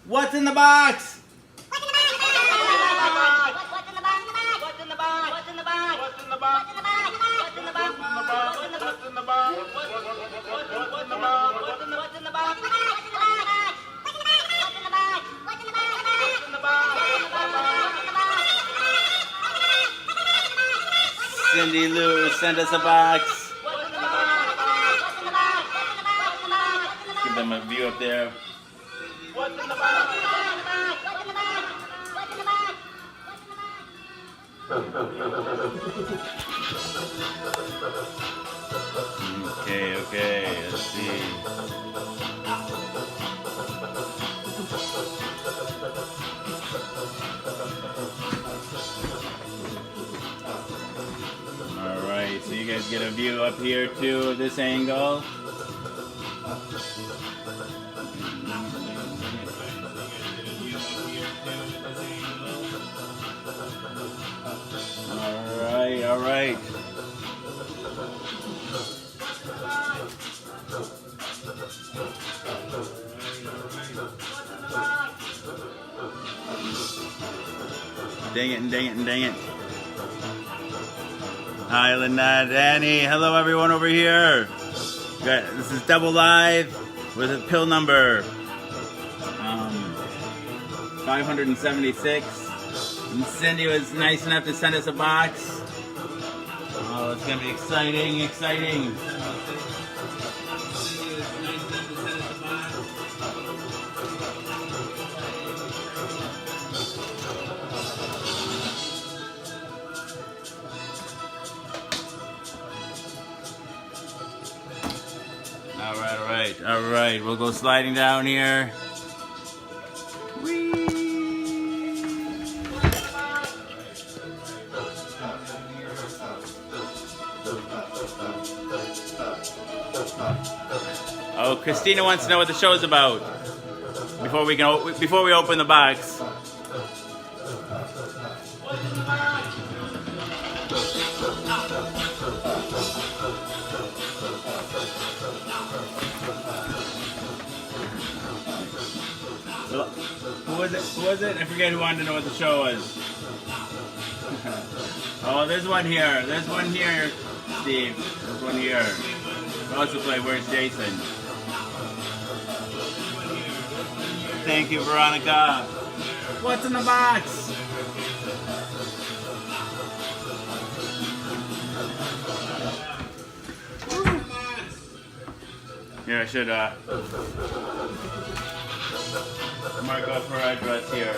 What's in the box? Cindy Lou, send us a box. Give them a view up there. Okay, let's see. Alright, so you guys get a view up here too, this angle. Alright. Dang it. Hi, Lynette, Danny. Hello, everyone over here. This is Double Live with a pill number 576. And Cindy was nice enough to send us a box. Oh, it's gonna be exciting. All right. We'll go sliding down here. Whee! Oh, Christina wants to know what the show's about before we open the box. Who was it? I forget who wanted to know what the show was. Oh, there's one here. Steve. There's one here. We also play Where's Jason? Thank you, Veronica. What's in the box? Here, I should mark up her address here.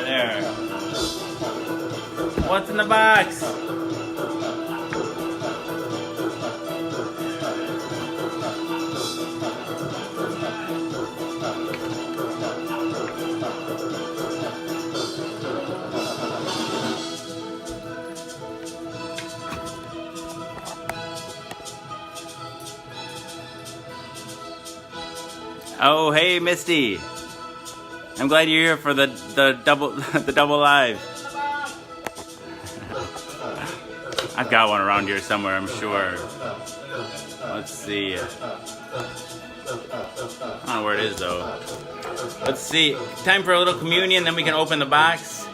There. What's in the box? Oh, hey, Misty. I'm glad you're here for the double live. I've got one around here somewhere, I'm sure. Let's see. I don't know where it is though. Let's see. Time for a little communion, then we can open the box.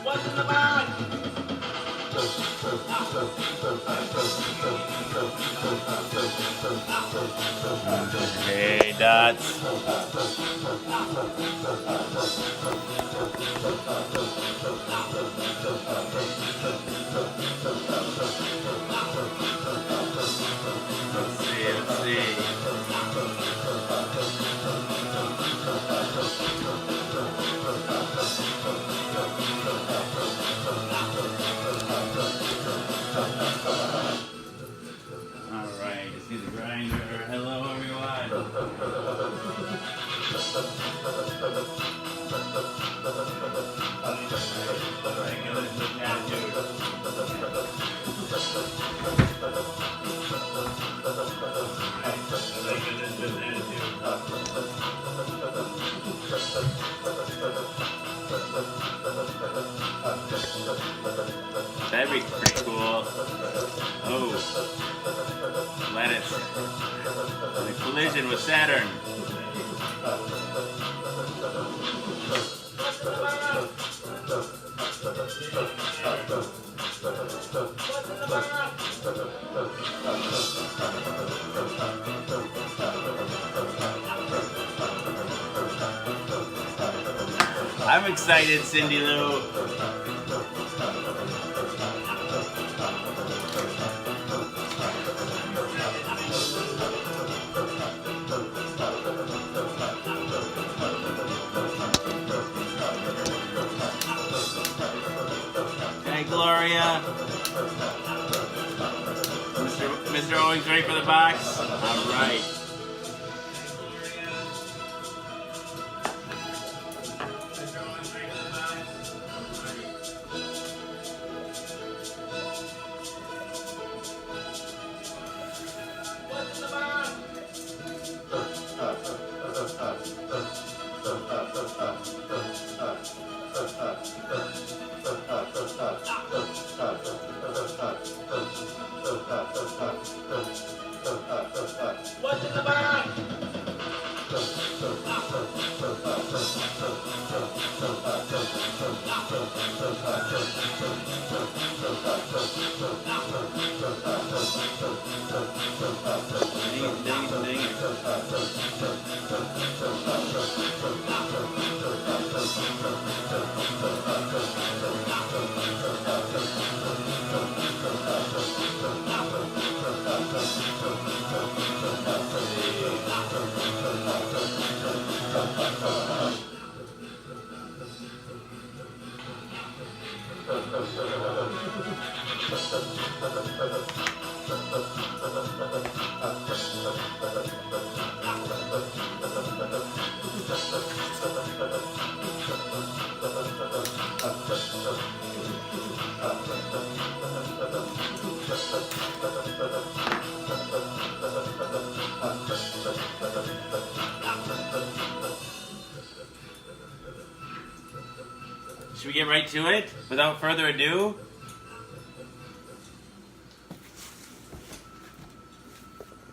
What's in the box? Hey, Dots. And a collision with Saturn. I'm excited, Cindy Lou. Hey, Gloria. Mr. Owings ready for the box? All right. What's in the box? Should we get right to it without further ado?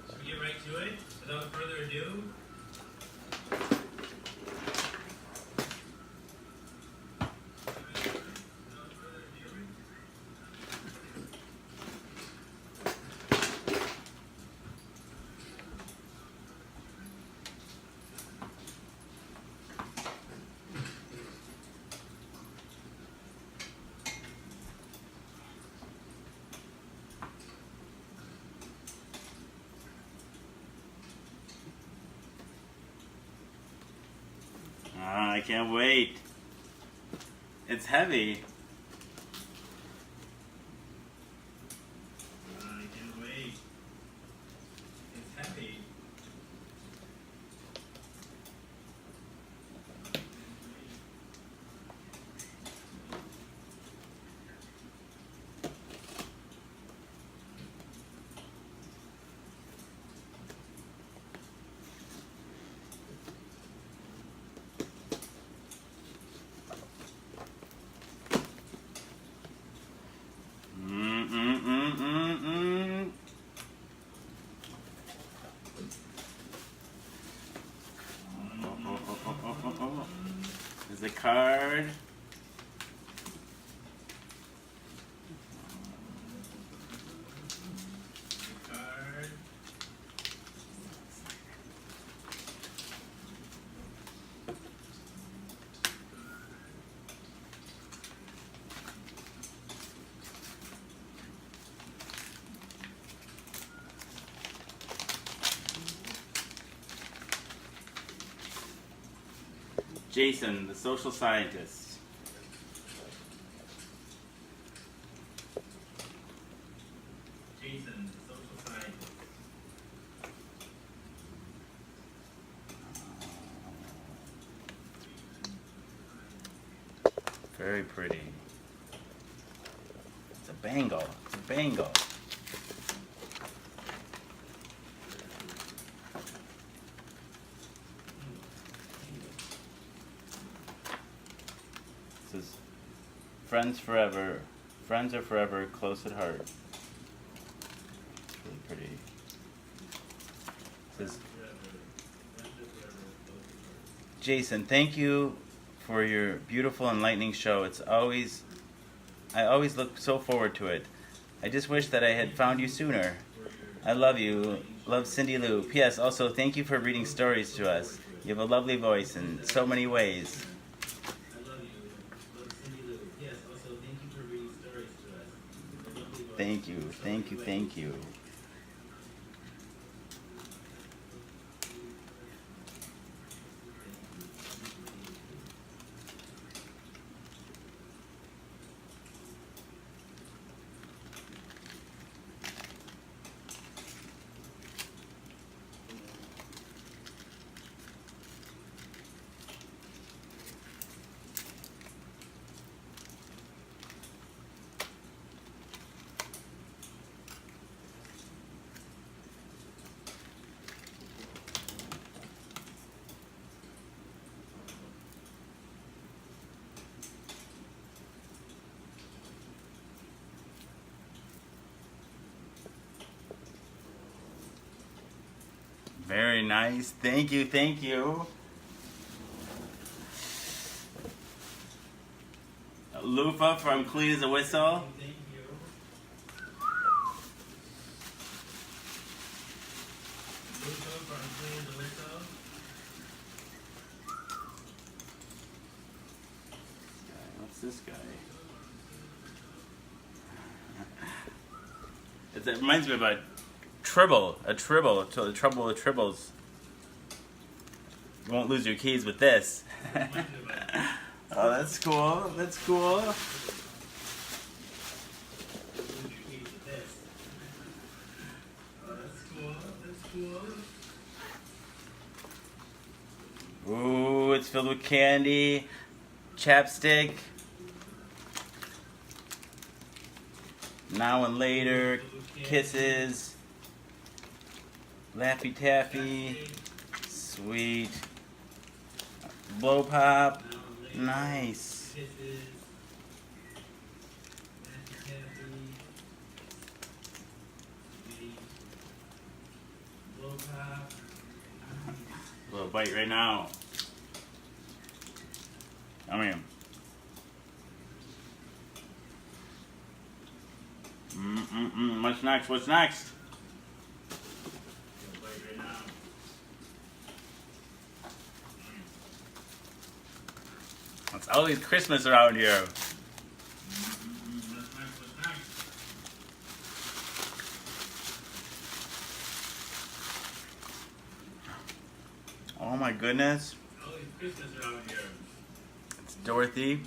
Should we get right to it without further ado? I can't wait. It's heavy. I can't wait. It's heavy. There's a card. Jason, the social scientist. Jason, the social scientist. Very pretty. It's a bangle. It's a bangle. Friends forever. Friends are forever, close at heart. It's really pretty. Says, Jason, thank you for your beautiful, enlightening show. I always look so forward to it. I just wish that I had found you sooner. I love you. Love, Cindy Lou. P.S. Also, thank you for reading stories to us. You have a lovely voice in so many ways. Thank you, thank you, thank you. Very nice. Thank you, thank you. Lufa from Clean as a Whistle. What's this guy? It reminds me of a trouble with tribbles. You won't lose your keys with this. Oh, that's cool. That's cool. Ooh, it's filled with candy, chapstick. Now and later, kisses, Laffy Taffy, sweet, blow pop, nice. A little bite right now. Come here. What's next? What's next? It's always Christmas around here. Oh my goodness. Always Christmas around here. It's Dorothy.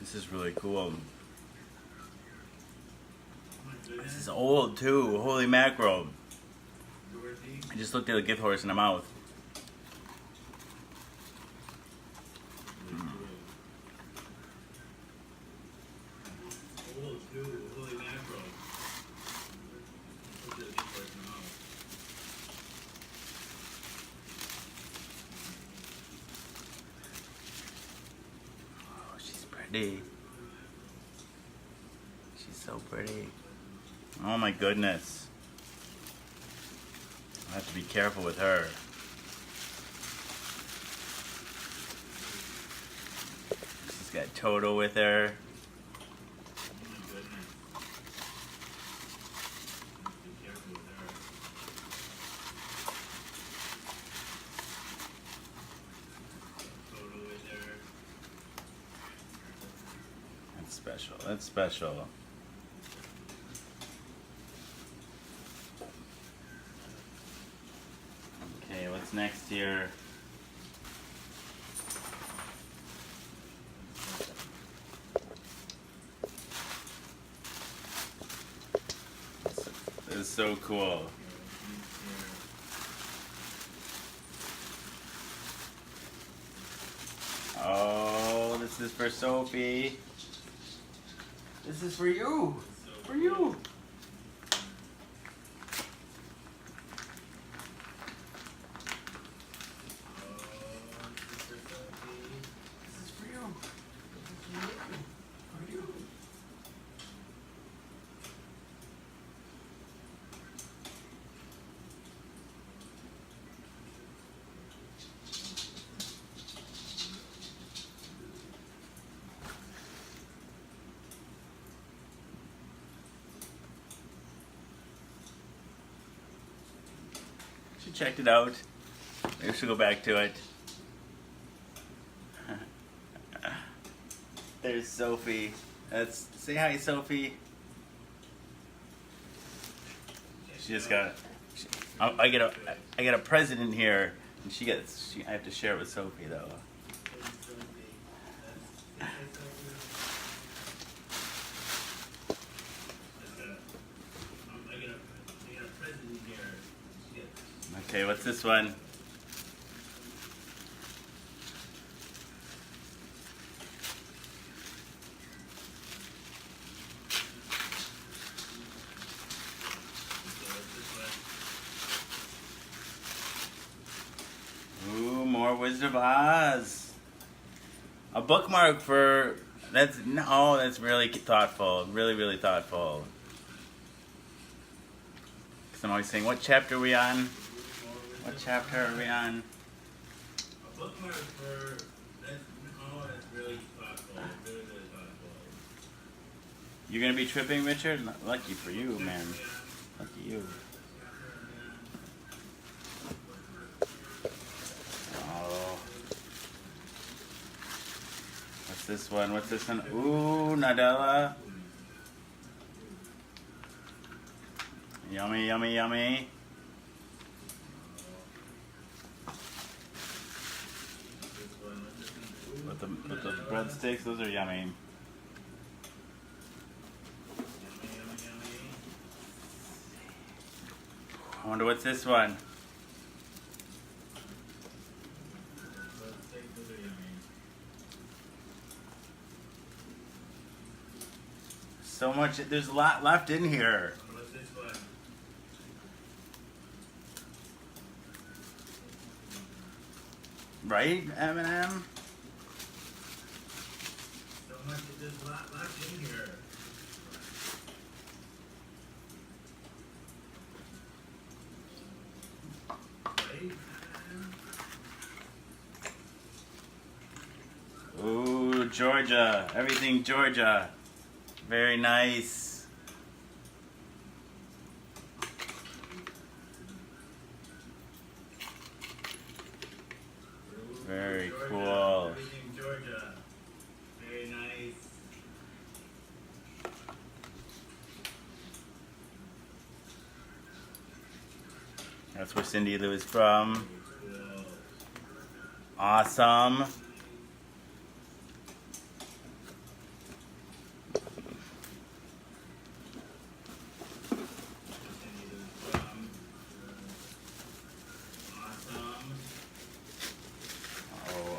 This is really cool. This is old too. Holy mackerel. I just looked at a gift horse in the mouth. Oh, she's pretty. She's so pretty. Oh my goodness. I have to be careful with her. She's got Toto with her. That's special. That's special. Okay, what's next here? This is so cool. Oh, this is for Sophie. This is for you. For you. checked it out. Maybe we should go back to it. There's Sophie. Say hi, Sophie. She just got. I get a present here, and I have to share it with Sophie though. Okay, what's this one? Ooh, more Wizard of Oz. A bookmark for that's really thoughtful. Really, really thoughtful. Because I'm always saying, what chapter are we on? What chapter are we on? A bookmark for that's really thoughtful. Really, really thoughtful. You're gonna be tripping, Richard? Lucky for you, man. Lucky you. Oh. What's this one? What's this one? Ooh, Nadella. Yummy, yummy, yummy. With the breadsticks, those are yummy. I wonder what's this one. So much, there's a lot left in here. What's this one? Right, Eminem? So much, there's a lot left in here. Right? Ooh, Georgia. Everything Georgia. Very nice. Very Georgia, cool. Everything Georgia. Very nice. That's where Cindy Lou is from. Cool. Awesome. Awesome.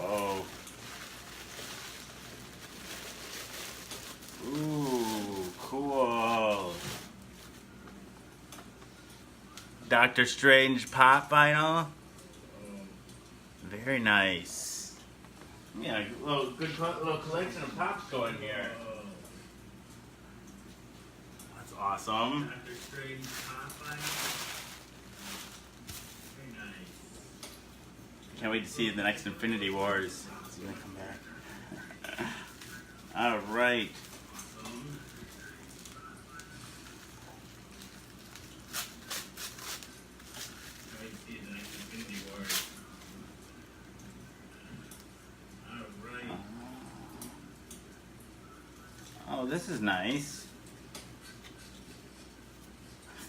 Oh. Ooh, cool. Doctor Strange pop vinyl. Very nice. Yeah, a little collection of pops going here. That's awesome. Dr. Strange Popeye. Very nice. Can't wait to see the next Infinity Wars. Is he gonna come back? All right. Awesome. Can't wait to see the next Infinity Wars. All right. Oh, this is nice.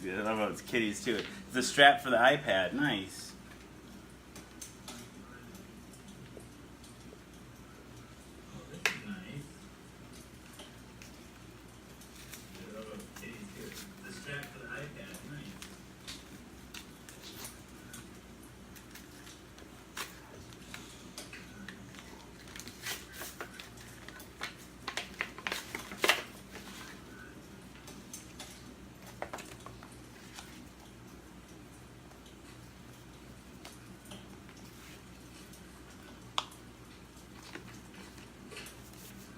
I love how it's kitties too. It's a strap for the iPad. Nice. Oh, this is nice. I love how kitties too. The strap for the iPad. Nice.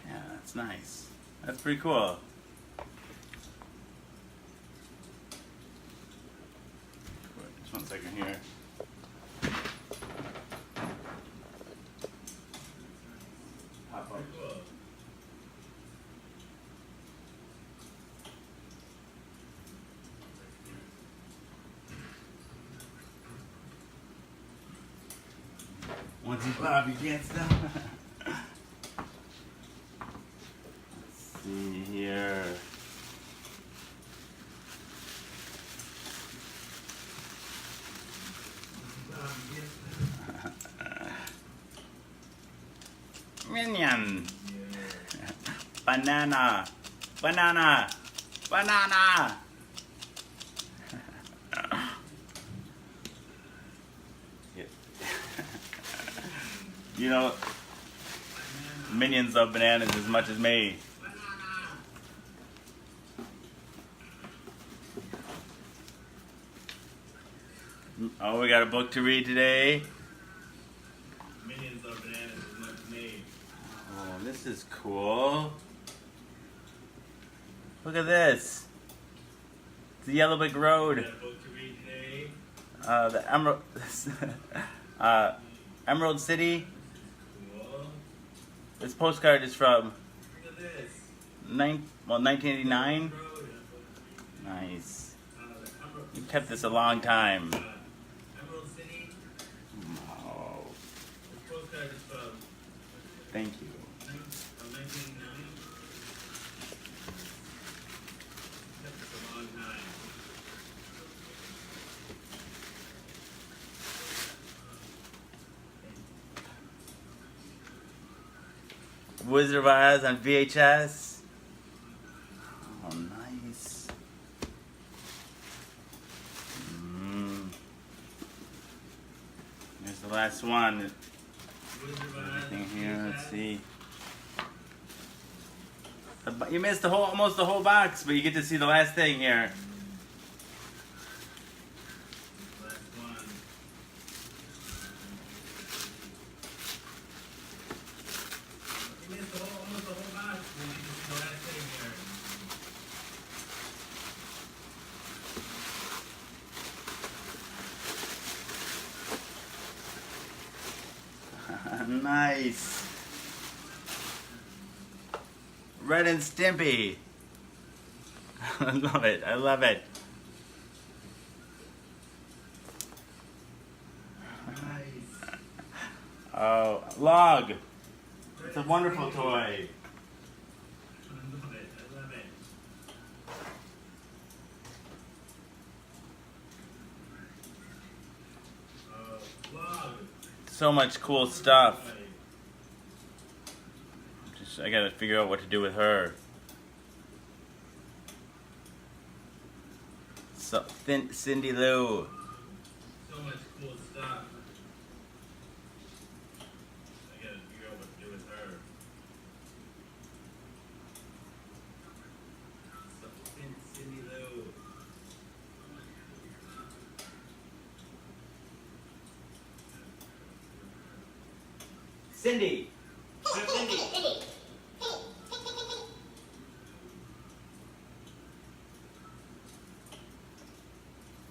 Yeah, that's nice. That's pretty cool. Just 1 second here. Pop up. Cool. Once you pop, you can't stop. Let's see here. Minion. Banana. Banana. Banana. You know, Minions love bananas as much as me. Oh, we got a book to read today. Minions love bananas as much as me. Oh, this is cool. Look at this. It's the Yellow Brick Road. Got a book to read today. The Emerald, Emerald City. Cool. This postcard is from Look at this. 1989. Road. Nice. The Emerald, You kept this a long time. Emerald City. Wow. This postcard is from Thank you. 1989. Kept this a long time. Wizard of Oz on VHS. Oh, nice. Here's the last one. Wizard of Oz, Everything here. Let's VHS. see. You missed almost the whole box, but you get to see the last thing here. Last one. You missed almost the whole box. We need to see the last thing here. Nice. Red and Stimpy. I love it. I love it. Nice. Oh, Log. It's a wonderful toy. I love it. I love it. Log. So much cool stuff. I gotta figure out what to do with her. So, Cindy Lou. So much cool stuff. I gotta figure out what to do with her. Cindy Lou. Cindy.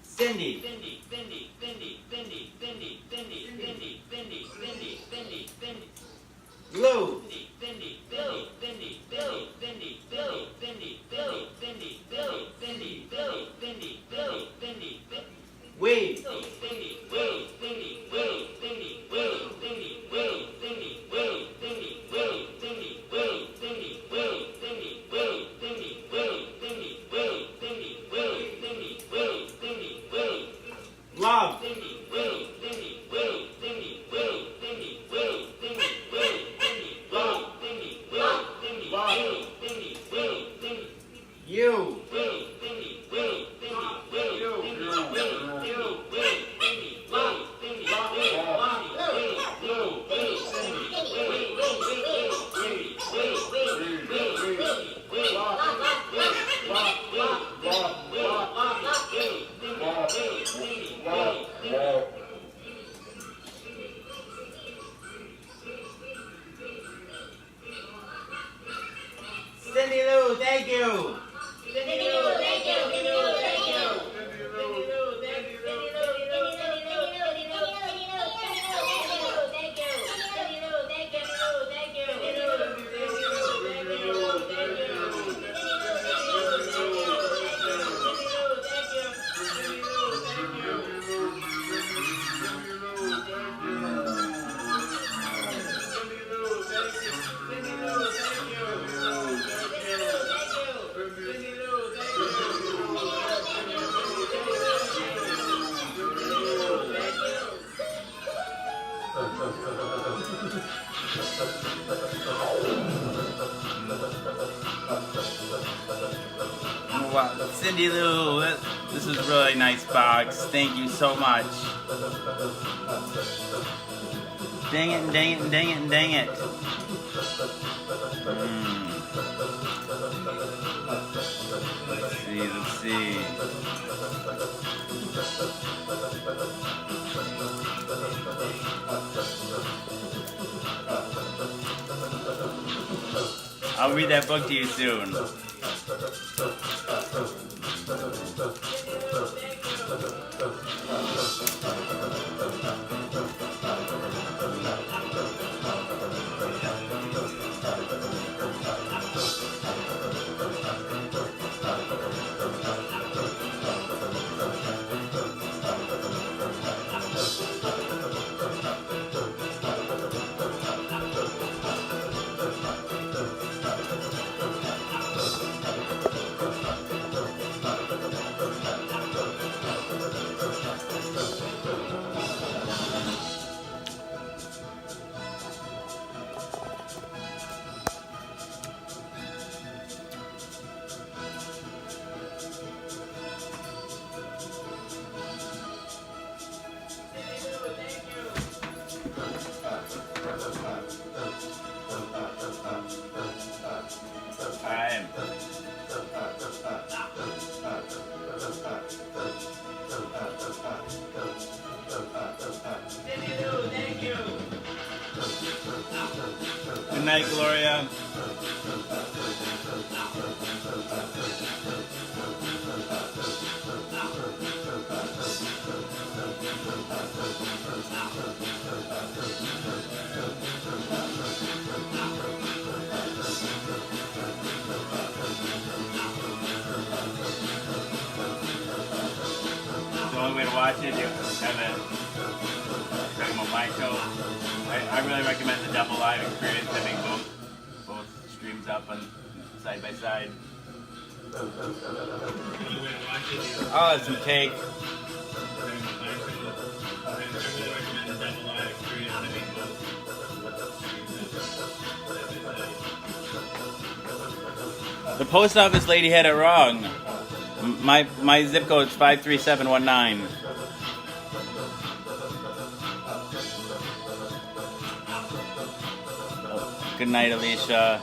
Cindy. Lou. Wade. Love. You. Cindy Lou, thank you. Wow, Cindy Lou, this is really nice box. Thank you so much. Dang it, dang it, dang it, dang it. Let's see. I'll read that book to you soon. Good night, Gloria. The only way to watch it, you have it. Talking about my show. I really recommend the double live experience, having both streams up and side by side. Oh, that's some cake. The post office lady had it wrong. My zip code is 53719. Good night, Alicia.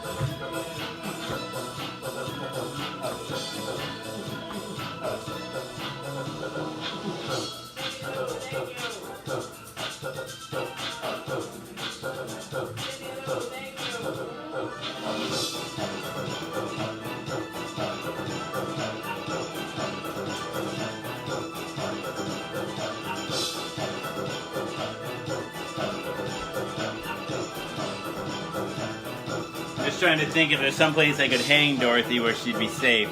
Just trying to think if there's someplace I could hang Dorothy where she'd be safe.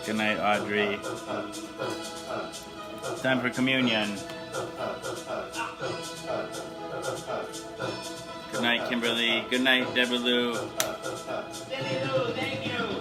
Good night, Audrey. It's time for communion. Good night, Kimberly. Good night, Deborah Lou. Thank you.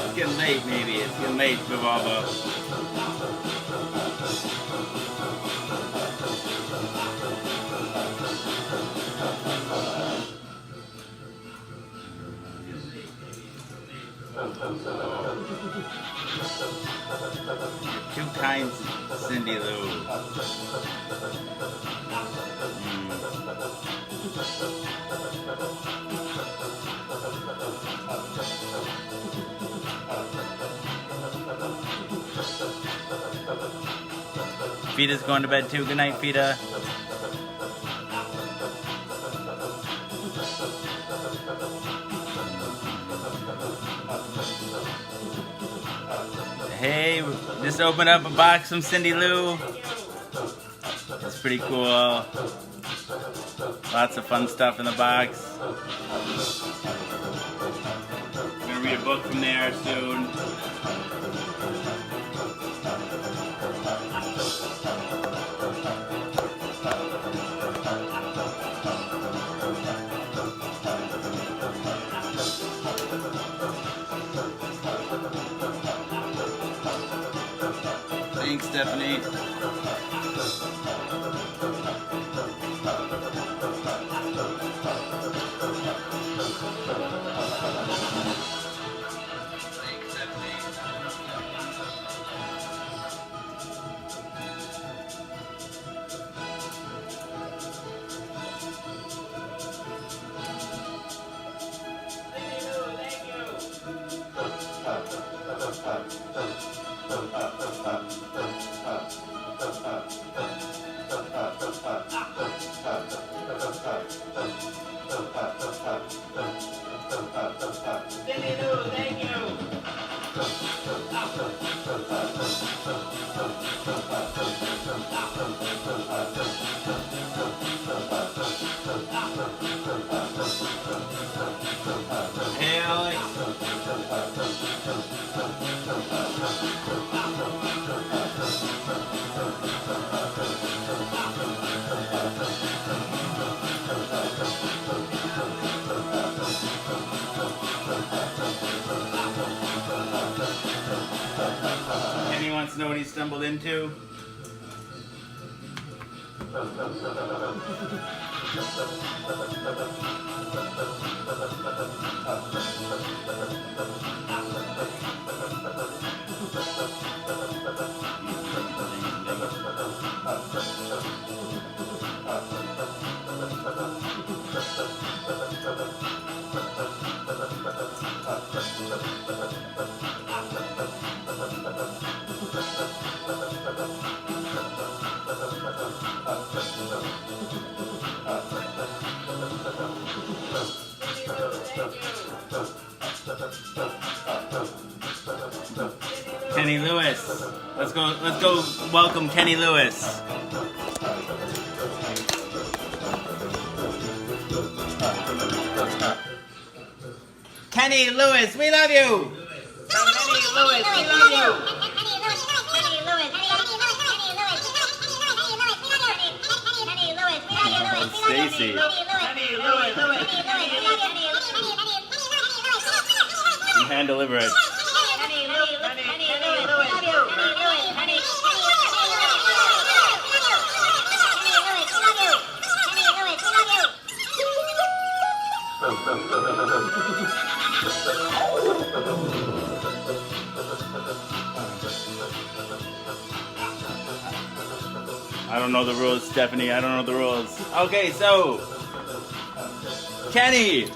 It's getting late, maybe. It's getting late, Vivalvo. You're too kind, Cindy Lou. Fita's going to bed too. Good night, Fita. Hey, just opened up a box from Cindy Lou. It's pretty cool. Lots of fun stuff in the box. I'm gonna read a book from there soon. Thanks, Stephanie. Hey, Alex. Kenny wants to know what he stumbled into. Kenny Lewis. Let's go welcome Kenny Lewis. Kenny Lewis, we love you! Kenny Lewis, we love you! Stacy. You hand deliver it. I don't know the rules, Stephanie. I don't know the rules. Okay, so Kenny,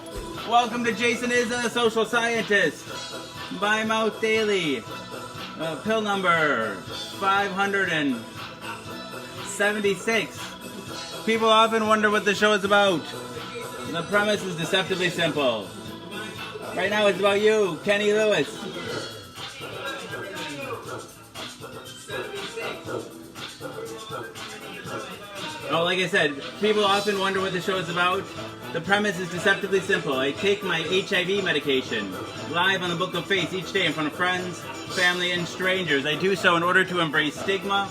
welcome to Jason Isn't a Social Scientist. By Mouth Daily. Pill number 576. People often wonder what the show is about. The premise is deceptively simple. Right now it's about you, Kenny Lewis. Oh, like I said, people often wonder what the show is about. The premise is deceptively simple. I take my HIV medication live on the Book of Face each day in front of friends, family, and strangers. I do so in order to embrace stigma,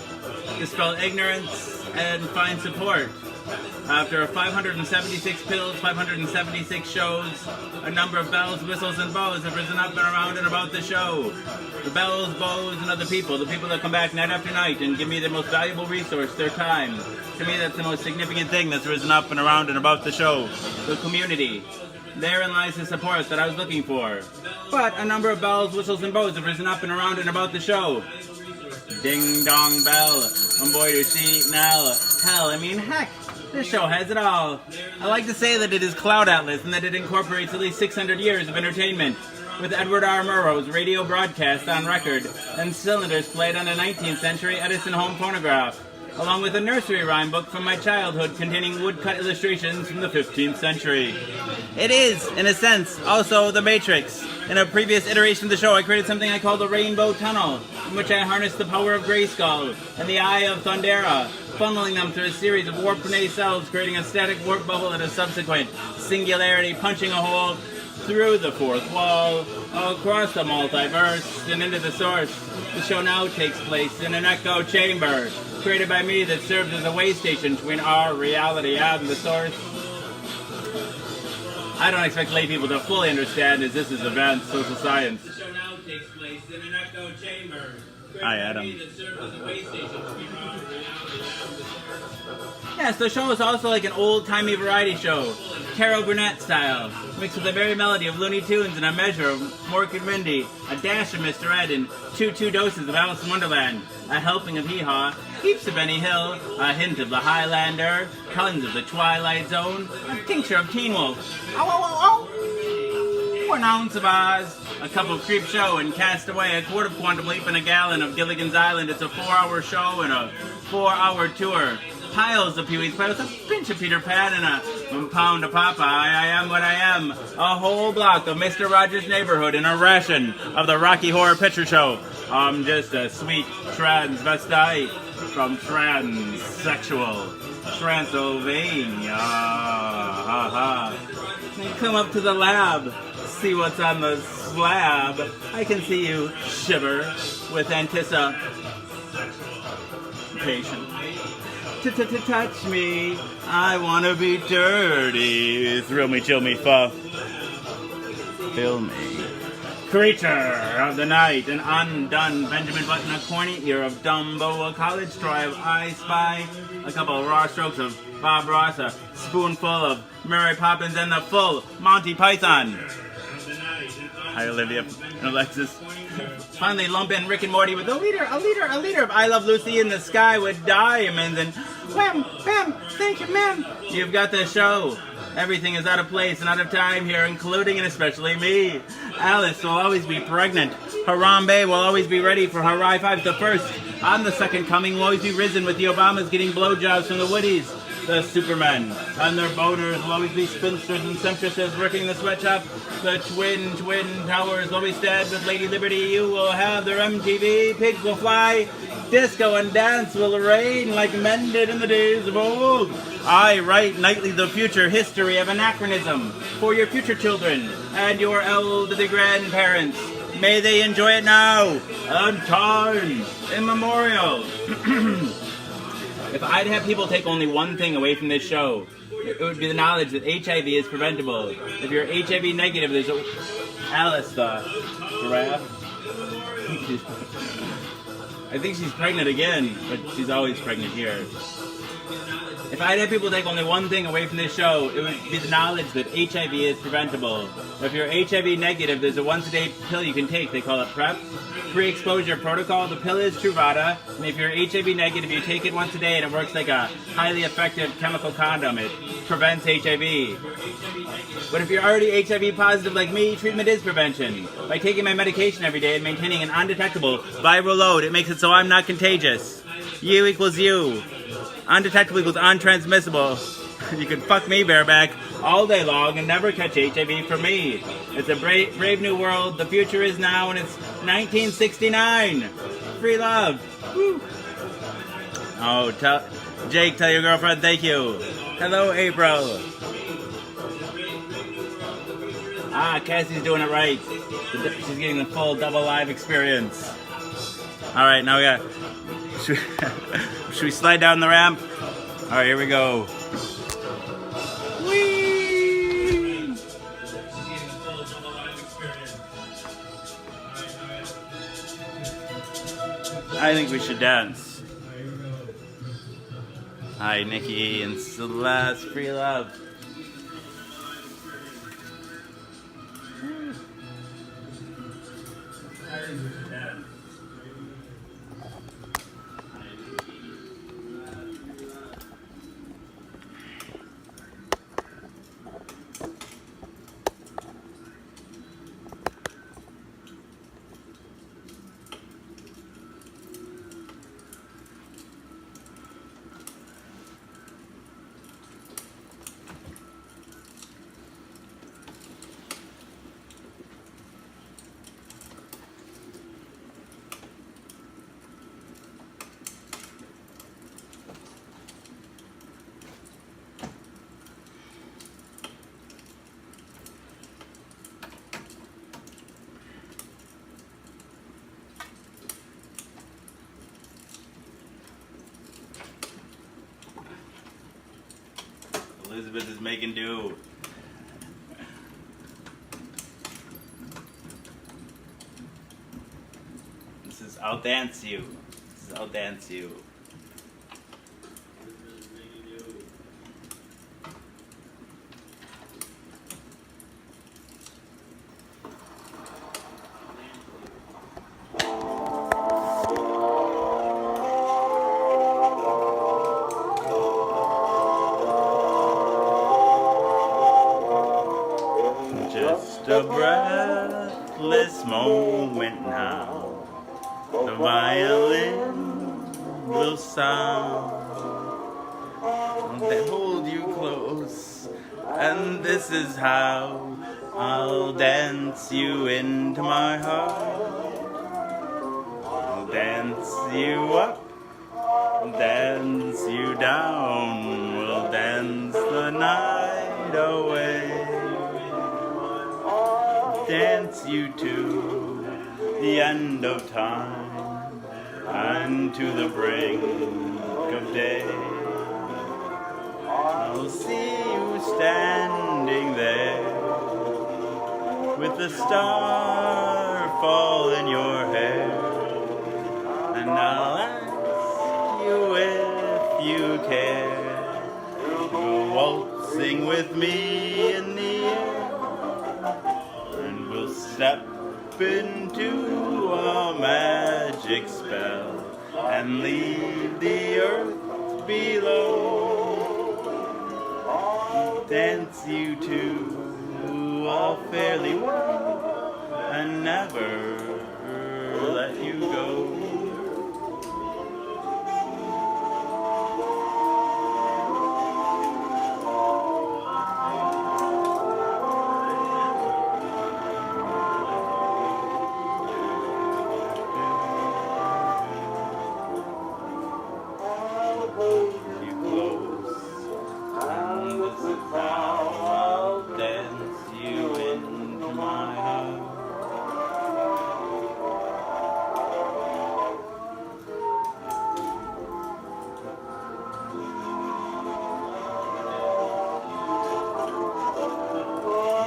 dispel ignorance, and find support. After 576 pills, 576 shows, a number of bells, whistles, and bows have risen up and around and about the show. The bells, bows, and other people, the people that come back night after night and give me their most valuable resource, their time. To me, that's the most significant thing that's risen up and around and about the show. The community. Therein lies the support that I was looking for. But a number of bells, whistles, and bows have risen up and around and about the show. Ding dong bell, I'm boy to see now. Hell, I mean, heck. This show has it all. I like to say that it is Cloud Atlas and that it incorporates at least 600 years of entertainment, with Edward R. Murrow's radio broadcast on record and cylinders played on a 19th century Edison home phonograph, along with a nursery rhyme book from my childhood containing woodcut illustrations from the 15th century. It is, in a sense, also The Matrix, In a previous iteration of the show, I created something I called the Rainbow Tunnel, in which I harnessed the power of Grayskull and the Eye of Thundera, funneling them through a series of warp grenade cells, creating a static warp bubble at a subsequent singularity, punching a hole through the fourth wall, across the multiverse, and into the source. The show now takes place in an echo chamber, created by me, that serves as a way station between our reality and the source. I don't expect lay people to fully understand, as this is advanced social science. The show now takes place in an echo chamber. Hi, Adam. Yes, the show is also like an old-timey variety show, Carol Burnett style, mixed with a merry melody of Looney Tunes and a measure of Mork and Mindy, a dash of Mr. Ed, and two doses of Alice in Wonderland, a helping of Hee Haw, heaps of Benny Hill, a hint of the Highlander, tons of the Twilight Zone, a tincture of Teen Wolf, ow, ow, ow, ow, 1 ounce of Oz, a cup of Creep Show, and Castaway, a quart of Quantum Leap, and a gallon of Gilligan's Island. It's a 4-hour show and a 4-hour tour. Piles of Pee-wee's Pirates, a pinch of Peter Pan, and a pound of Popeye. I am what I am. A whole block of Mr. Rogers' Neighborhood and a ration of the Rocky Horror Picture Show. I'm just a sweet transvestite from transsexual Transylvania. Ha ha. Come up to the lab. See what's on the slab. I can see you shiver with anticipation. Touch me, I wanna be dirty. Thrill me, chill me, fuff. Fill me. Creature of the night, an undone Benjamin Button, a corny ear of Dumbo, a college try of I Spy, a couple of raw strokes of Bob Ross, a spoonful of Mary Poppins, and the full Monty Python. Hi, Olivia and Alexis. Finally lump in Rick and Morty with a liter of I Love Lucy in the sky with diamonds, and wham, bam, thank you, ma'am. You've got the show. Everything is out of place and out of time here, including and especially me. Alice will always be pregnant. Harambe will always be ready for her high fives. The first, on the second coming, will always be risen with the Obamas getting blowjobs from the Woodies. The Supermen and their boaters will always be spinsters and seamstresses working the sweatshop. The twin towers will be stabbed with Lady Liberty. You will have their MTV. Pigs will fly. Disco and dance will reign like men did in the days of old. I write nightly the future history of anachronism for your future children and your elderly grandparents. May they enjoy it now and time immemorial. If I'd have people take only one thing away from this show, it would be the knowledge that HIV is preventable. If you're HIV negative, there's a... Alice, the giraffe. I think she's pregnant again, but she's always pregnant here. If I'd have people take only one thing away from this show, it would be the knowledge that HIV is preventable. If you're HIV negative, there's a once-a-day pill you can take. They call it PrEP. Pre-exposure protocol. The pill is Truvada. And if you're HIV negative, you take it once a day, and it works like a highly effective chemical condom. It prevents HIV. But if you're already HIV positive like me, treatment is prevention. By taking my medication every day and maintaining an undetectable viral load, it makes it so I'm not contagious. U equals U. Undetectable equals untransmissible. You can fuck me bareback all day long and never catch HIV from me. It's a brave new world. The future is now, and it's 1969. Free love. Woo. Oh, Jake, tell your girlfriend thank you. Hello, April. Cassie's doing it right. She's getting the full double live experience. All right, now we got... Should we slide down the ramp? All right, here we go. Whee! I think we should dance. Hi, Nikki and Celeste. Free love. I think we should dance. Elizabeth is making do. This is I'll dance you. This is I'll dance you. Just a breathless moment now. The violin will sound. They hold you close, and this is how I'll dance you into my heart. I'll dance you up, dance you down. We'll dance the night away. Dance you to the end of time and to the brink of day. I'll see you standing there with the star fall in your hair, and I'll ask you if you care to go waltzing with me in the air. We'll step into a magic spell and leave the earth below. Dance you to a fairy world and never let you go.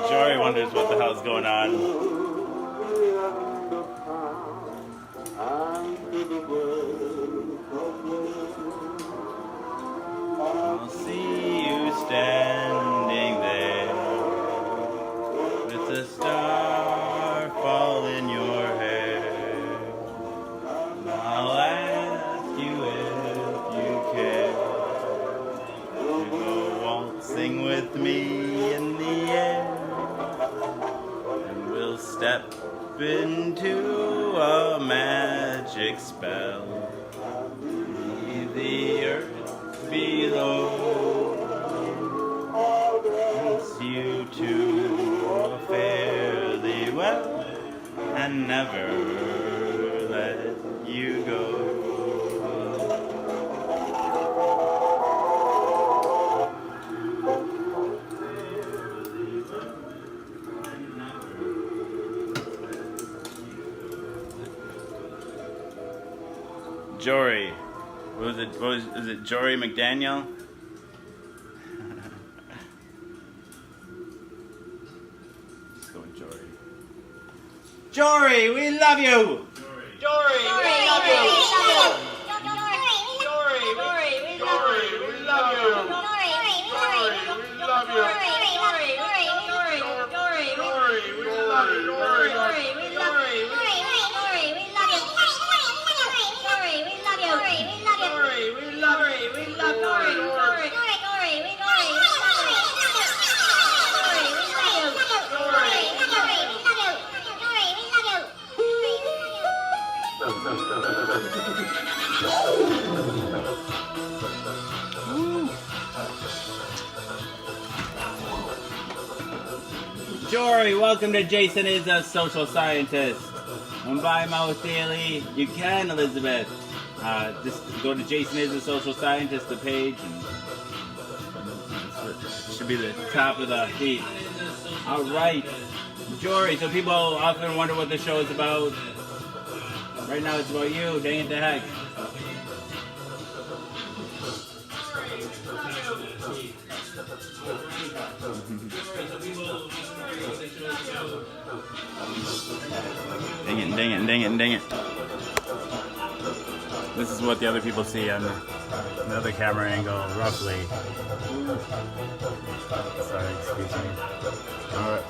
Jory wonders what the hell's going on. I'll see you standing there with the star fall in your hair. I'll ask you if you care to go waltzing with me in the air. We'll step into a magic spell. Leave the earth below. Dance you to a fairly well and never let you go. Jory. What was it Jory McDaniel? Let's go with Jory. Jory, we love you! Jory, we love you. Jory, we love you. Jory, welcome to Jason is a Social Scientist. On By Mouth Daily, you can, Elizabeth. Just go to Jason is a Social Scientist, the page, and it should be the top of the feed. All right, Jory. So people often wonder what the show is about. Right now, it's about you. Dang it, the heck. Dang it, dang it, dang it, dang it. This is what the other people see on the other camera angle, roughly. Sorry, excuse me. Alright.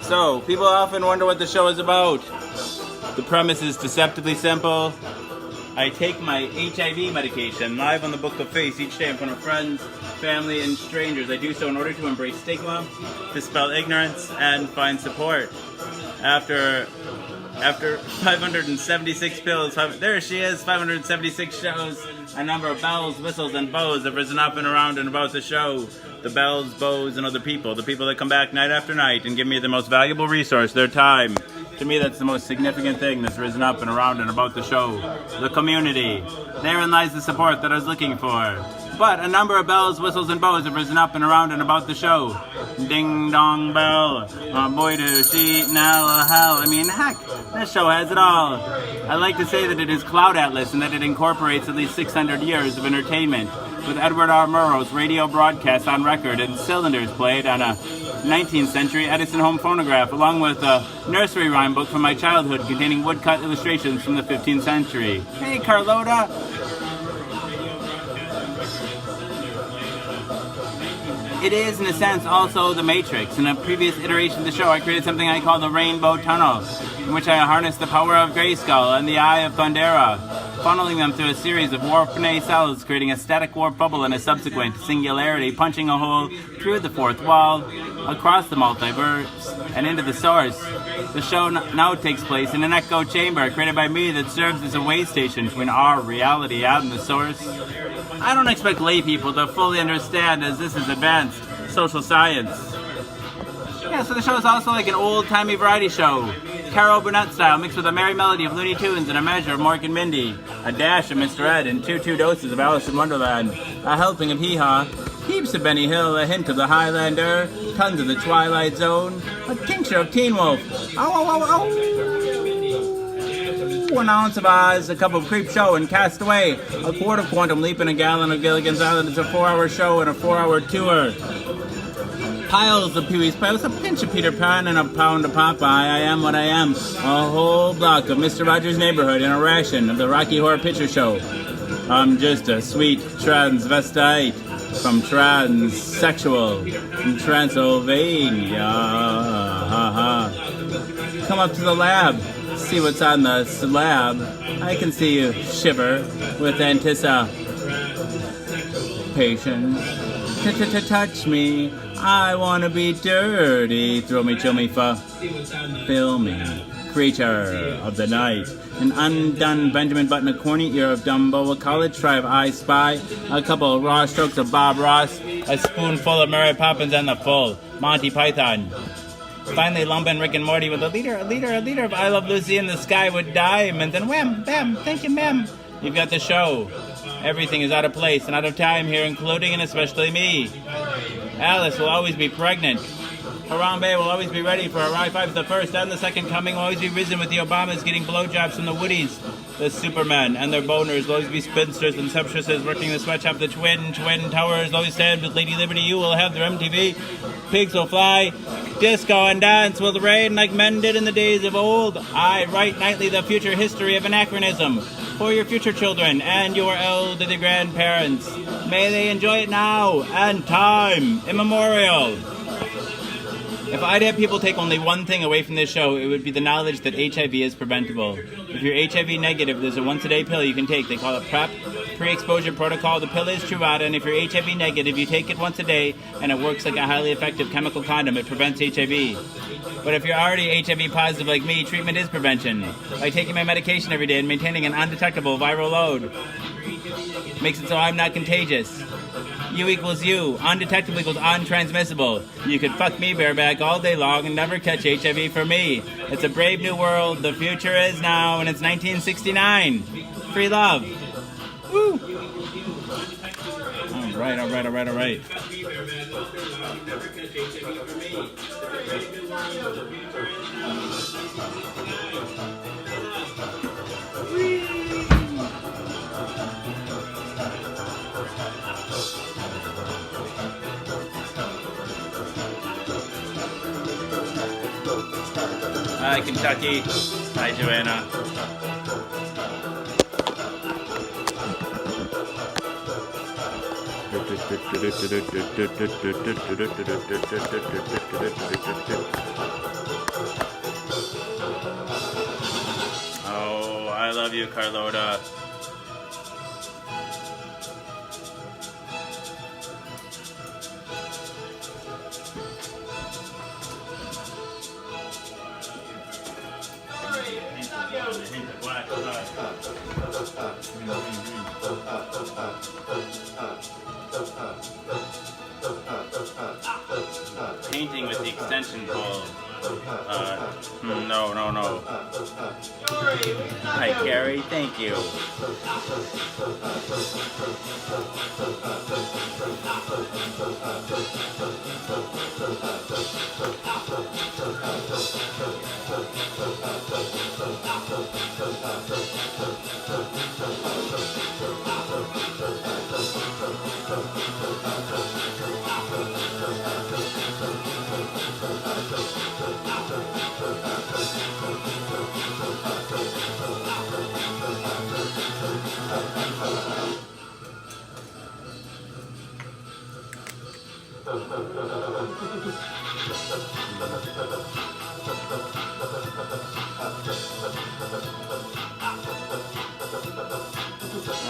So, people often wonder what the show is about. The premise is deceptively simple. I take my HIV medication live on the Book of Face each day in front of friends, family, and strangers. I do so in order to embrace stigma, dispel ignorance, and find support. After 576 pills, there she is, 576 shows, a number of bells, whistles, and bows have risen up and around and about the show. The bells, bows, and other people, the people that come back night after night and give me the most valuable resource, their time. To me, that's the most significant thing that's risen up and around and about the show. The community. Therein lies the support that I was looking for. But a number of bells, whistles, and bows have risen up and around and about the show. Ding dong bell. Oh boy, do she now hell. I mean, heck, this show has it all. I like to say that it is Cloud Atlas and that it incorporates at least 600 years of entertainment, with Edward R. Murrow's radio broadcast on record and cylinders played on a 19th century Edison home phonograph, along with a nursery rhyme book from my childhood containing woodcut illustrations from the 15th century. Hey, Carlota! It is, in a sense, also the Matrix. In a previous iteration of the show, I created something I call the Rainbow Tunnel, in which I harness the power of Grayskull and the Eye of Thundera, funneling them through a series of warp-Panay cells, creating a static warp bubble and a subsequent singularity, punching a hole through the fourth wall, across the multiverse, and into the source. The show now takes place in an echo chamber created by me that serves as a way station between our reality and the source. I don't expect lay people to fully understand, as this is advanced social science. Yeah, so the show is also like an old-timey variety show. Carol Burnett style, mixed with a merry melody of Looney Tunes and a measure of Mork and Mindy, a dash of Mr. Ed, and two doses of Alice in Wonderland, a helping of Hee-Haw, heaps of Benny Hill, a hint of the Highlander, tons of the Twilight Zone, a tincture of Teen Wolf, ow, ow, ow, ow. 1 ounce of Oz, a cup of Creep Show and Cast Away, a quart of Quantum Leap, and a gallon of Gilligan's Island. It's a 4-hour show and a 4-hour tour. Piles of Pee-wee's Pirates, a pinch of Peter Pan, and a pound of Popeye. I am what I am. A whole block of Mr. Rogers' Neighborhood and a ration of the Rocky Horror Picture Show. I'm just a sweet transvestite from transsexual from Transylvania. Come up to the lab, see what's on the slab. I can see you shiver with anticipation. Touch me. I wanna be dirty. Throw me, chill me, fill me. Creature of the night. An undone Benjamin Button, a corny ear of Dumbo, a college try of I Spy, a couple of raw strokes of Bob Ross, a spoonful of Mary Poppins, and the full Monty Python. Finally, Lump and Rick and Morty with a leader of I Love Lucy in the Sky with diamonds, and wham, bam, thank you, ma'am. You've got the show. Everything is out of place and out of time here, including and especially me. Alice will always be pregnant. Harambe will always be ready for her high fives. The first and the second coming will always be risen with the Obamas getting blowjobs from the Woodies. The Supermen and their boners will always be spinsters and sumptuouses working the sweatshop. The twin towers will always stand with Lady Liberty. You will have their MTV. Pigs will fly. Disco and dance will reign like men did in the days of old. I write nightly the future history of anachronism for your future children and your elderly grandparents. May they enjoy it now and time immemorial. If I'd have people take only one thing away from this show, it would be the knowledge that HIV is preventable. If you're HIV negative, there's a once-a-day pill you can take. They call it PrEP, pre-exposure protocol. The pill is Truvada, and if you're HIV negative, you take it once a day, and it works like a highly effective chemical condom. It prevents HIV. But if you're already HIV positive like me, treatment is prevention. By taking my medication every day and maintaining an undetectable viral load, makes it so I'm not contagious. U equals U. Undetectable equals untransmissible. You could fuck me bareback all day long and never catch HIV from me. It's a brave new world. The future is now, and it's 1969. Free love. Woo! All right. Hi, Kentucky. Hi, Joanna. Oh, I love you, Carlota. Painting with the extension pole. No. Hi, Carrie. Thank you.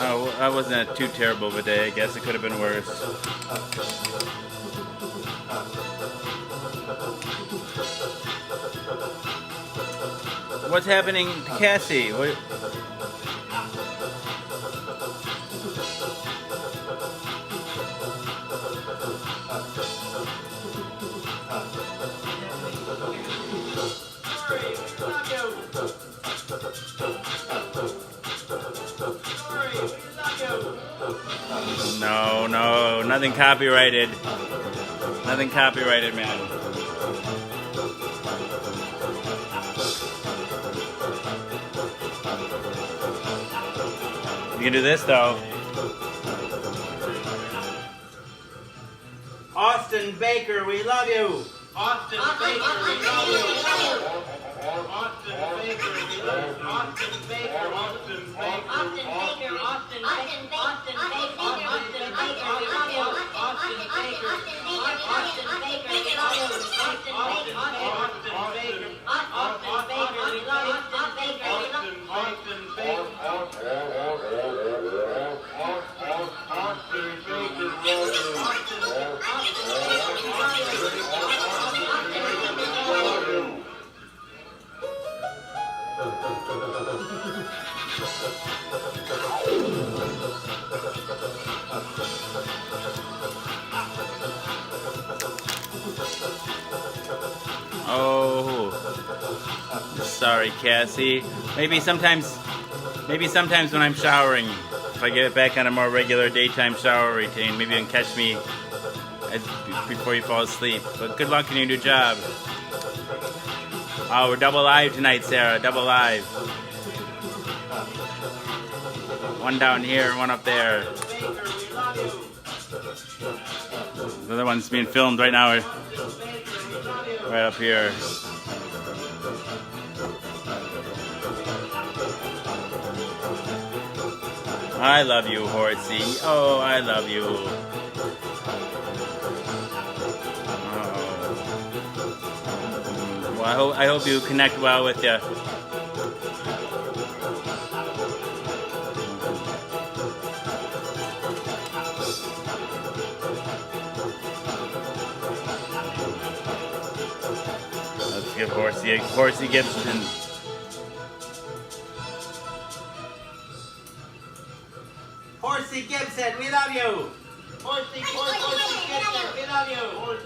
Oh, that wasn't too terrible of a day. I guess it could have been worse. What's happening to Cassie? What? No, nothing copyrighted. Nothing copyrighted, man. You can do this though. Austin Baker, we love you. Austin Baker, we love you. Austin Baker, we love you. Austin Baker, Austin Baker, Austin Baker, Austin Baker, Austin Baker, Austin Baker, we love you. Austin Baker, Austin Baker, we love you. Austin Baker, Austin Baker, Austin Baker, we love you. Austin Baker, we love you. Austin Baker, oh, sorry, Cassie. Maybe sometimes when I'm showering, if I get back on a more regular daytime shower routine, maybe you can catch me before you fall asleep. But good luck in your new job. Oh, we're double live tonight, Sarah. Double live. One down here, one up there. The other one's being filmed right now. Right up here. I love you, Horsey. Oh, I love you. Oh. Well, I hope you connect well with you. Let's give Horsey Gibson. Horsey Gibson, we love you. Horsey Gibson, we love you. Horsey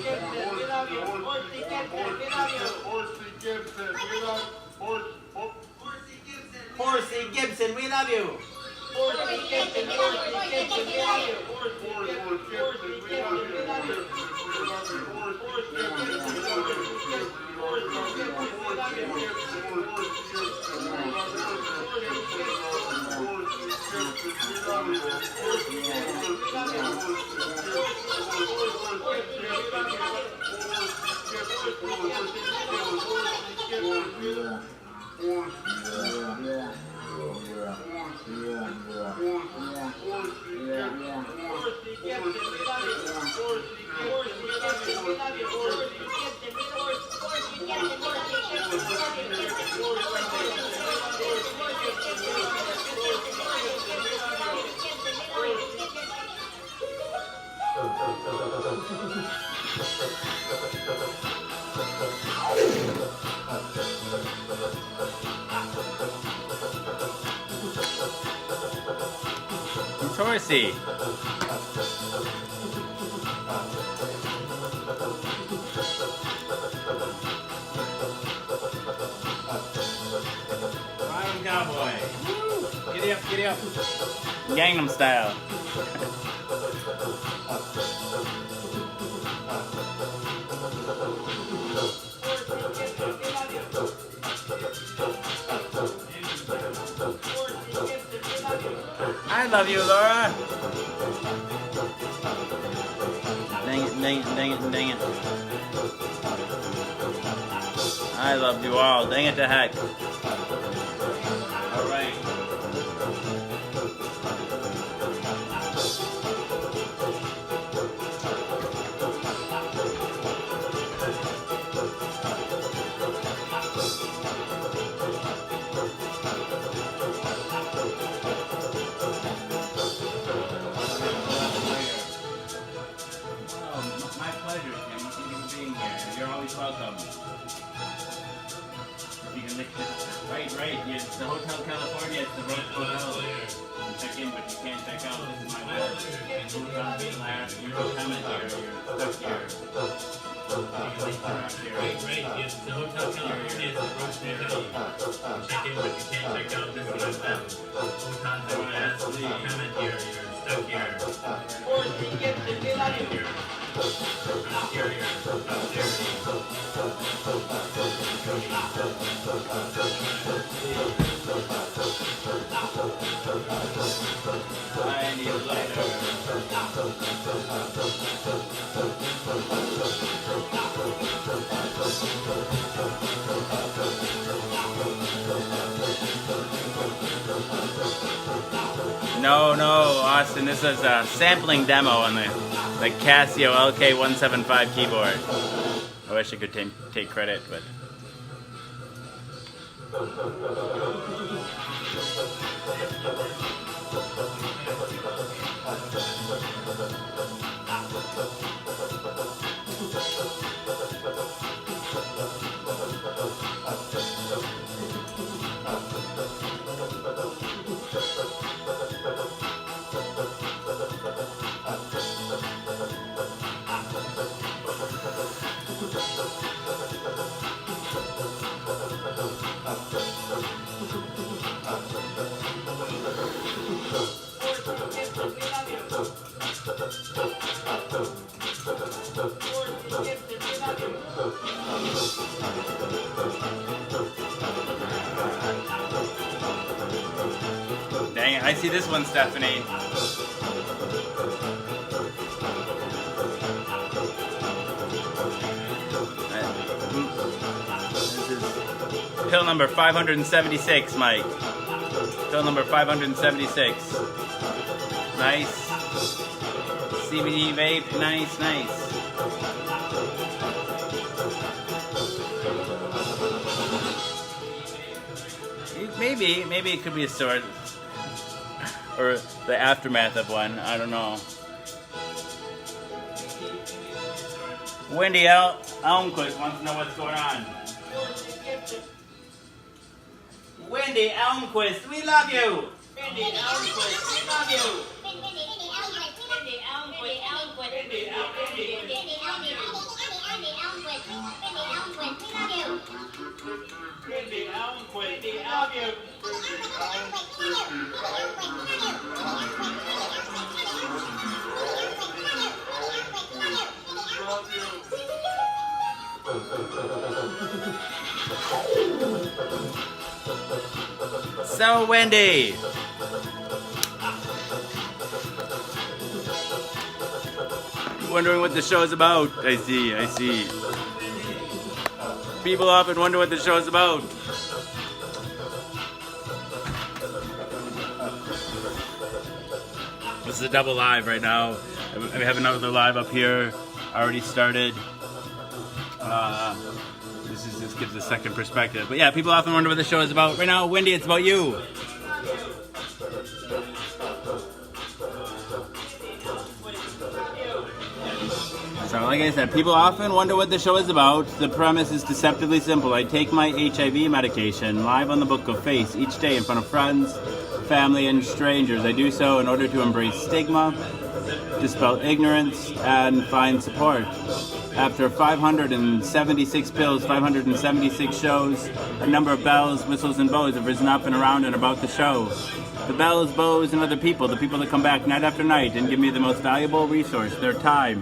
Gibson, we love you. Horsey Gibson, we love you. Horsey Gibson, we love you. Horsey Gibson, we love you. Horsey Gibson, we love you. Horsey It's horsey. Ryan Cowboy. Giddy up, giddy up. Gangnam Style. I love you, Laura. Dang it, dang it, dang it, dang it. I love you all. Dang it to heck. All right. My pleasure, Tim. Thank you for being here. You're always welcome. You can lick it. Right. It's the Hotel California. It's the Roach Hotel. You check in, but you can't check out. This is my word. Don't be last. You're no comment here. You're stuck here. Right. It's the Hotel California. It's the Roach Hotel. Check in, but you can't check out. This is my word. Don't comment here. You're stuck here. Or you get the deal out of here. I need a lighter. No, Austin, this is a sampling demo on the Casio LK175 keyboard. I wish I could take credit, but... Dang it, I see this one, Stephanie. This is pill number 576, Mike. Pill number 576. Nice. CBD vape, nice. Maybe it could be a sort, or the aftermath of one. I don't know. Wendy Elmquist wants to know what's going on. Wendy Elmquist, we love you. Wendy Elmquist, we love you. So, Wendy, wondering what the show's about? I see. People often wonder what the show is about. This is a double live right now. I have another live up here. Already started. This gives a second perspective. But yeah, people often wonder what the show is about. Right now, Wendy, it's about you. So like I said, people often wonder what the show is about. The premise is deceptively simple. I take my HIV medication live on the Book of Face each day in front of friends, family, and strangers. I do so in order to embrace stigma, dispel ignorance, and find support. After 576 pills, 576 shows, a number of bells, whistles, and bows have risen up and around and about the show. The bells, bows, and other people, the people that come back night after night and give me the most valuable resource, their time.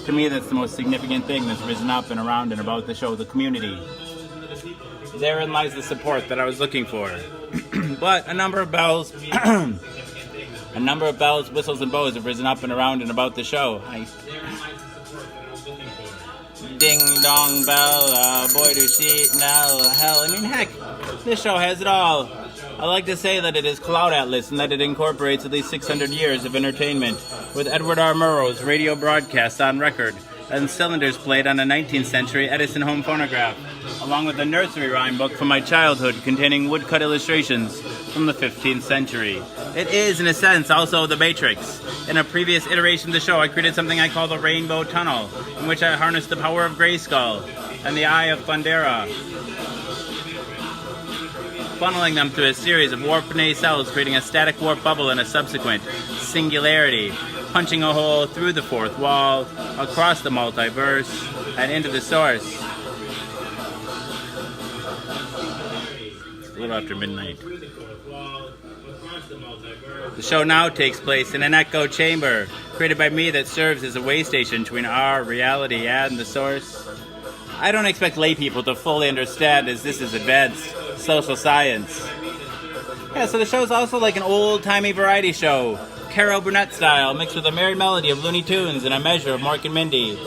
To me, that's the most significant thing that's risen up and around and about the show, the community. Therein lies the support that I was looking for. But a number of bells, whistles, and bows have risen up and around and about the show. Ding dong bell, boy do she now hell. I mean, heck, this show has it all. I like to say that it is Cloud Atlas and that it incorporates at least 600 years of entertainment, with Edward R. Murrow's radio broadcast on record and cylinders played on a 19th century Edison home phonograph, along with a nursery rhyme book from my childhood containing woodcut illustrations from the 15th century. It is, in a sense, also The Matrix. In a previous iteration of the show, I created something I call the Rainbow Tunnel, in which I harnessed the power of Grayskull and the Eye of Thundera, funneling them through a series of warp-Ney cells, creating a static warp bubble and a subsequent singularity, punching a hole through the fourth wall, across the multiverse, and into the source. It's a little after midnight. The show now takes place in an echo chamber, created by me, that serves as a way station between our reality and the source. I don't expect lay people to fully understand, as this is advanced social science. Yeah, so the show's also like an old-timey variety show, Carol Burnett style, mixed with a merry melody of Looney Tunes and a measure of Mork and Mindy,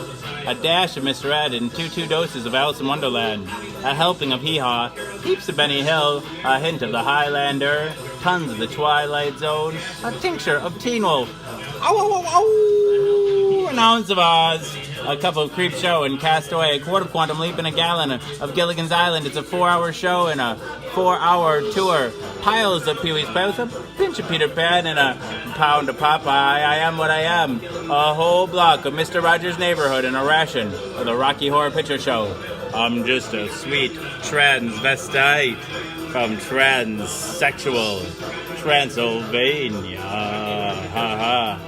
a dash of Mr. Ed, and two doses of Alice in Wonderland, a helping of Hee Haw, heaps of Benny Hill, a hint of the Highlander, tons of the Twilight Zone, a tincture of Teen Wolf, ow, ow, ow, ow, an ounce of Oz, a cup of Creep Show and Castaway, a quart of Quantum Leap, and a gallon of Gilligan's Island. It's a 4-hour show and a 4-hour tour. Piles of Pee-wee's Pirates, a pinch of Peter Pan, and a pound of Popeye. I am what I am. A whole block of Mr. Rogers' Neighborhood and a ration of the Rocky Horror Picture Show. I'm just a sweet transvestite from transsexual Transylvania. Ha ha.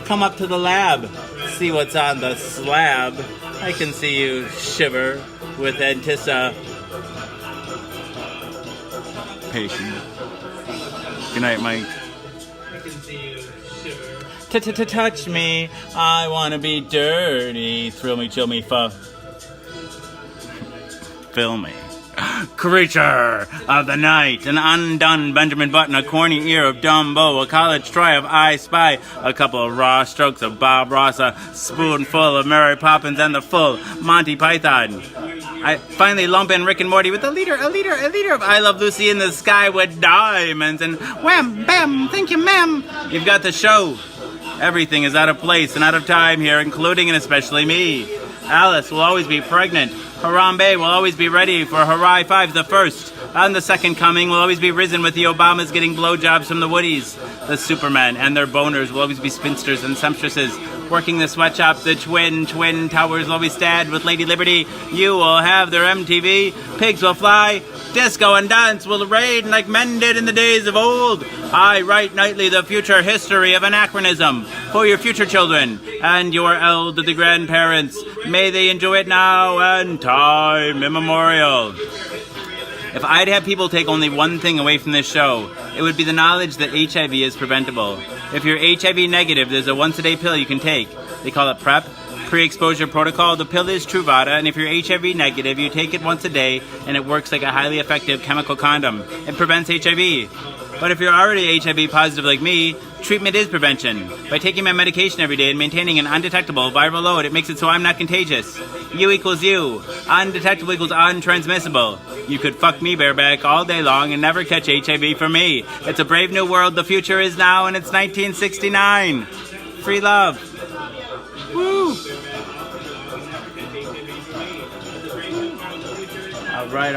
Come up to the lab. See what's on the slab. I can see you shiver with anticipation. Good night, Mike. I can see you shiver. Touch me. I wanna be dirty. Thrill me, chill me, fill me. Creature of the night, an undone Benjamin Button, a corny ear of Dumbo, a college try of I Spy, a couple of raw strokes of Bob Ross, a spoonful of Mary Poppins, and the full Monty Python. I finally lump in Rick and Morty with a liter of I Love Lucy in the Sky with diamonds, and wham, bam, thank you, ma'am. You've got the show. Everything is out of place and out of time here, including and especially me. Alice will always be pregnant. Harambe will always be ready for Harai 5 the first. And the second coming will always be risen with the Obamas getting blowjobs from the Woodies. The Supermen and their boners will always be spinsters and sumpstresses. Working the sweatshop, the twin towers will always stand with Lady Liberty. You will have their MTV. Pigs will fly. Disco and dance will reign like men did in the days of old. I write nightly the future history of anachronism for your future children and your elderly grandparents. May they enjoy it now and time immemorial. If I'd have people take only one thing away from this show, it would be the knowledge that HIV is preventable. If you're HIV negative, there's a once-a-day pill you can take. They call it PrEP, pre-exposure protocol. The pill is Truvada, and if you're HIV negative, you take it once a day, and it works like a highly effective chemical condom. It prevents HIV. But if you're already HIV positive like me, treatment is prevention. By taking my medication every day and maintaining an undetectable viral load, it makes it so I'm not contagious. U equals U. Undetectable equals untransmissible. You could fuck me bareback all day long and never catch HIV from me. It's a brave new world. The future is now, and it's 1969. Free love. Woo! All right.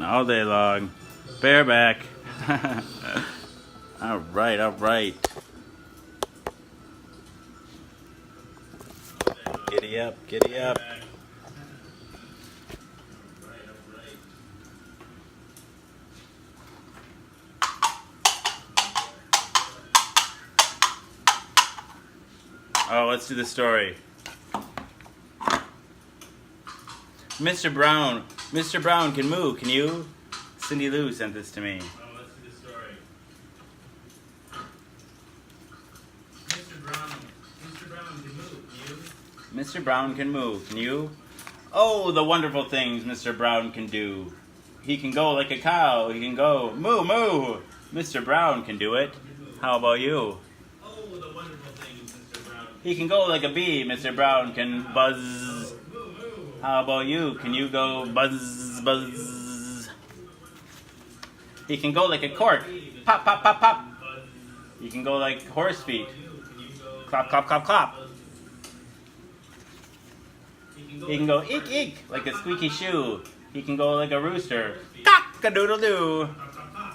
All day long. Bareback. All right. Giddy up. Oh, let's do the story. Mr. Brown can move, can you? Cindy Lou sent this to me. Oh, let's do the story. Mr. Brown can move, can you? Mr. Brown can move, can you? Oh, the wonderful things Mr. Brown can do. He can go like a cow, he can go moo moo. Mr. Brown can do it. How about you? Oh, the wonderful things Mr. Brown. He can go like a bee, Mr. Brown can buzz. How about you? Can you go buzz, buzz? He can go like a cork. Pop, pop, pop, pop. He can go like horse feet. Clop, clop, clop, clop. He can go eek, eek, like a squeaky shoe. He can go like a rooster. Cock-a-doodle-doo.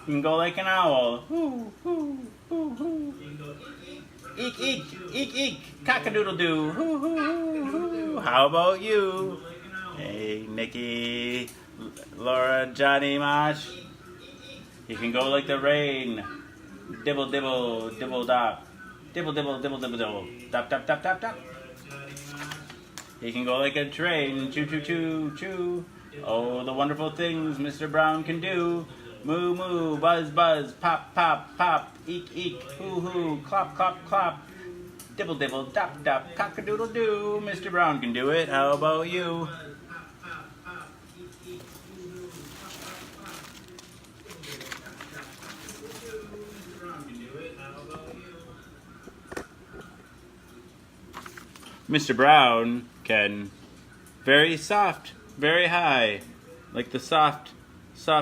He can go like an owl. Hoo, hoo, hoo, hoo. Eek, eek, eek, eek. Cock-a-doodle-doo. Hoo, hoo, hoo, hoo. How about you? Hey, Nikki, Laura, Johnny, Mosh. He can go like the rain. Dibble, dibble, dibble, dop. Dibble, dibble, dibble, dibble, dibble. Dop, dop, dop, dop, dop. He can go like a train. Choo, choo, choo, choo. Oh, the wonderful things Mr. Brown can do. Moo, moo, buzz, buzz, pop, pop, pop. Eek, eek, hoo, hoo, clop, clop, clop. Dibble, dibble, dop, dop, cock-a-doodle-doo. Mr. Brown can do it. How about you? Mr. Brown can very soft, very high, like the soft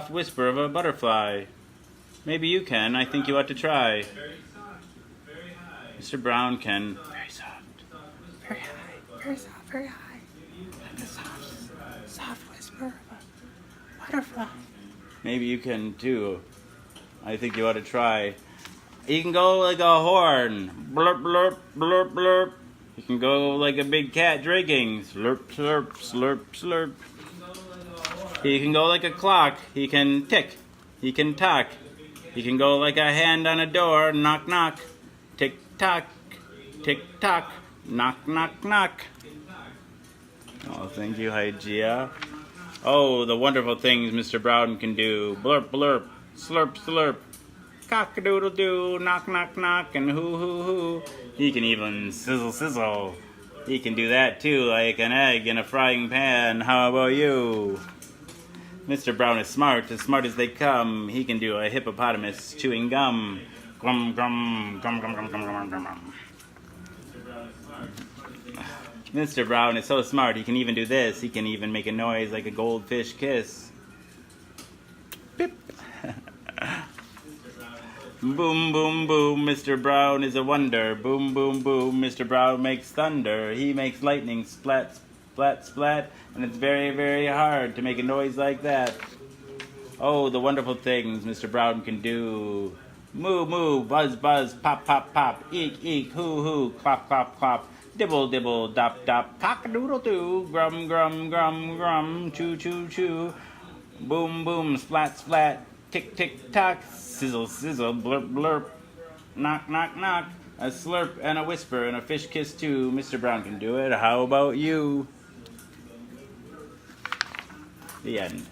whisper of a butterfly. Maybe you can. I think you ought to try. Mr. Brown can very soft, very high, very soft, very high, like the soft whisper of a butterfly. Maybe you can too. I think you ought to try. You can go like a horn. Blurp, blurp, blurp, blurp. You can go like a big cat drinking. Slurp, slurp, slurp, slurp. He can go like a clock. He can tick. He can tock. He can go like a hand on a door. Knock, knock. Tick, tock. Tick, tock. Knock, knock, knock. Oh, thank you, Hygeia. Oh, the wonderful things Mr. Brown can do. Blurp, blurp. Slurp, slurp. Cock-a-doodle-doo, knock, knock, knock, and hoo-hoo-hoo. He can even sizzle, sizzle. He can do that too, like an egg in a frying pan. How about you? Mr. Brown is smart as they come. He can do a hippopotamus chewing gum. Grum, grum, gum, gum, gum, gum, gum, gum, gum. Mr. Brown is so smart, he can even do this. He can even make a noise like a goldfish kiss. Pip. Boom, boom, boom, Mr. Brown is a wonder. Boom, boom, boom, Mr. Brown makes thunder. He makes lightning splat, splat, splat, and it's very, very hard to make a noise like that. Oh, the wonderful things Mr. Brown can do. Moo, moo, buzz, buzz, pop, pop, pop, eek, eek, hoo, hoo, clop, clop, clop, dibble, dibble, dop, dop, cock-a-doodle-doo, grum, grum, grum, grum, choo, choo, choo, boom, boom, splat, splat, Tick, tick, tock. Sizzle, sizzle, blurp, blurp. Knock, knock, knock. A slurp and a whisper and a fish kiss too. Mr. Brown can do it. How about you? The end.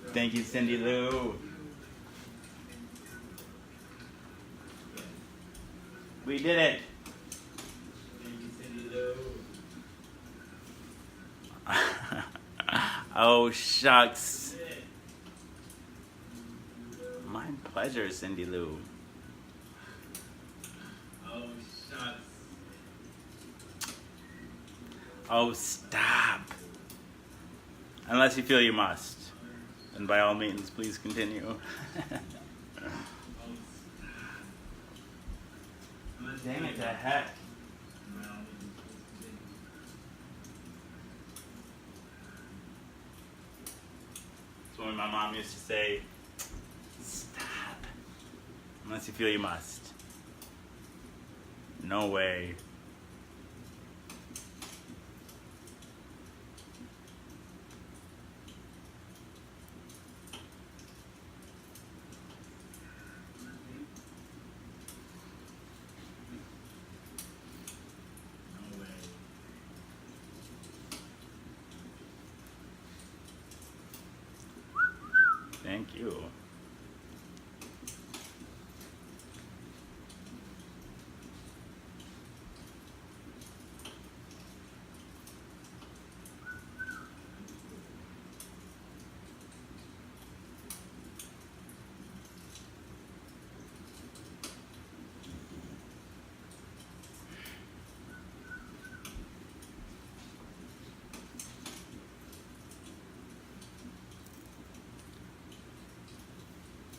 Thank you, Cindy Lou. We did it. Thank you, Cindy Lou. Oh, shucks. My pleasure, Cindy Lou. Oh, shucks. Oh, stop. Unless you feel you must. And by all means, please continue. Damn it to heck. That's when my mom used to say, stop. Unless you feel you must. No way. No way. Thank you.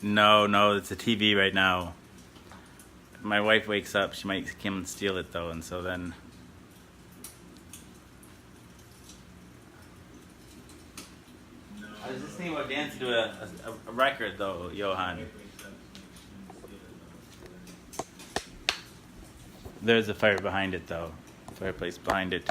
No, it's a TV right now. If my wife wakes up, she might come and steal it though, and so then. No. I was just thinking about dancing to a record though, Johan. There's a fire behind it though. Fireplace behind it.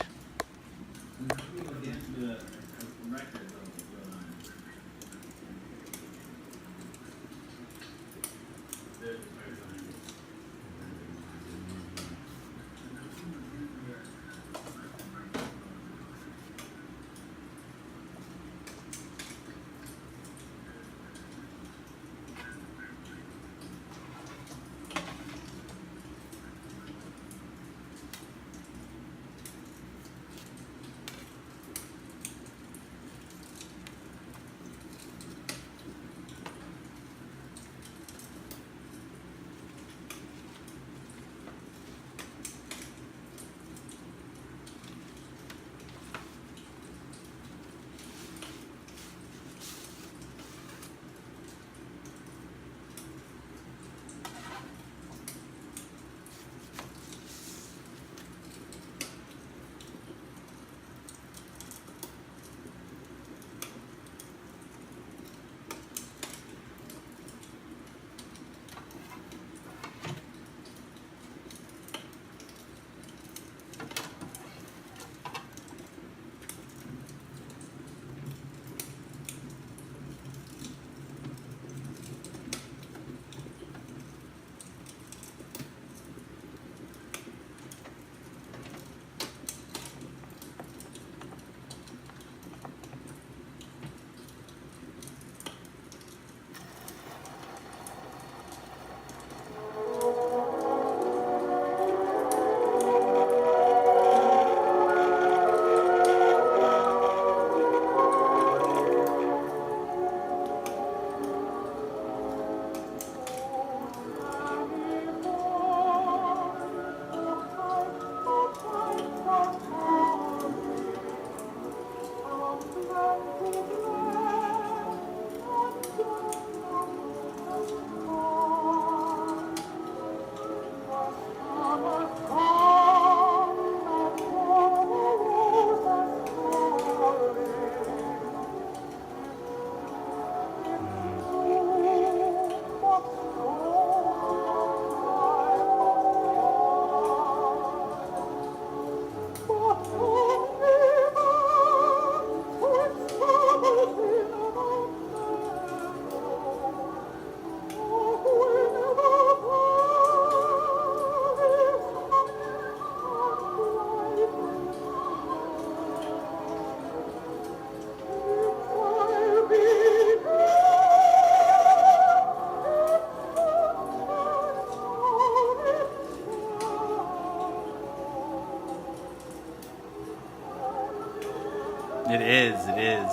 It is, it is.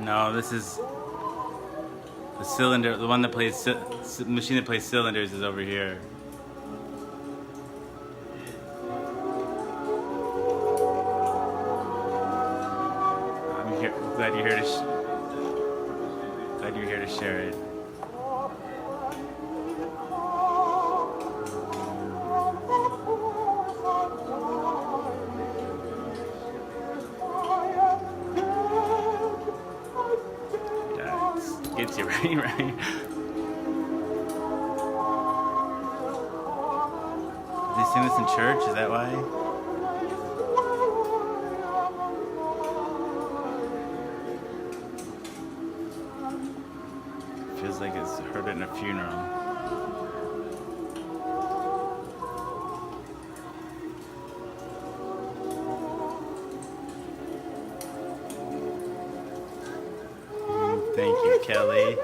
No, this is the cylinder. The one that plays machine that plays cylinders is over here. I'm here. Glad you're here to. Glad you're here to share it. Gets you right, right? Did they sing this in church? Is that why? Feels like it's heard it in a funeral. Thank you, Kelly.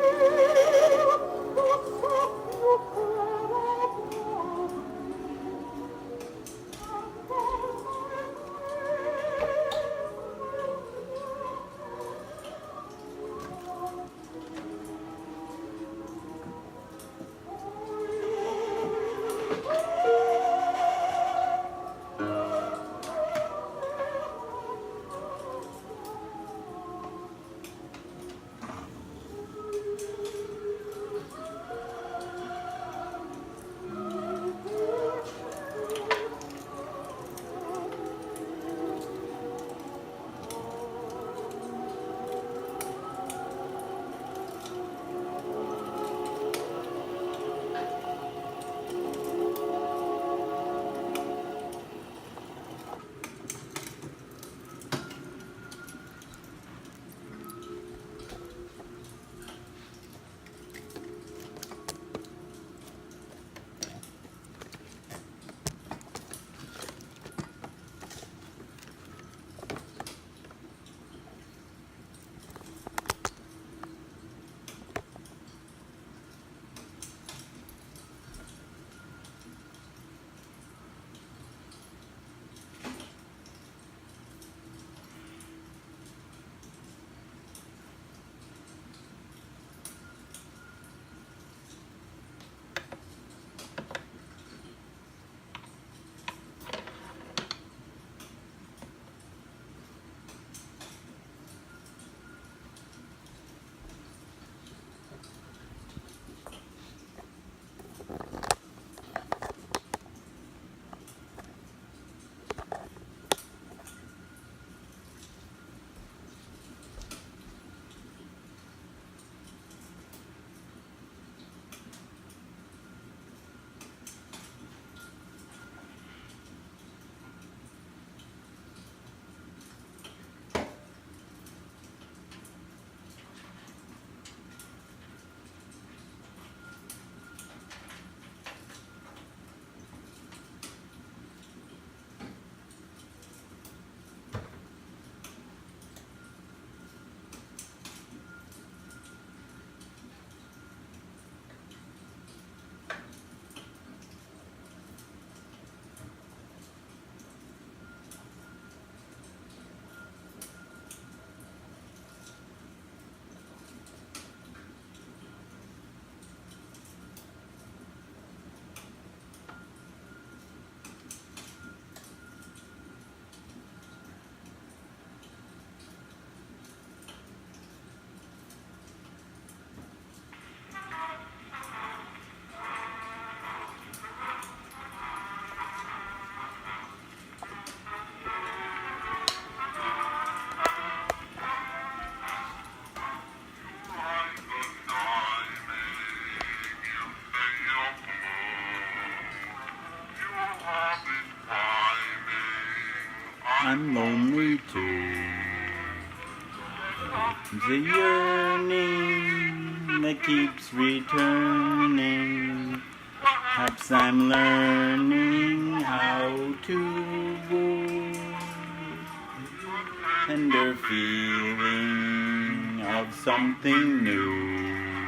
I'm lonely too. It's a yearning that keeps returning. Perhaps I'm learning how to woo. Tender feeling of something new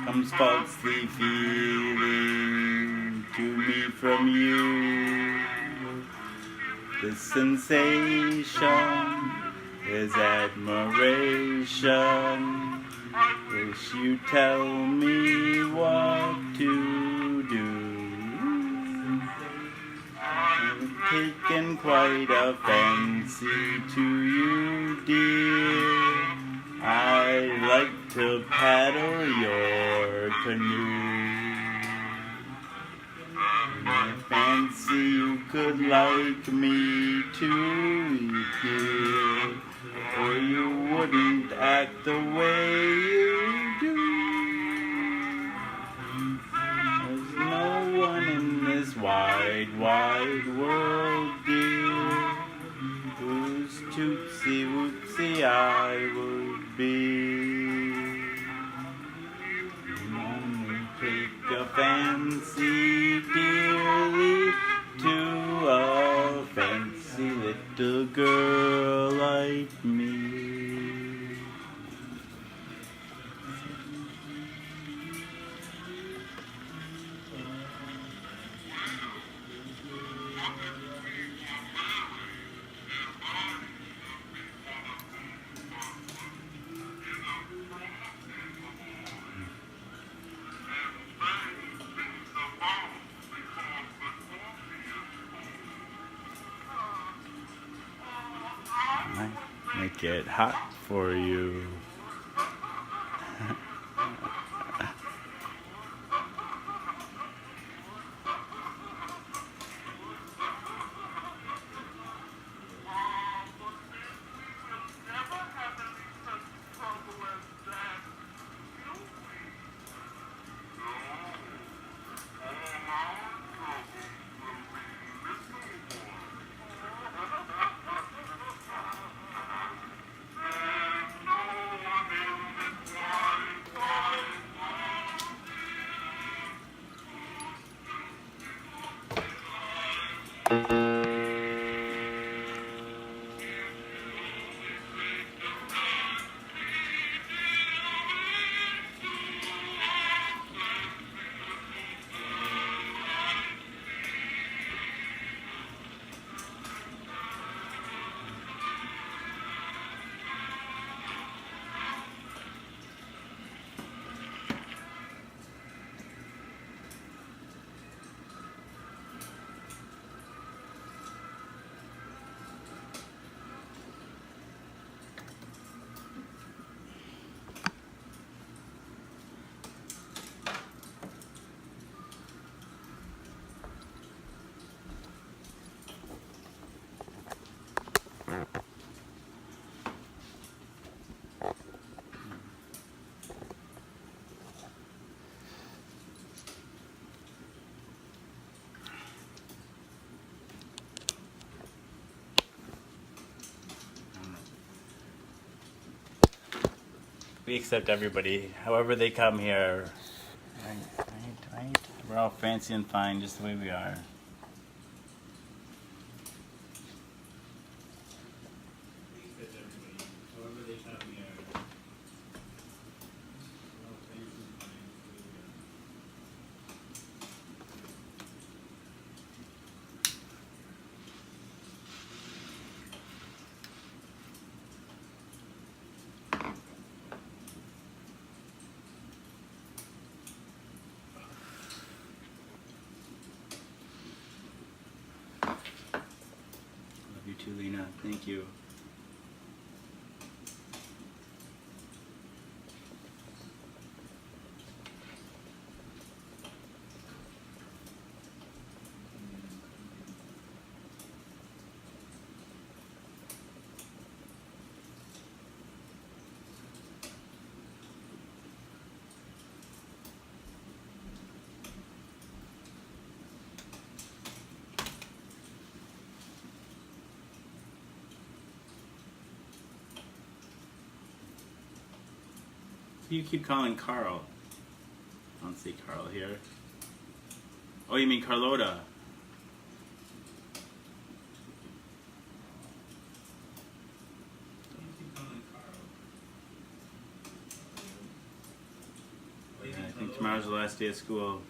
comes falsely feeling to me from you. The sensation is admiration. Wish you tell me what to do. I've taken quite a fancy to you, dear. I like to paddle your canoe. I fancy you could like me too, dear, or you wouldn't act the way you do. There's no one in this wide, wide world, dear, whose tootsie wootsy I would be. Only take a fancy, dearly, to a fancy little girl like me. Make it hot for you. We accept everybody, however they come here. Right. We're all fancy and fine just the way we are. You too, Lena. Thank you. You keep calling Carl. I don't see Carl here. Oh, you mean Carlota? Yeah, I think tomorrow's the last day of school.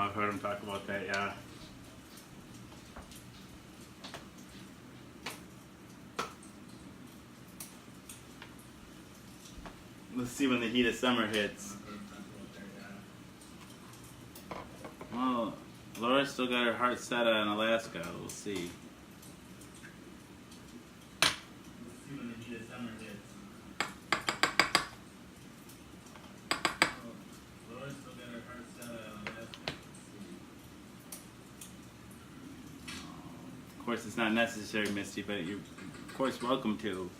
I've heard him talk about that, yeah. Let's see when the heat of summer hits. Well, Laura's still got her heart set on Alaska. We'll see. Let's see when the heat of summer hits. Laura's still got her heart set on Alaska. Of course, it's not necessary, Misty, but you're, of course, welcome to.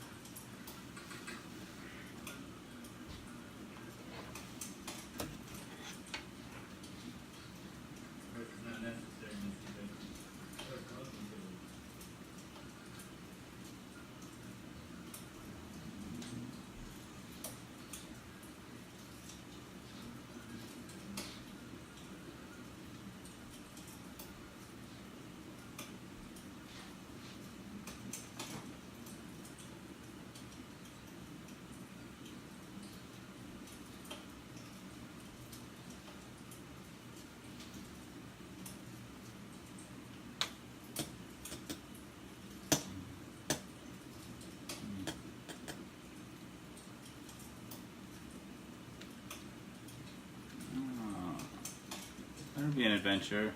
That'll be an adventure.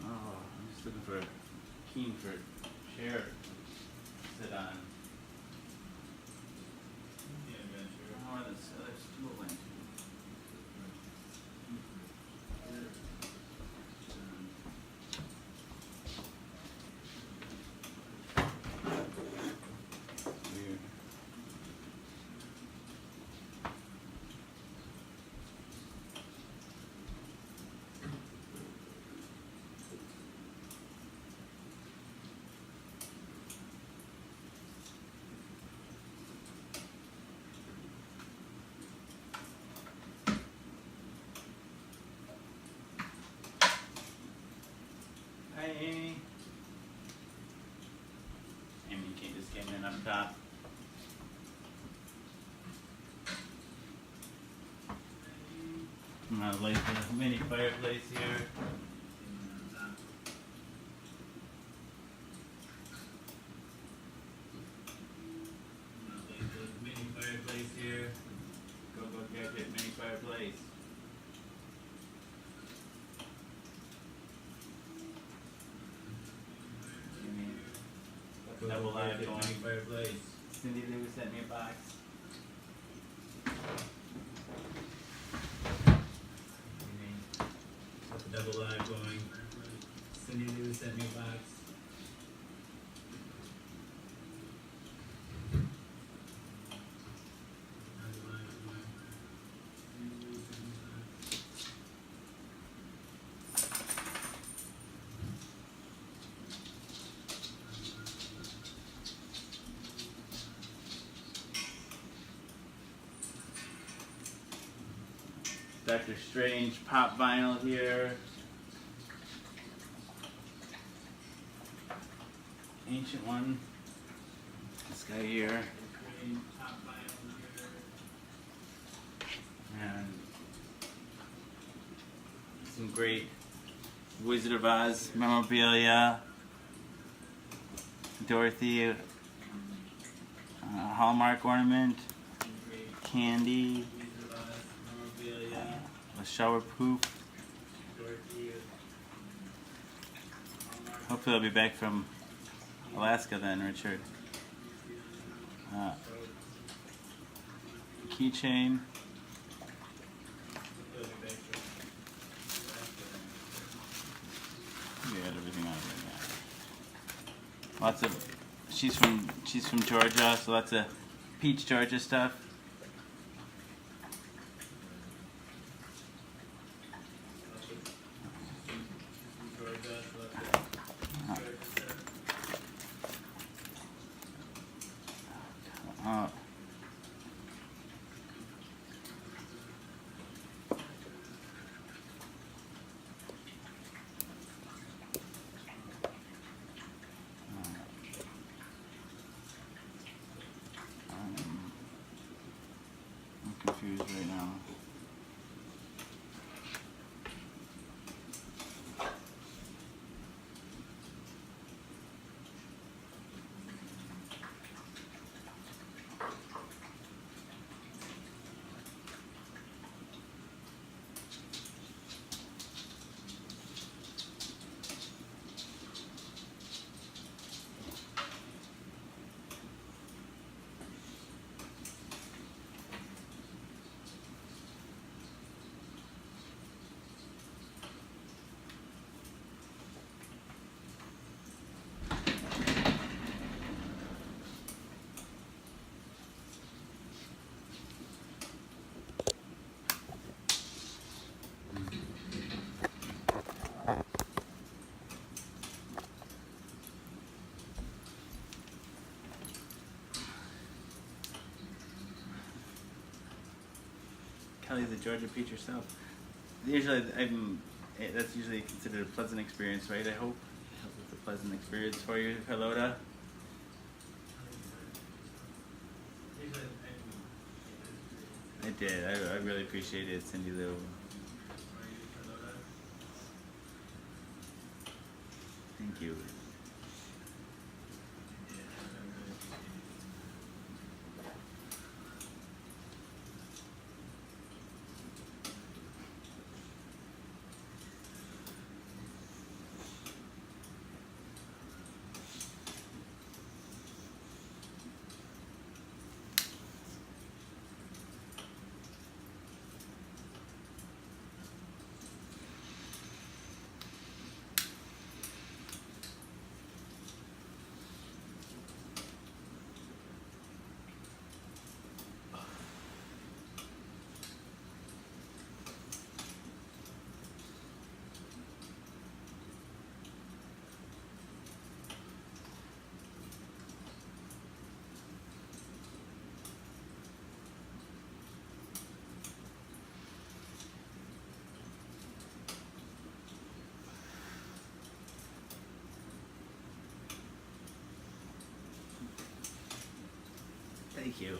Oh, I'm just looking for a keen for chair to sit on. Be an adventure. Oh, this other stool went. Weird. Hi, Amy. Amy just came in up top. I'm gonna light the mini fireplace here. Mini fireplace here. Go get that mini fireplace. Double live going. Fireplace. Cindy Lou sent me a box. Double live going. Cindy Lou sent me a box. Doctor Strange pop vinyl here. Ancient one. This guy here. Pop vinyl here. And some great Wizard of Oz memorabilia. Dorothy Hallmark ornament. Candy. A shower proof. Hopefully I'll be back from Alaska then, Richard. Keychain. We got everything out of there. Lots of. She's from Georgia, so lots of Peach, Georgia stuff. Kelly, the Georgia Peach herself. Usually, that's usually considered a pleasant experience, right? I hope it's a pleasant experience for you, Carlota. I did. I really appreciated it, Cindy Lou. Thank you. Thank you.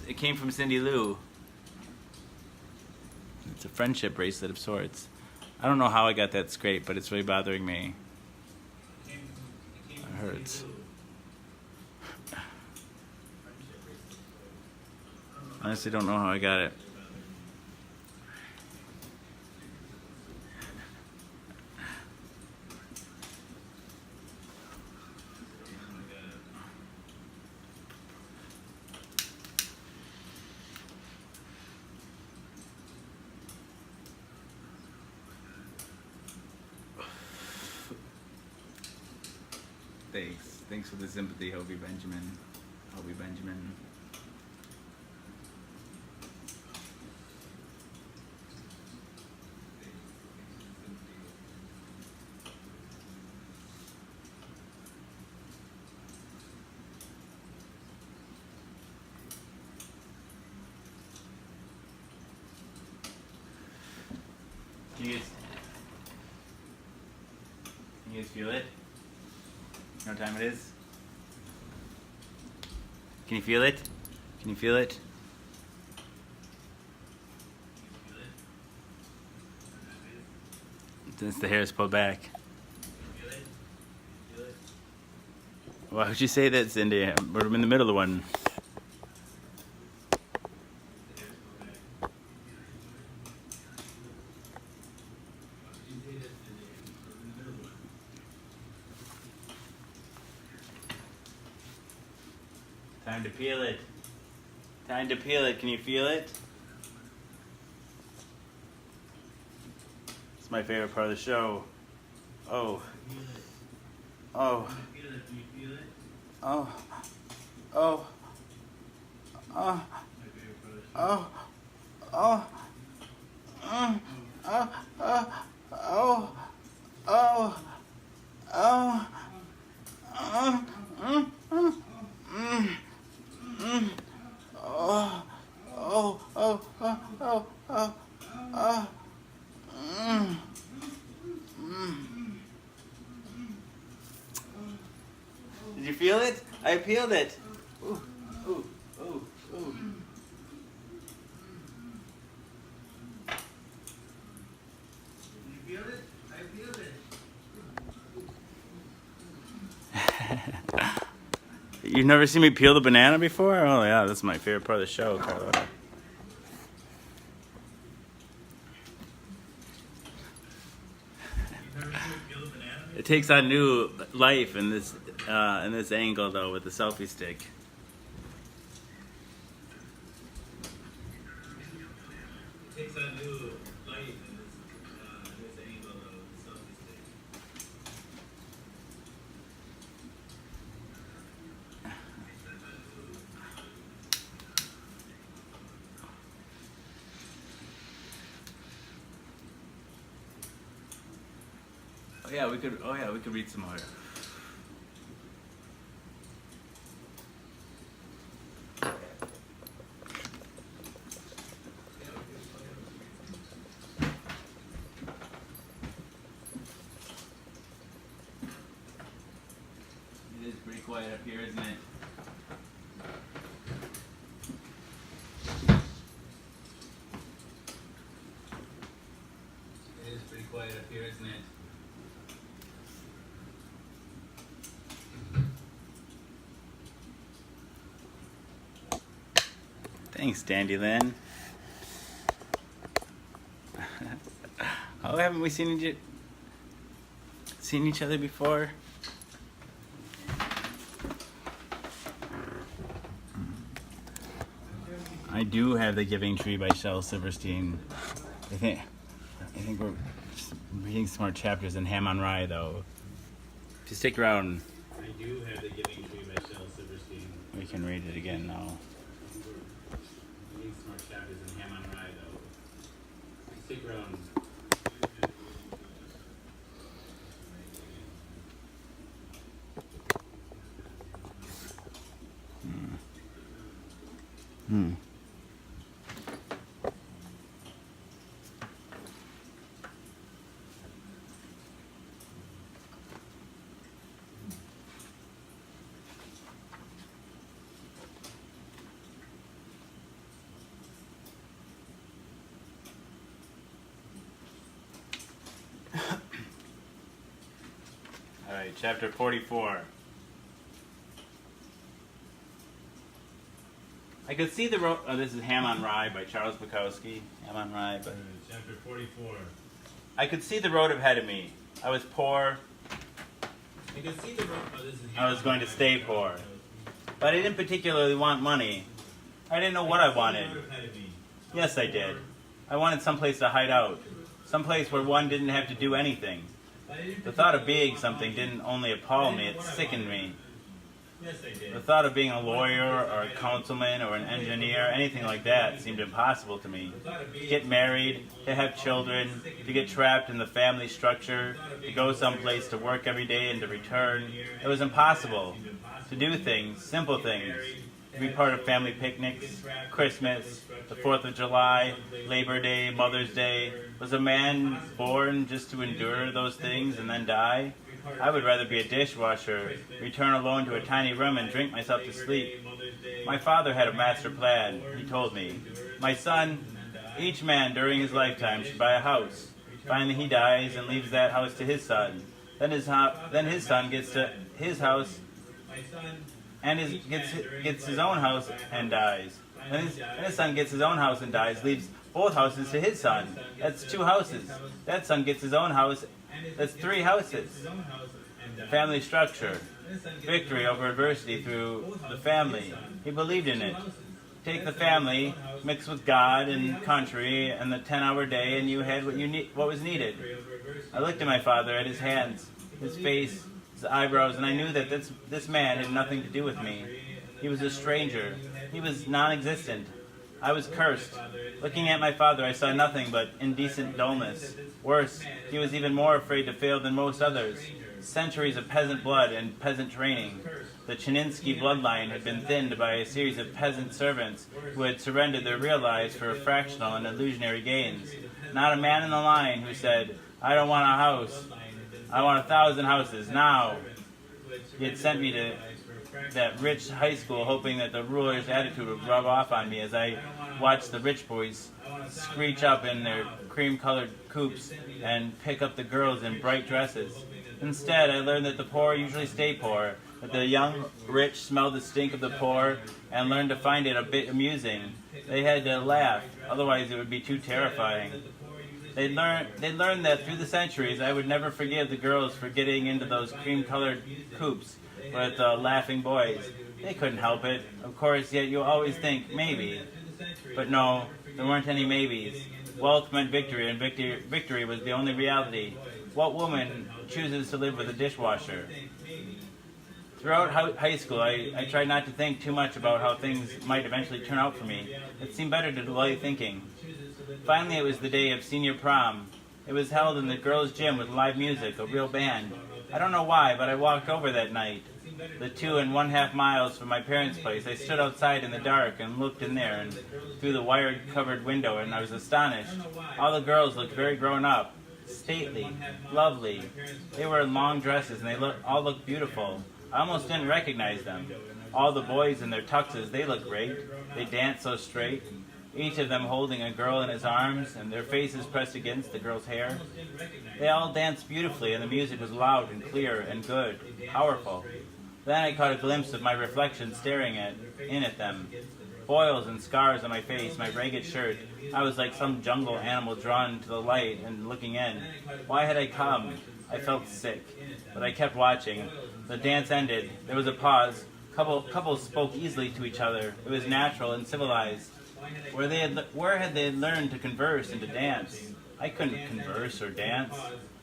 It came from Cindy Lou. It's a friendship bracelet of sorts. I don't know how I got that scrape, but it's really bothering me. It hurts. Honestly, don't know how I got it. Thanks for the sympathy, Hobie Benjamin. Hobie Benjamin. Can you guys feel it? You know what time it is? Can you feel it? Can you feel it? Since the hair is pulled back. Why would you say that, Cindy? We're in the middle of one. Time to peel it. Time to peel it. Can you feel it? It's my favorite part of the show. Oh. Oh. Oh. Oh. Oh. Oh. Oh. Oh. Oh. Oh. Oh. Oh. Did you feel it? I peeled it. Ooh, ooh, ooh, ooh. Did you feel it? I peeled it. You've never seen me peel the banana before? Oh yeah, that's my favorite part of the show, Carlota. It takes on new life in this angle though with the selfie stick. It takes on new life in this angle though with the selfie stick. yeah, we could. Oh yeah, we could read some more. It is pretty quiet up here, isn't it? It is pretty quiet up here, isn't it? Thanks, Dandelion. Oh, haven't we seen each other before? I do have The Giving Tree by Shel Silverstein. I think we're reading some more chapters in Ham on Rye, though. If you stick around, I do have The Giving Tree by Shel Silverstein. we can read it again now. Reading some more chapters in Ham on Rye, though. Stick around. Hmm. All right, chapter 44. I could see the road. Oh, this is Ham on Rye by Charles Bukowski. Ham on Rye, but Chapter 44. I could see the road ahead of me. I was poor, I can see the road. Oh, this is I was going to stay poor. But I didn't particularly want money. I didn't know what I wanted. Yes, I did. I wanted someplace to hide out. Someplace where one didn't have to do anything. The thought of being something didn't only appall me, it sickened me. Yes, I did. The thought of being a lawyer or a councilman or an engineer, anything like that, seemed impossible to me. To get married, to have children, to get trapped in the family structure, to go someplace to work every day and to return. It was impossible. To do things, simple things. To be part of family picnics, Christmas, the 4th of July, Labor Day, Mother's Day. Was a man born just to endure those things and then die? I would rather be a dishwasher, return alone to a tiny room and drink myself to sleep. My father had a master plan, he told me. My son, each man during his lifetime should buy a house. Finally he dies and leaves that house to his son. Then his son gets to his house and gets his own house and dies. Then his son gets his own house and dies, leaves both houses to his son. That's 2 houses. That son gets his own house. That's 3 houses. Family structure. Victory over adversity through the family. He believed in it. Take the family, mix with God and country and the 10-hour day, and you had what was needed. I looked at my father, at his hands, his face, his eyebrows, and I knew that this man had nothing to do with me. He was a stranger. He was non-existent. I was cursed. Looking at my father, I saw nothing but indecent dullness. Worse, he was even more afraid to fail than most others. Centuries of peasant blood and peasant training. The Chininsky bloodline had been thinned by a series of peasant servants who had surrendered their real lives for fractional and illusionary gains. Not a man in the line who said, I don't want a house. I want 1,000 houses, now. He had sent me to that rich high school hoping that the ruler's attitude would rub off on me as I watched the rich boys screech up in their cream-colored coupes and pick up the girls in bright dresses. Instead, I learned that the poor usually stay poor, that the young rich smell the stink of the poor and learn to find it a bit amusing. They had to laugh, otherwise it would be too terrifying. They'd learned that through the centuries I would never forgive the girls for getting into those cream-colored coupes with the laughing boys. They couldn't help it, of course, yet you always think, maybe. But no, there weren't any maybes. Wealth meant victory, and victory was the only reality. What woman chooses to live with a dishwasher? Throughout high school, I tried not to think too much about how things might eventually turn out for me. It seemed better to delay thinking. Finally, it was the day of senior prom. It was held in the girls' gym with live music, a real band. I don't know why, but I walked over that night. The 2.5 miles from my parents' place, I stood outside in the dark and looked in there and through the wired-covered window, and I was astonished. All the girls looked very grown up, stately, lovely. They were in long dresses, and they all looked beautiful. I almost didn't recognize them. All the boys in their tuxes, they looked great. They danced so straight, each of them holding a girl in his arms, and their faces pressed against the girl's hair. They all danced beautifully, and the music was loud and clear and good, powerful. Then I caught a glimpse of my reflection staring in at them. Boils and scars on my face, my ragged shirt. I was like some jungle animal drawn to the light and looking in. Why had I come? I felt sick, but I kept watching. The dance ended. There was a pause. Couples spoke easily to each other. It was natural and civilized. Where had they learned to converse and to dance? I couldn't converse or dance.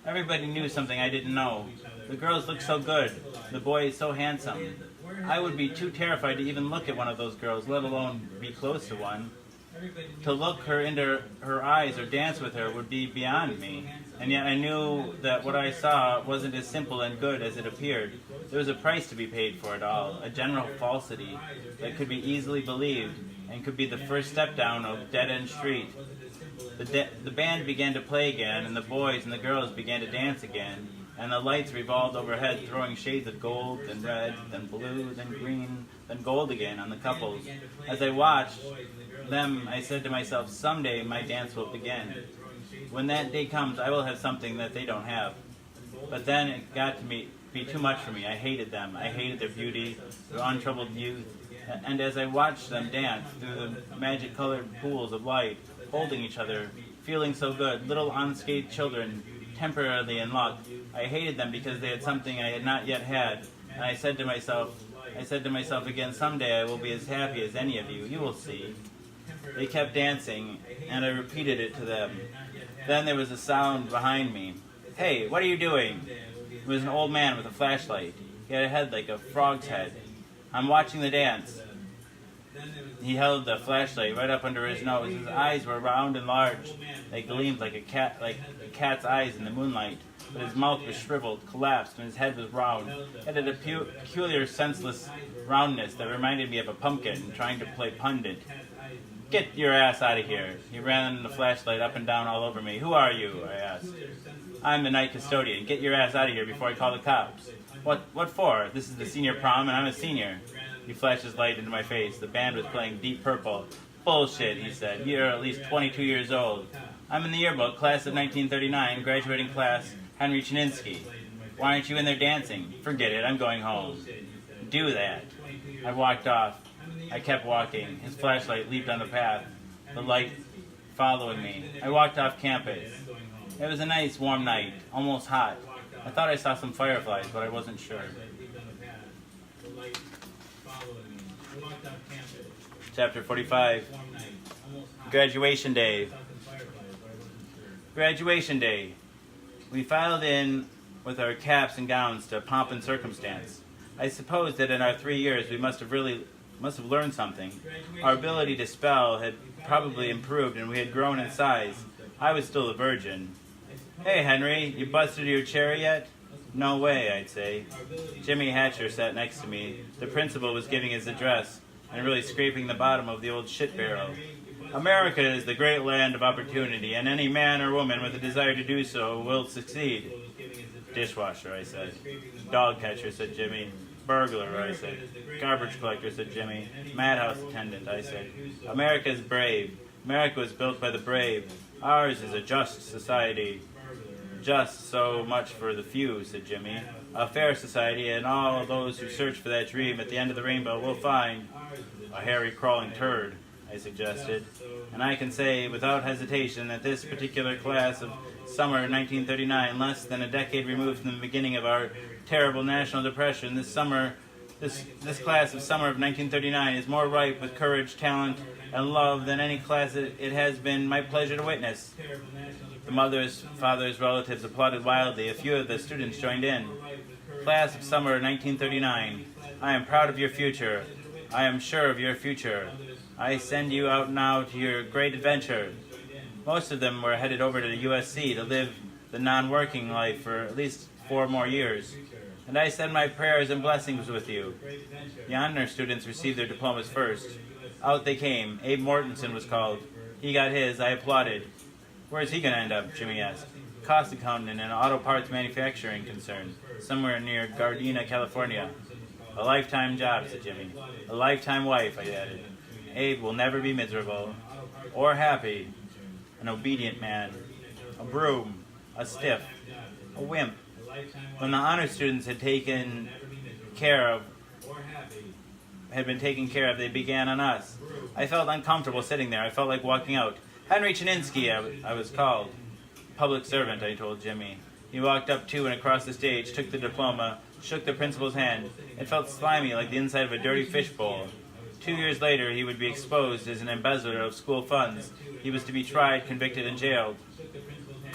Everybody knew something I didn't know. The girls looked so good. The boys so handsome. I would be too terrified to even look at one of those girls, let alone be close to one. To look her into her eyes or dance with her would be beyond me. And yet I knew that what I saw wasn't as simple and good as it appeared. There was a price to be paid for it all, a general falsity that could be easily believed and could be the first step down a dead-end street. The band began to play again, and the boys and the girls began to dance again, and the lights revolved overhead, throwing shades of gold, then red, then blue, then green, then gold again on the couples. As I watched them, I said to myself, someday my dance will begin. When that day comes, I will have something that they don't have. But then it got to be too much for me. I hated them. I hated their beauty, their untroubled youth. And as I watched them dance through the magic-colored pools of light, holding each other, feeling so good, little unscathed children, temporarily in luck, I hated them because they had something I had not yet had. And I said to myself again, someday I will be as happy as any of you. You will see. They kept dancing, and I repeated it to them. Then there was a sound behind me. Hey, what are you doing? It was an old man with a flashlight. He had a head like a frog's head. I'm watching the dance. He held the flashlight right up under his nose. His eyes were round and large. They gleamed like a cat's eyes in the moonlight. But his mouth was shriveled, collapsed, and his head was round. It had a peculiar, senseless roundness that reminded me of a pumpkin trying to play pundit. Get your ass out of here. He ran the flashlight up and down all over me. Who are you? I asked. I'm the night custodian. Get your ass out of here before I call the cops. What for? This is the senior prom, and I'm a senior. He flashed his light into my face. The band was playing Deep Purple. Bullshit, he said. You're at least 22 years old. I'm in the yearbook, class of 1939, graduating class, Henry Chininsky. Why aren't you in there dancing? Forget it, I'm going home. Do that. I walked off. I kept walking. His flashlight leaped on the path, the light following me. I walked off campus. It was a nice, warm night, almost hot. I thought I saw some fireflies, but I wasn't sure. Chapter 45. Graduation Day. Graduation Day. We filed in with our caps and gowns to pomp and circumstance. I suppose that in our 3 years we must have learned something. Our ability to spell had probably improved, and we had grown in size. I was still a virgin. Hey, Henry, you busted your cherry yet? No way, I'd say. Jimmy Hatcher sat next to me. The principal was giving his address and really scraping the bottom of the old shit barrel. America is the great land of opportunity, and any man or woman with a desire to do so will succeed. Dishwasher, I said. Dog catcher, said Jimmy. Burglar, I said. Garbage collector, said Jimmy. Madhouse attendant, I said. America is brave. America was built by the brave. Ours is a just society. Just so much for the few, said Jimmy. A fair society, and all those who search for that dream at the end of the rainbow will find a hairy crawling turd, I suggested. And I can say without hesitation that this particular class of summer 1939, less than a decade removed from the beginning of our terrible national depression, this class of summer of 1939 is more ripe with courage, talent, and love than any class it has been my pleasure to witness. The mothers, fathers, relatives applauded wildly. A few of the students joined in. Class of summer 1939, I am proud of your future. I am sure of your future. I send you out now to your great adventure. Most of them were headed over to USC to live the non-working life for at least 4 more years. And I send my prayers and blessings with you. The honor students received their diplomas first. Out they came. Abe Mortensen was called. He got his. I applauded. Where's he going to end up? Jimmy asked. Cost accountant in an auto parts manufacturing concern, somewhere near Gardena, California. A lifetime job, said Jimmy. A lifetime wife, I added. Abe will never be miserable. Or happy. An obedient man. A broom. A stiff. A wimp. When the honor students had been taken care of, they began on us. I felt uncomfortable sitting there. I felt like walking out. Henry Chininsky, I was called. Public servant, I told Jimmy. He walked up to and across the stage, took the diploma, shook the principal's hand. It felt slimy like the inside of a dirty fishbowl. 2 years later, he would be exposed as an embezzler of school funds. He was to be tried, convicted, and jailed.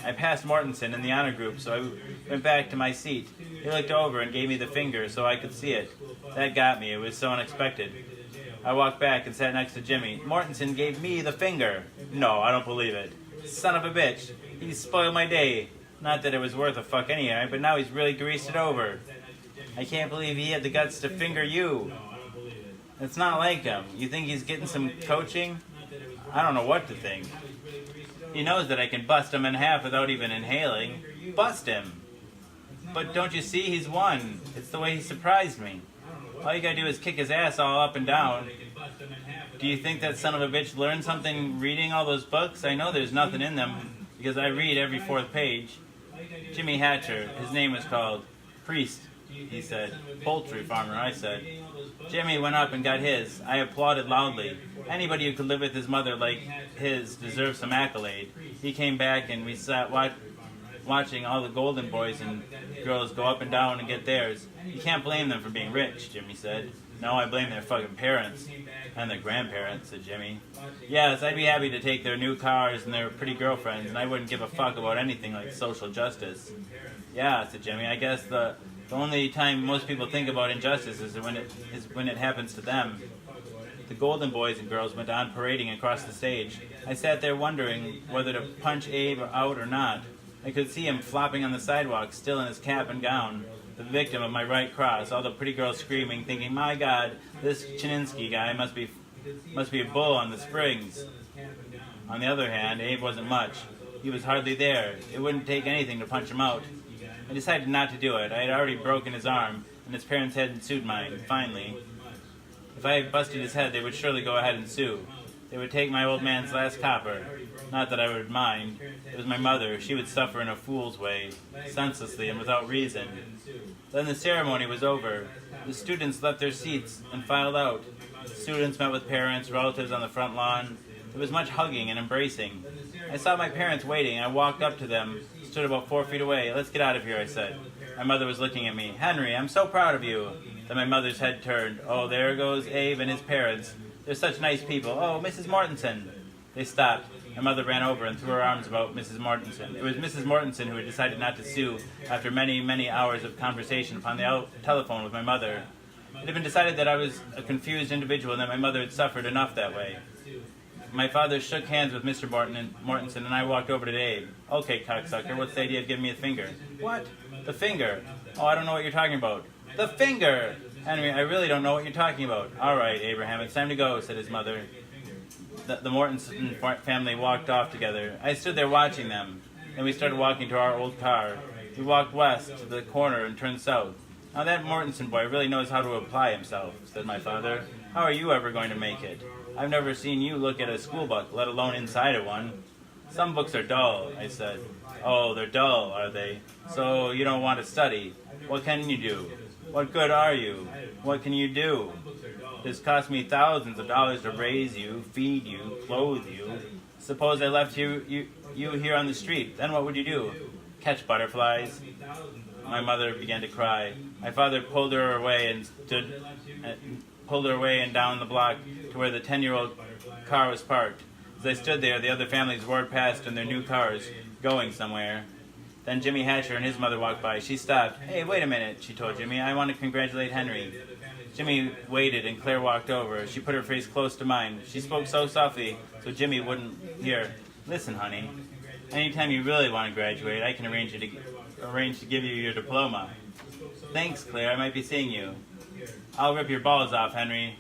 I passed Mortensen in the honor group, so I went back to my seat. He looked over and gave me the finger so I could see it. That got me. It was so unexpected. I walked back and sat next to Jimmy. Mortensen gave me the finger. No, I don't believe it. Son of a bitch. He spoiled my day. Not that it was worth a fuck anyway, but now he's really greased it over. I can't believe he had the guts to finger you. It's not like him. You think he's getting some coaching? I don't know what to think. He knows that I can bust him in half without even inhaling. Bust him. But don't you see, he's won. It's the way he surprised me. All you gotta do is kick his ass all up and down. Do you think that son of a bitch learned something reading all those books? I know there's nothing in them, because I read every 4th page. Jimmy Hatcher, his name was called. Priest, he said. Poultry farmer, I said. Jimmy went up and got his. I applauded loudly. Anybody who could live with his mother like his deserves some accolade. He came back and we sat watching all the golden boys and girls go up and down and get theirs. You can't blame them for being rich, Jimmy said. No, I blame their fucking parents. And their grandparents, said Jimmy. Yes, I'd be happy to take their new cars and their pretty girlfriends, and I wouldn't give a fuck about anything like social justice. Yeah, said Jimmy, I guess the only time most people think about injustice is when it happens to them. The golden boys and girls went on parading across the stage. I sat there wondering whether to punch Abe out or not. I could see him flopping on the sidewalk, still in his cap and gown, the victim of my right cross, all the pretty girls screaming, thinking, my God, this Chininsky guy must be a bull on the springs. On the other hand, Abe wasn't much. He was hardly there. It wouldn't take anything to punch him out. I decided not to do it. I had already broken his arm, and his parents hadn't sued mine, finally. If I had busted his head, they would surely go ahead and sue. They would take my old man's last copper. Not that I would mind. It was my mother. She would suffer in a fool's way, senselessly and without reason. Then the ceremony was over. The students left their seats and filed out. Students met with parents, relatives on the front lawn. There was much hugging and embracing. I saw my parents waiting. I walked up to them, stood about 4 feet away. Let's get out of here, I said. My mother was looking at me. Henry, I'm so proud of you. Then my mother's head turned. Oh, there goes Abe and his parents. They're such nice people. Oh, Mrs. Mortensen. They stopped. My mother ran over and threw her arms about Mrs. Mortensen. It was Mrs. Mortensen who had decided not to sue after many, many hours of conversation upon the telephone with my mother. It had been decided that I was a confused individual and that my mother had suffered enough that way. My father shook hands with Mr. Mortensen and I walked over to Abe. Okay, cocksucker, what's the idea of giving me a finger? What? The finger? Oh, I don't know what you're talking about. The finger! Henry, I really don't know what you're talking about. All right, Abraham, it's time to go, said his mother. The Mortensen family walked off together. I stood there watching them. Then we started walking to our old car. We walked west to the corner and turned south. Now that Mortensen boy really knows how to apply himself, said my father. How are you ever going to make it? I've never seen you look at a school book, let alone inside of one. Some books are dull, I said. Oh, they're dull, are they? So you don't want to study. What can you do? What good are you? What can you do? This cost me thousands of dollars to raise you, feed you, clothe you. Suppose I left you here on the street. Then what would you do? Catch butterflies? My mother began to cry. My father pulled her away and down the block to where the 10-year-old car was parked. As I stood there, the other families roared past in their new cars, going somewhere. Then Jimmy Hatcher and his mother walked by. She stopped. Hey, wait a minute, she told Jimmy. I want to congratulate Henry. Jimmy waited and Claire walked over. She put her face close to mine. She spoke so softly so Jimmy wouldn't hear. Listen, honey, anytime you really want to graduate, I can arrange to give you your diploma. Thanks, Claire. I might be seeing you. I'll rip your balls off, Henry.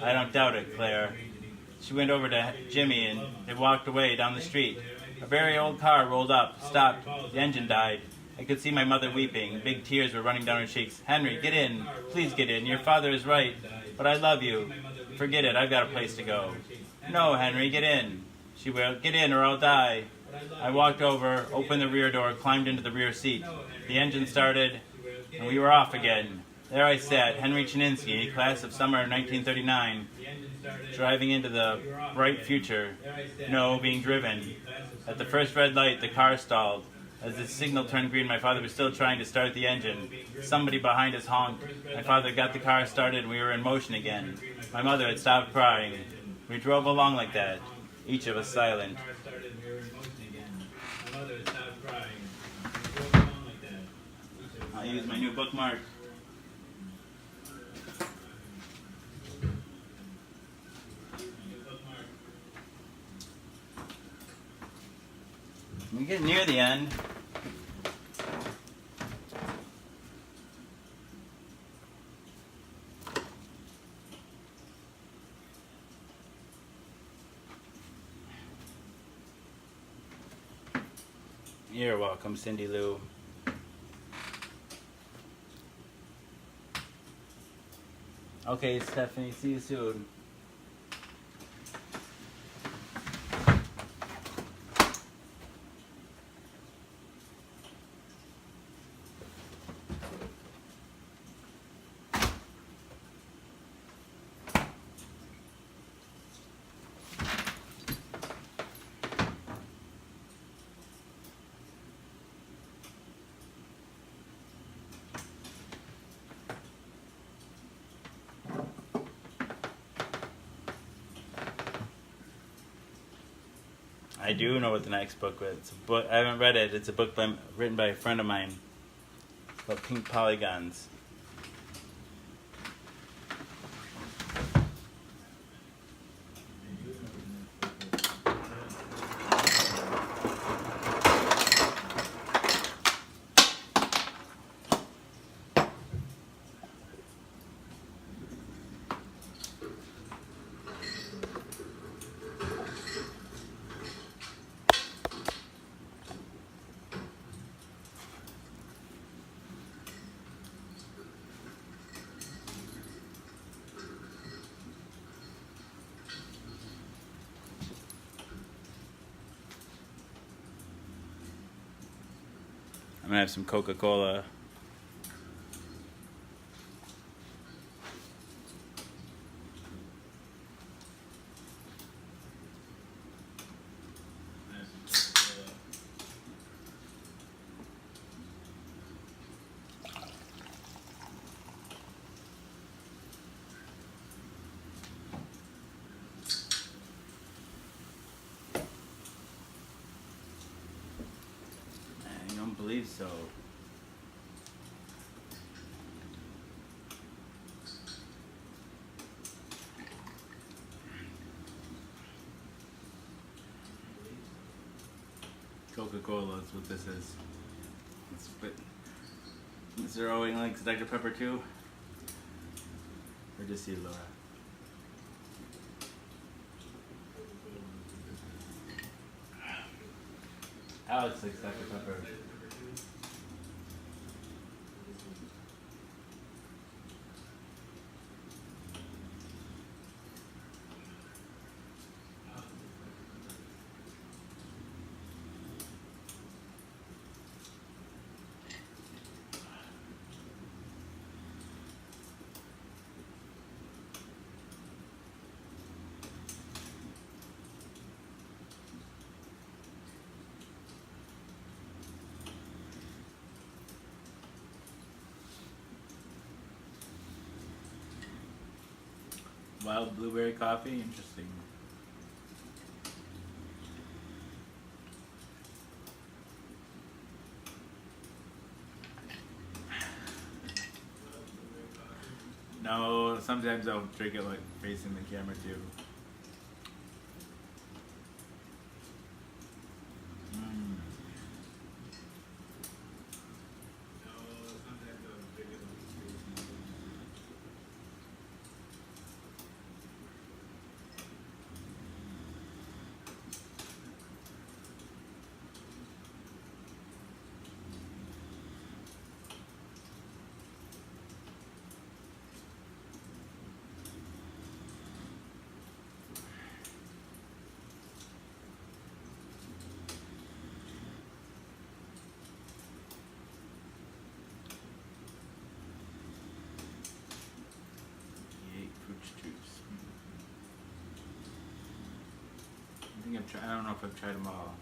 I don't doubt it, Claire. She went over to Jimmy and they walked away down the street. A very old car rolled up, stopped, the engine died. I could see my mother weeping. Big tears were running down her cheeks. Henry, get in. Please get in. Your father is right. But I love you. Forget it. I've got a place to go. No, Henry, get in. She wailed, get in or I'll die. I walked over, opened the rear door, climbed into the rear seat. The engine started, and we were off again. There I sat, Henry Chininsky, class of summer 1939, driving into the bright future. No, being driven. At the first red light, the car stalled. As the signal turned green, my father was still trying to start the engine. Somebody behind us honked. My father got the car started and we were in motion again. My mother had stopped crying. We drove along like that, each of us silent. I'll use my new bookmark. We get near the end. You're welcome, Cindy Lou. Okay, Stephanie, see you soon. I do know what the next book was. It's a book, I haven't read it. It's a book written by a friend of mine called Pink Polygons. I'm gonna have some Coca-Cola. I don't believe so. Coca-Cola is what this is. It's what Mr. Owing likes Dr. Pepper too? Or just you, Laura? Alex likes Dr. Pepper. Wild blueberry coffee? Interesting. No, sometimes I'll drink it like facing the camera too. it's not that big of a I don't know if I've tried them all.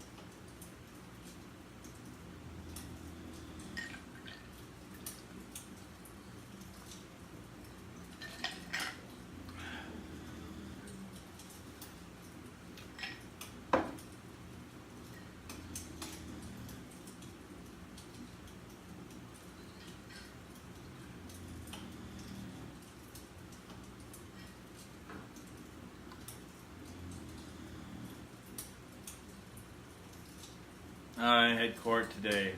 I had court today.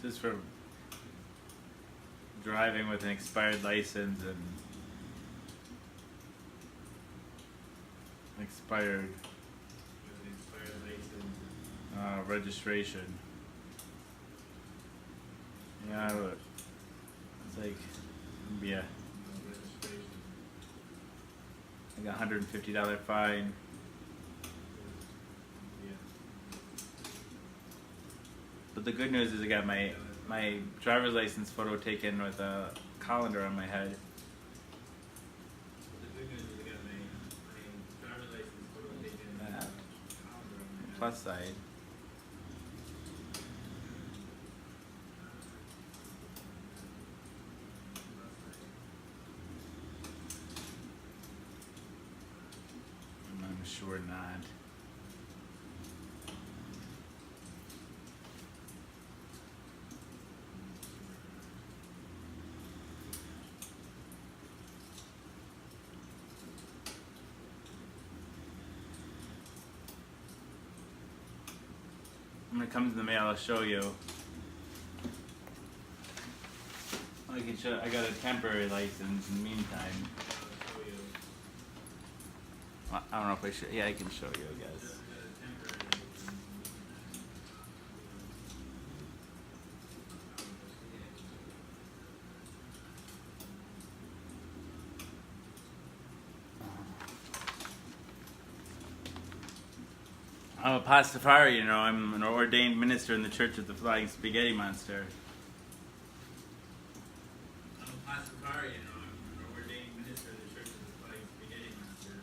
Just for driving with an expired license and expired registration. Yeah, it's like yeah, like $150 fine. But the good news is I got my driver's license photo taken with a colander on my head. Plus side. I'm sure not. When it comes in the mail, I'll show you. I can show. I got a temporary license in the meantime. I don't know if I should. Yeah, I can show you. I guess. I'm a Pastafari, you know. I'm an ordained minister in the Church of the Flying Spaghetti Monster. I'm a Pastafari, you know. I'm an ordained minister in the Church of the Flying Spaghetti Monster.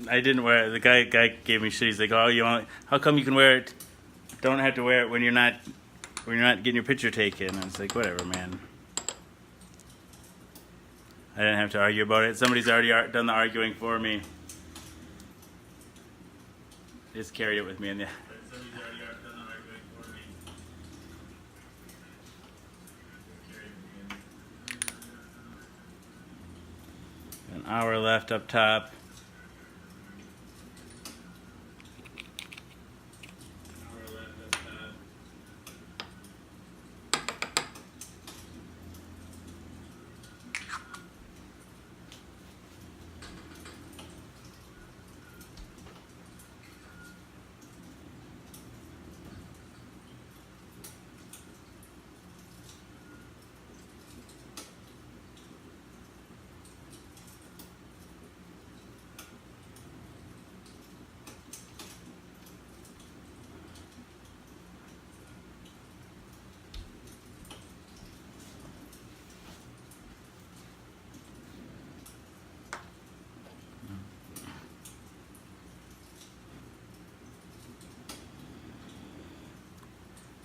I didn't wear it. The guy gave me shit. He's like, "Oh, you want? How come you can wear it? Don't have to wear it when you're not getting your picture taken." I was like, "Whatever, man." I didn't have to argue about it. Somebody's already done the arguing for me. Just carried it with me, and yeah. Somebody's already done the arguing for me. An hour left up top.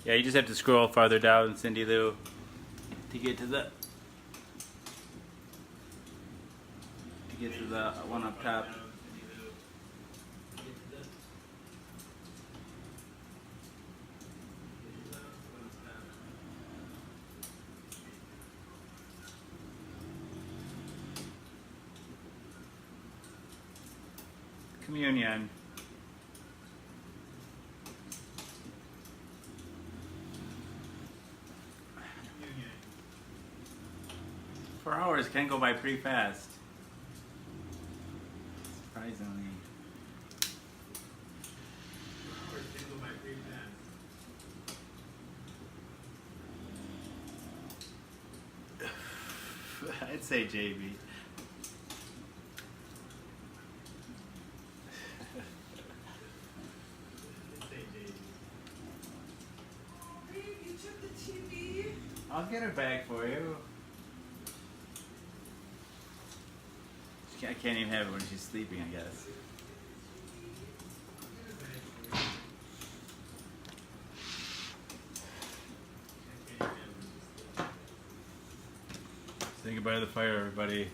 Yeah, you just have to scroll farther down, Cindy Lou, to get to the one up top. Communion. For hours can go by pretty fast. Surprisingly. I'd say JB. You took the TV. I'll get her back for you. I can't even have it when she's sleeping, I guess. Say goodbye to the fire, everybody.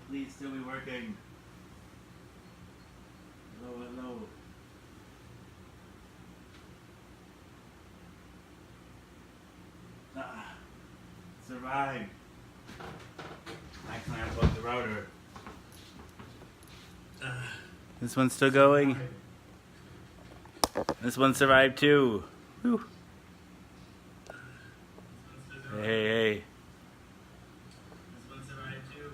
please still be working? Hello, hello. Ah, survived. I can unplug the router. This one's still going. This one survived too. Whew. Hey, hey. This one survived too.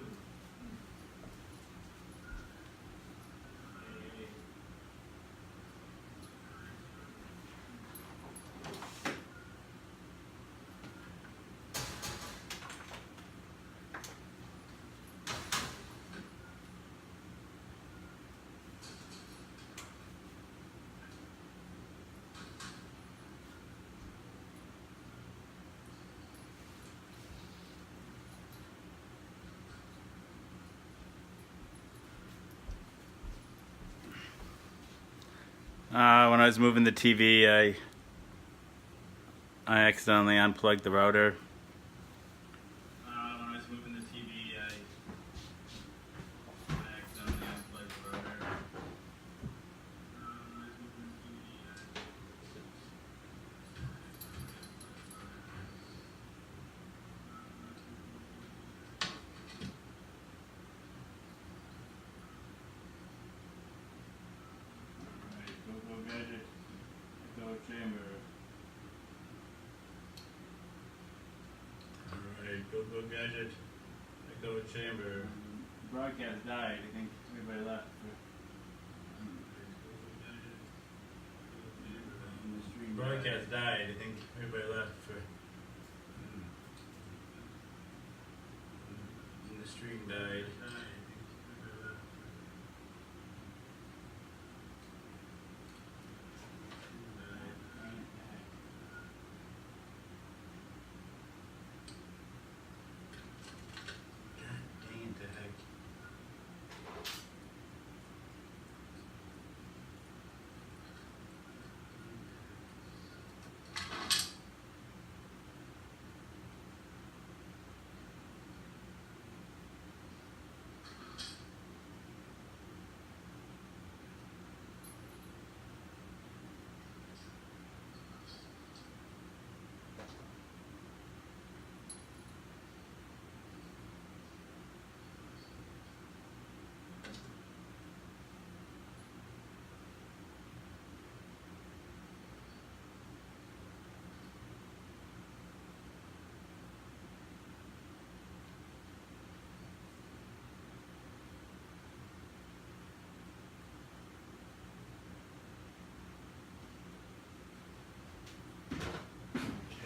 Hey. When I was moving the TV, I accidentally unplugged the router. When I was moving the TV, I accidentally unplugged the router. When I was moving the TV, Alright, go gadget. Go chamber. Alright, go gadget. Echo chamber. Broadcast died. I think everybody left. The stream Broadcast died. I think everybody left for. And the stream died. Dang it, the heck.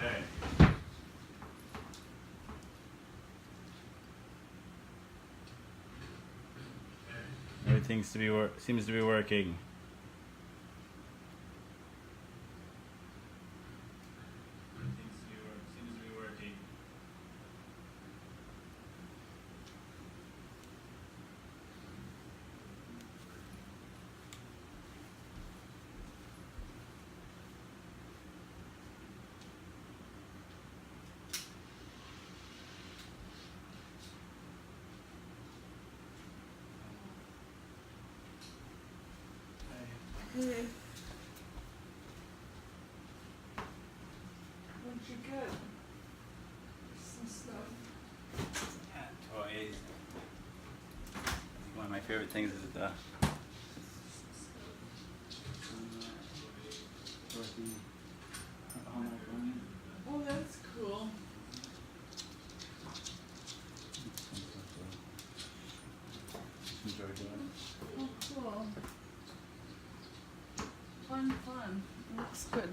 Okay. Everything seems to be working. Seems to be working. Hey. What'd you get? Some stuff. Toys. I think one of my favorite things is the Oh, that's cool. Oh, cool. Fun. Looks good.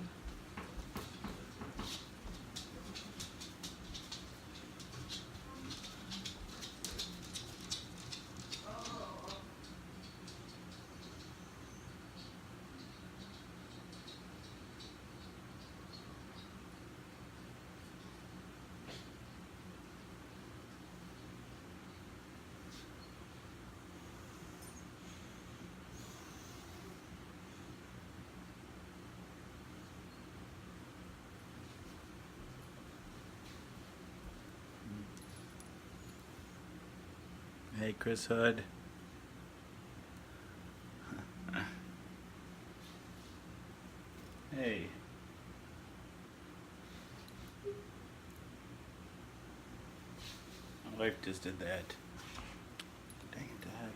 Hey, Chris Hood. Hey. My wife just did that. Dang it, the heck.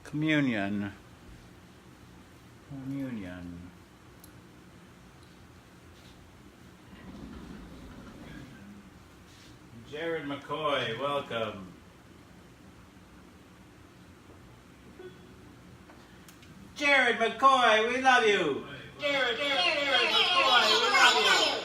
Communion. Communion. Jared McCoy, welcome. Jared McCoy, we love you. Jared McCoy, we love you.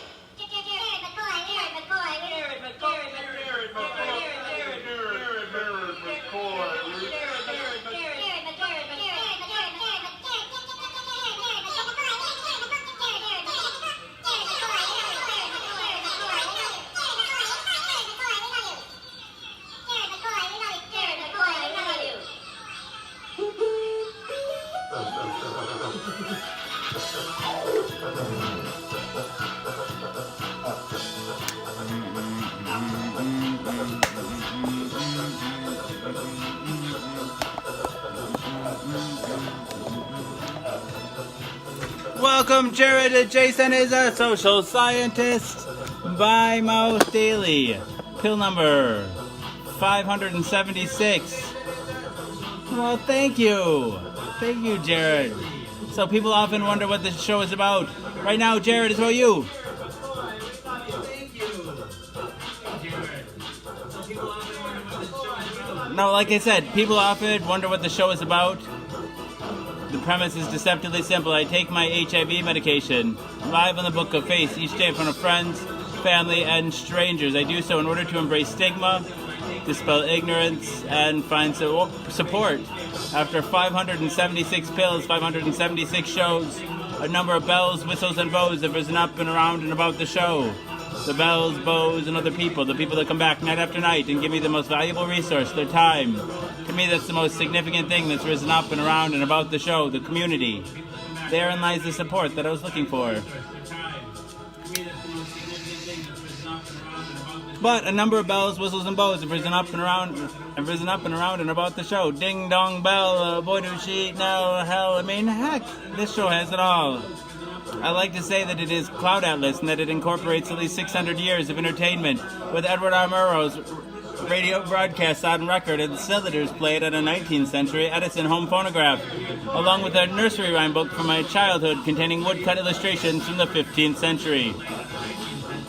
Welcome, Jared. Jason is a social scientist by Mouth Daily. Pill number 576. Well, thank you. Thank you, Jared. So people often wonder what this show is about. Right now, Jared, it's about you. No, like I said, people often wonder what the show is about. The premise is deceptively simple. I take my HIV medication live on the Book of Face each day in front of friends, family, and strangers. I do so in order to embrace stigma, dispel ignorance, and find support. After 576 pills, 576 shows, a number of bells, whistles, and bows have risen up and around and about the show. The bells, bows, and other people, the people that come back night after night and give me the most valuable resource, their time. To me, that's the most significant thing that's risen up and around and about the show, the community. Therein lies the support that I was looking for. But a number of bells, whistles, and bows have risen up and around and about the show. Ding dong bell, boy do she know hell. I mean, heck, this show has it all. I like to say that it is Cloud Atlas and that it incorporates at least 600 years of entertainment, with Edward R. Murrow's radio broadcasts on record and cylinders played on a 19th century Edison home phonograph, along with a nursery rhyme book from my childhood containing woodcut illustrations from the 15th century.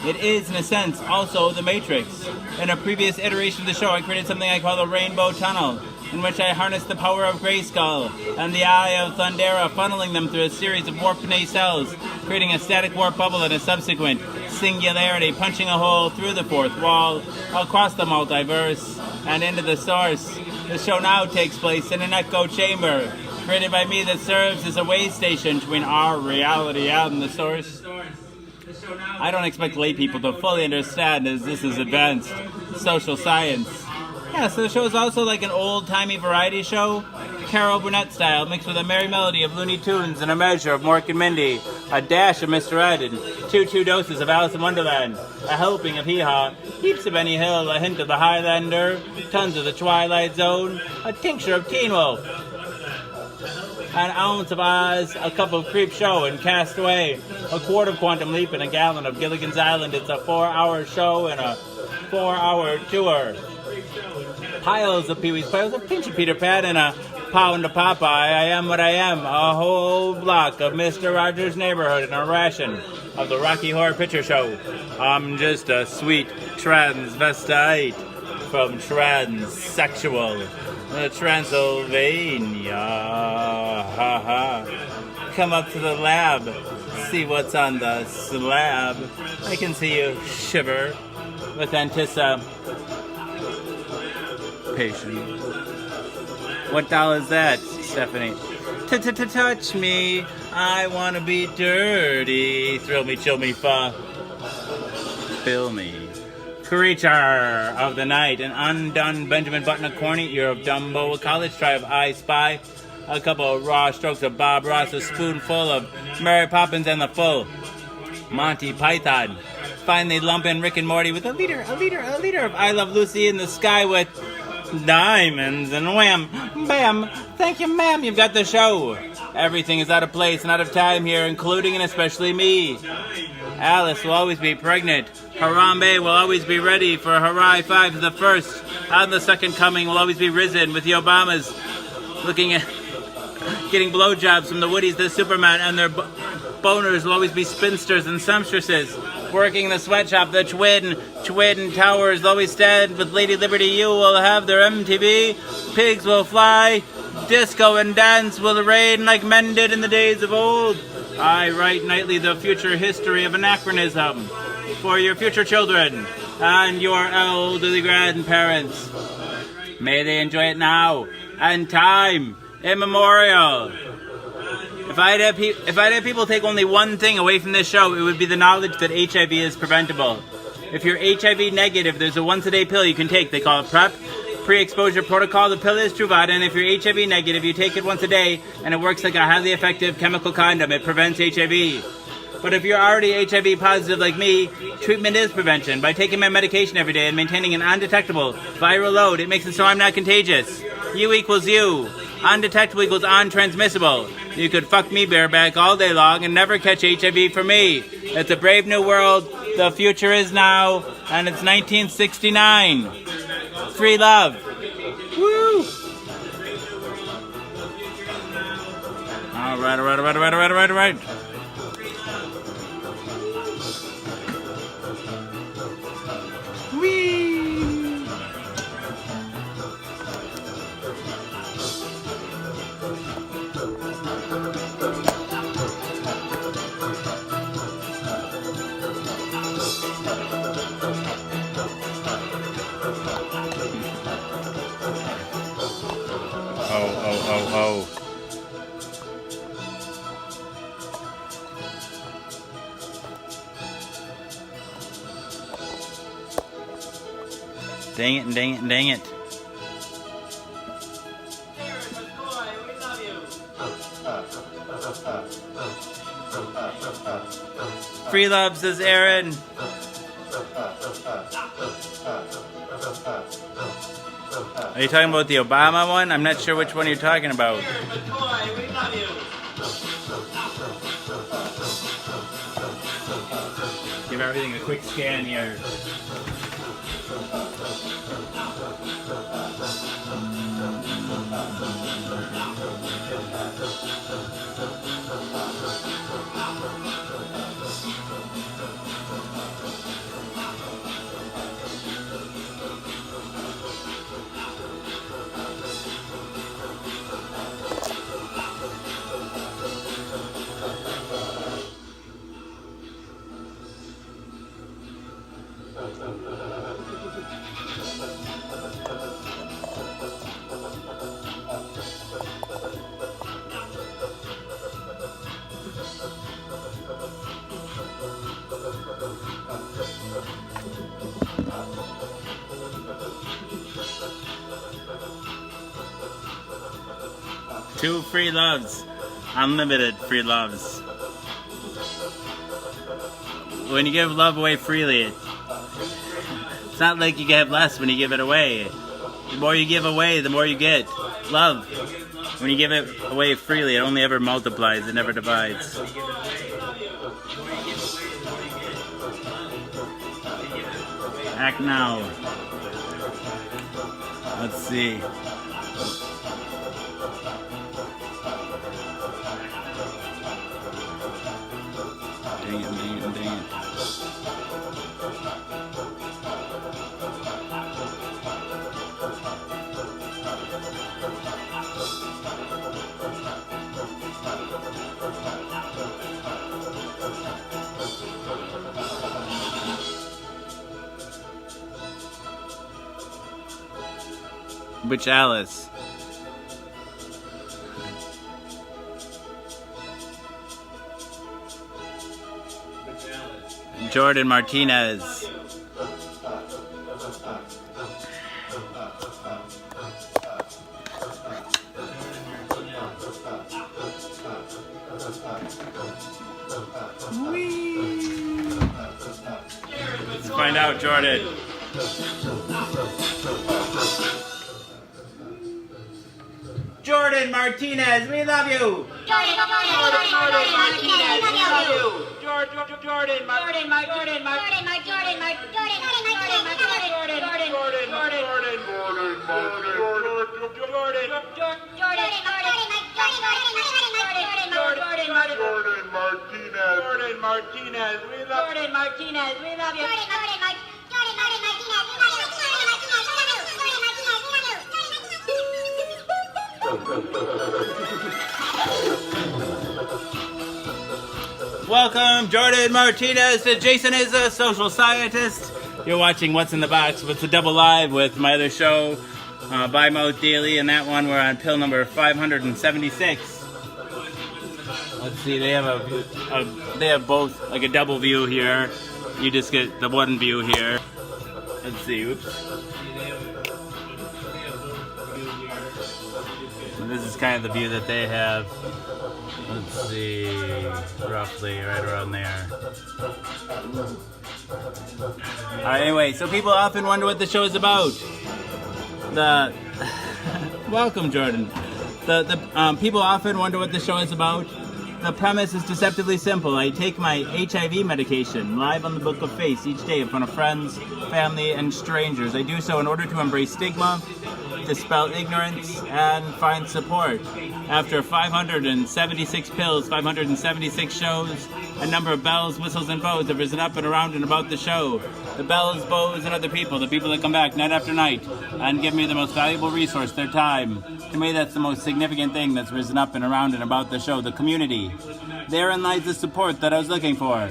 It is, in a sense, also The Matrix. In a previous iteration of the show, I created something I call the Rainbow Tunnel, in which I harnessed the power of Grayskull and the Eye of Thundera, funneling them through a series of warp nacelles, creating a static warp bubble and a subsequent singularity, punching a hole through the fourth wall, across the multiverse, and into the source. The show now takes place in an echo chamber, created by me, that serves as a way station between our reality and the source. I don't expect lay people to fully understand, as this is advanced social science. Yeah, so the show is also like an old-timey variety show, Carol Burnett style, mixed with a merry melody of Looney Tunes and a measure of Mork and Mindy, a dash of Mr. Ed, and two doses of Alice in Wonderland, a helping of Hee Haw, heaps of Benny Hill, a hint of the Highlander, tons of the Twilight Zone, a tincture of Teen Wolf, an ounce of Oz, a cup of Creep Show and Castaway, a quart of Quantum Leap, and a gallon of Gilligan's Island. It's a 4-hour show and a 4-hour tour. Piles of Pee-wee's Playhouse, a pinch of Peter Pan, and a pound of Popeye. I am what I am, a whole block of Mr. Rogers' Neighborhood, and a ration of the Rocky Horror Picture Show. I'm just a sweet transvestite from transsexual Transylvania. Ha ha. Come up to the lab, see what's on the slab. I can see you shiver with anticipation. What doll is that, Stephanie? Touch me, I wanna be dirty. Thrill me, chill me, fill me. Creature of the night, an undone Benjamin Button, a corny ear of Dumbo, a college try of I Spy, a couple of raw strokes of Bob Ross, a spoonful of Mary Poppins, and the full Monty Python. Finally lump in Rick and Morty with a liter of I Love Lucy in the sky with diamonds, and wham, bam, thank you, ma'am, you've got the show. Everything is out of place and out of time here, including and especially me. Alice will always be pregnant. Harambe will always be ready for Harai 5 to the first. On the second coming will always be risen with the Obamas looking at getting blowjobs from the Woodies, the Superman, and their boners will always be spinsters and sumptuouses. Working in the sweatshop, the Twin Towers will always stand with Lady Liberty. You will have their MTV. Pigs will fly. Disco and dance will reign like men did in the days of old. I write nightly the future history of anachronism for your future children and your elderly grandparents. May they enjoy it now and time immemorial. If I'd have people take only one thing away from this show, it would be the knowledge that HIV is preventable. If you're HIV negative, there's a once-a-day pill you can take. They call it PrEP, pre-exposure protocol. The pill is Truvada, and if you're HIV negative, you take it once a day, and it works like a highly effective chemical condom. It prevents HIV. But if you're already HIV positive like me, treatment is prevention. By taking my medication every day and maintaining an undetectable viral load, it makes it so I'm not contagious. U equals U. Undetectable equals untransmissible. You could fuck me bareback all day long and never catch HIV from me. It's a brave new world. The future is now, and it's 1969. Free love. Woo! All right. Whee! Oh. Dang it. Free love, says Aaron. Are you talking about the Obama one? I'm not sure which one you're talking about. Give everything a quick scan here. Two free loves. Unlimited free loves. When you give love away freely, it's not like you get less when you give it away. The more you give away, the more you get. Love. When you give it away freely, it only ever multiplies, it never divides. Act now. Let's see. Dang it. Which Alice? Jordan Martinez. Let's find out, Jordan. Jordan Martinez, we love you. Jordan Martinez, we love you. Jordan Martinez, we love you. Welcome, Jordan Martinez, to Jason is a Social Scientist. You're watching What's in the Box. It's a double live with my other show, By Mouth Daily, and that one we're on pill number 576. Let's see, they have both like a double view here. You just get the one view here. Let's see, oops. And this is kind of the view that they have. Let's see, roughly right around there. Alright, anyway, so people often wonder what the show is about. Welcome, Jordan. People often wonder what the show is about. The premise is deceptively simple. I take my HIV medication live on the Book of Face each day in front of friends, family, and strangers. I do so in order to embrace stigma, dispel ignorance, and find support. After 576 pills, 576 shows, a number of bells, whistles, and bows have risen up and around and about the show. The bells, bows, and other people, the people that come back night after night and give me the most valuable resource, their time. To me, that's the most significant thing that's risen up and around and about the show, the community. Therein lies the support that I was looking for.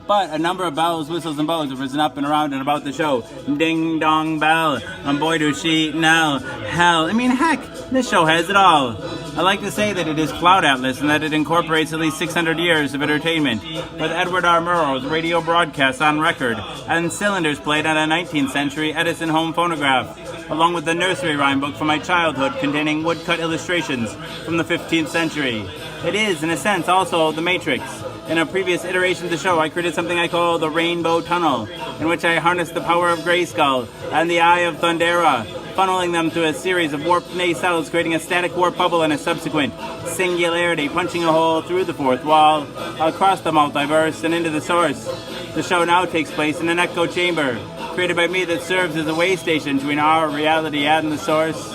But a number of bells, whistles, and bows have risen up and around and about the show. Ding dong bell, and boy do she know hell. I mean, heck, this show has it all. I like to say that it is Cloud Atlas and that it incorporates at least 600 years of entertainment, with Edward R. Murrow's radio broadcasts on record and cylinders played on a 19th century Edison home phonograph, along with the nursery rhyme book from my childhood containing woodcut illustrations from the 15th century. It is, in a sense, also The Matrix. In a previous iteration of the show, I created something I call the Rainbow Tunnel, in which I harnessed the power of Grayskull and the Eye of Thundera, funneling them through a series of warped nacelles, creating a static warp bubble and a subsequent singularity, punching a hole through the fourth wall, across the multiverse, and into the source. The show now takes place in an echo chamber, created by me, that serves as a way station between our reality and the source.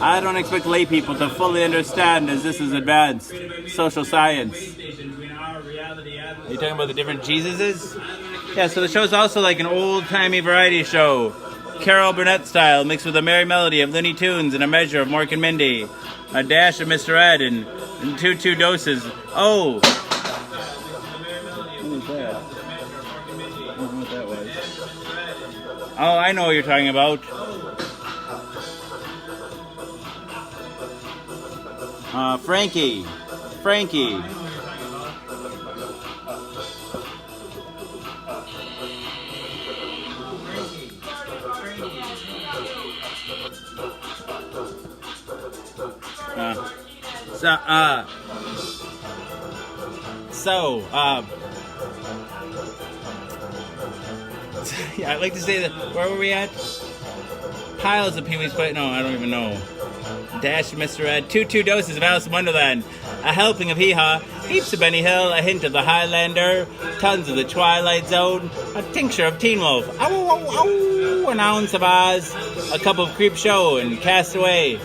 I don't expect lay people to fully understand, as this is advanced social science. Are you talking about the different Jesuses? Yeah, so the show's also like an old-timey variety show. Carol Burnett style, mixed with a merry melody of Looney Tunes and a measure of Mork and Mindy. A dash of Mr. Ed and two doses. Oh! What was that? I don't know what that was. Oh, I know what you're talking about. Frankie. Yeah, I'd like to say that, where were we at? Piles of Pee-wee's Play, no, I don't even know. Dash of Mr. Ed, two doses of Alice in Wonderland, a helping of Hee-Haw, heaps of Benny Hill, a hint of the Highlander, tons of the Twilight Zone, a tincture of Teen Wolf, ow, ow, ow, an ounce of Oz, a cup of Creep Show and Castaway,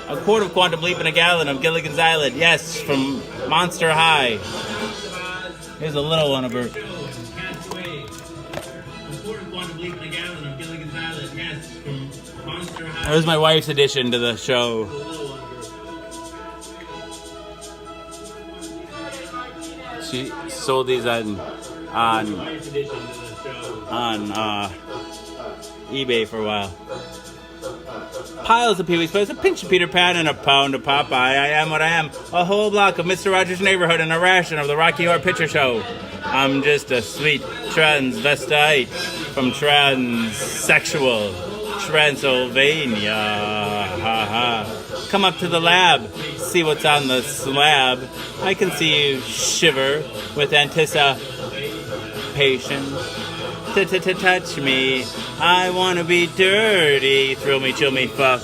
a quart of Quantum Leap and a gallon of Gilligan's Island, yes, from Monster High. Here's a little one of her. That was my wife's addition to the show. She sold these on eBay for a while. Piles of Pee-wee's Players, a pinch of Peter Pan and a pound of Popeye. I am what I am. A whole block of Mr. Rogers' Neighborhood and a ration of the Rocky Horror Picture Show. I'm just a sweet transvestite from transsexual Transylvania. Ha ha. Come up to the lab, see what's on the slab. I can see you shiver with anticipation. Touch me. I wanna be dirty. Thrill me, chill me, fuck.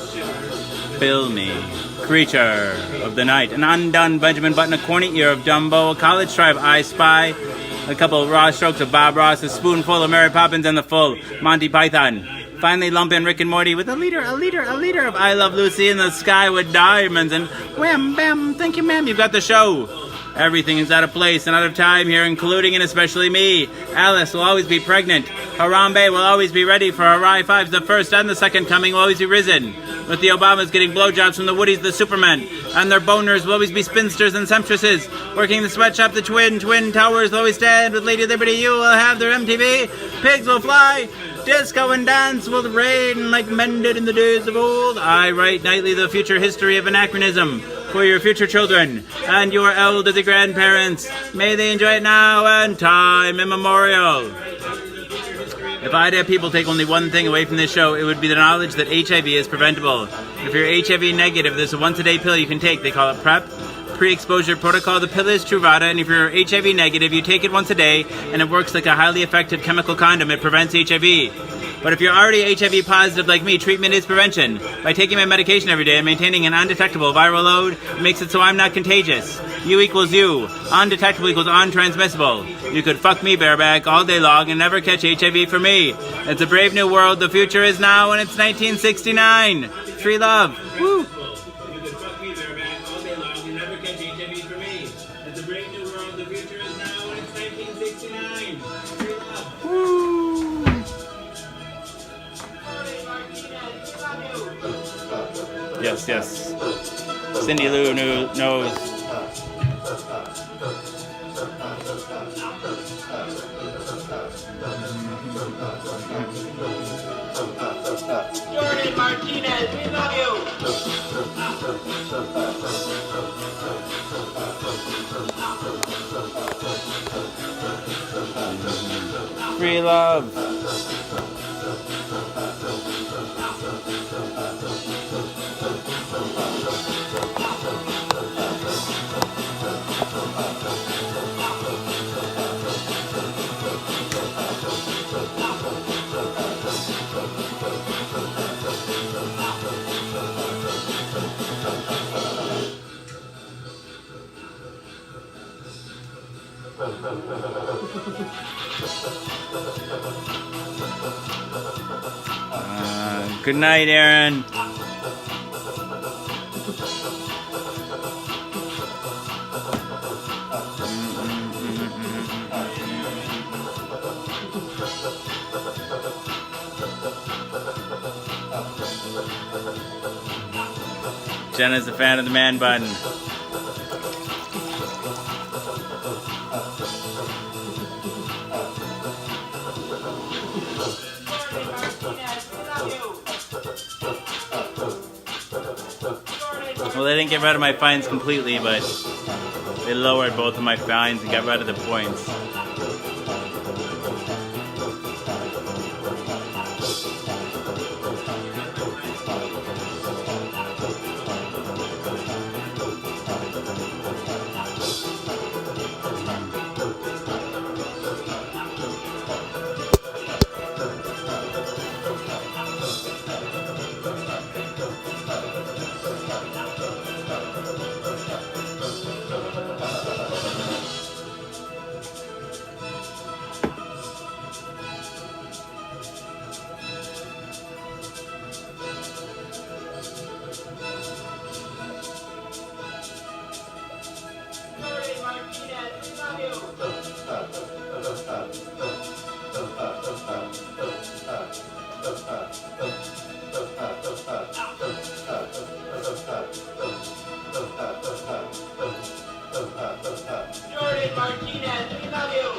Fill me. Creature of the night. An undone Benjamin Button, a corny ear of Dumbo, a college tribe I spy, a couple of raw strokes of Bob Ross, a spoonful of Mary Poppins, and the full Monty Python. Finally lump in Rick and Morty with a liter of I Love Lucy in the sky with diamonds, and wham, bam, thank you, ma'am, you've got the show. Everything is out of place and out of time here, including and especially me. Alice will always be pregnant. Harambe will always be ready for our Rye Fives. The first and the second coming will always be risen. With the Obamas getting blowjobs from the Woodies, the Supermen, and their boners will always be spinsters and sempstresses. Working the sweatshop, the twin towers will always stand. With Lady Liberty, you will have their MTV. Pigs will fly. Disco and dance will reign like men did in the days of old. I write nightly the future history of anachronism for your future children and your elderly grandparents. May they enjoy it now and time immemorial. If I'd have people take only one thing away from this show, it would be the knowledge that HIV is preventable. If you're HIV negative, there's a once-a-day pill you can take. They call it PrEP, pre-exposure protocol. The pill is Truvada, and if you're HIV negative, you take it once a day, and it works like a highly effective chemical condom. It prevents HIV. But if you're already HIV positive like me, treatment is prevention. By taking my medication every day and maintaining an undetectable viral load, it makes it so I'm not contagious. U equals U. Undetectable equals untransmissible. You could fuck me bareback all day long and never catch HIV from me. It's a brave new world. The future is now, and it's 1969. Free love. Woo! Yes. Cindy Lou knows. Jordan Martinez, we love you. Free love. Good night, Aaron. Jenna's a fan of the man bun. Well, they didn't get rid of my fines completely, but they lowered both of my fines and got rid of the points. Jordan Martinez, we love you.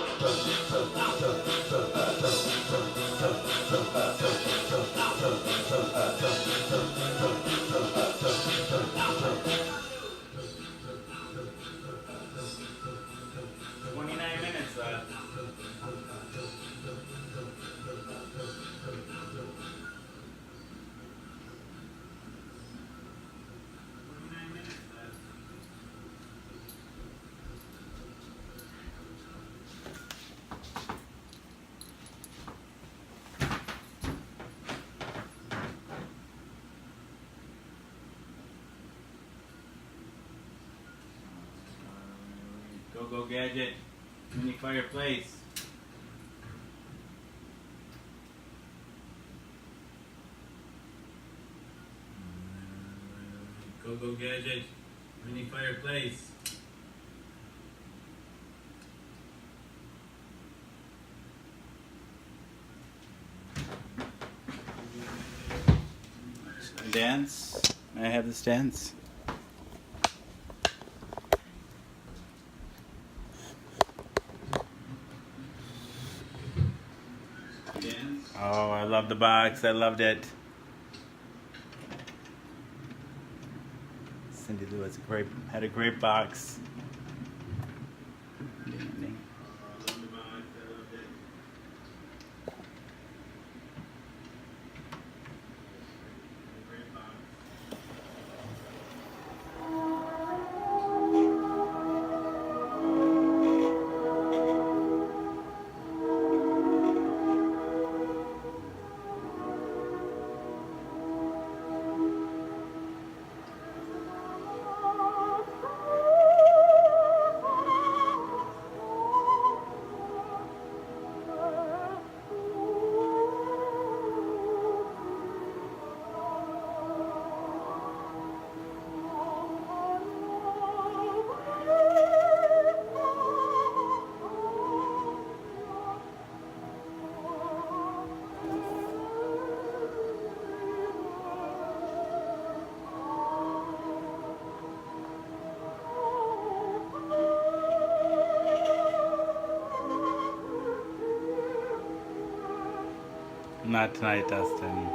Go Gadget, mini fireplace. Go Gadget, mini fireplace. Dance? May I have this dance? Oh, I love the box. I loved it. Cindy Lou had a great box. Not tonight, Dustin.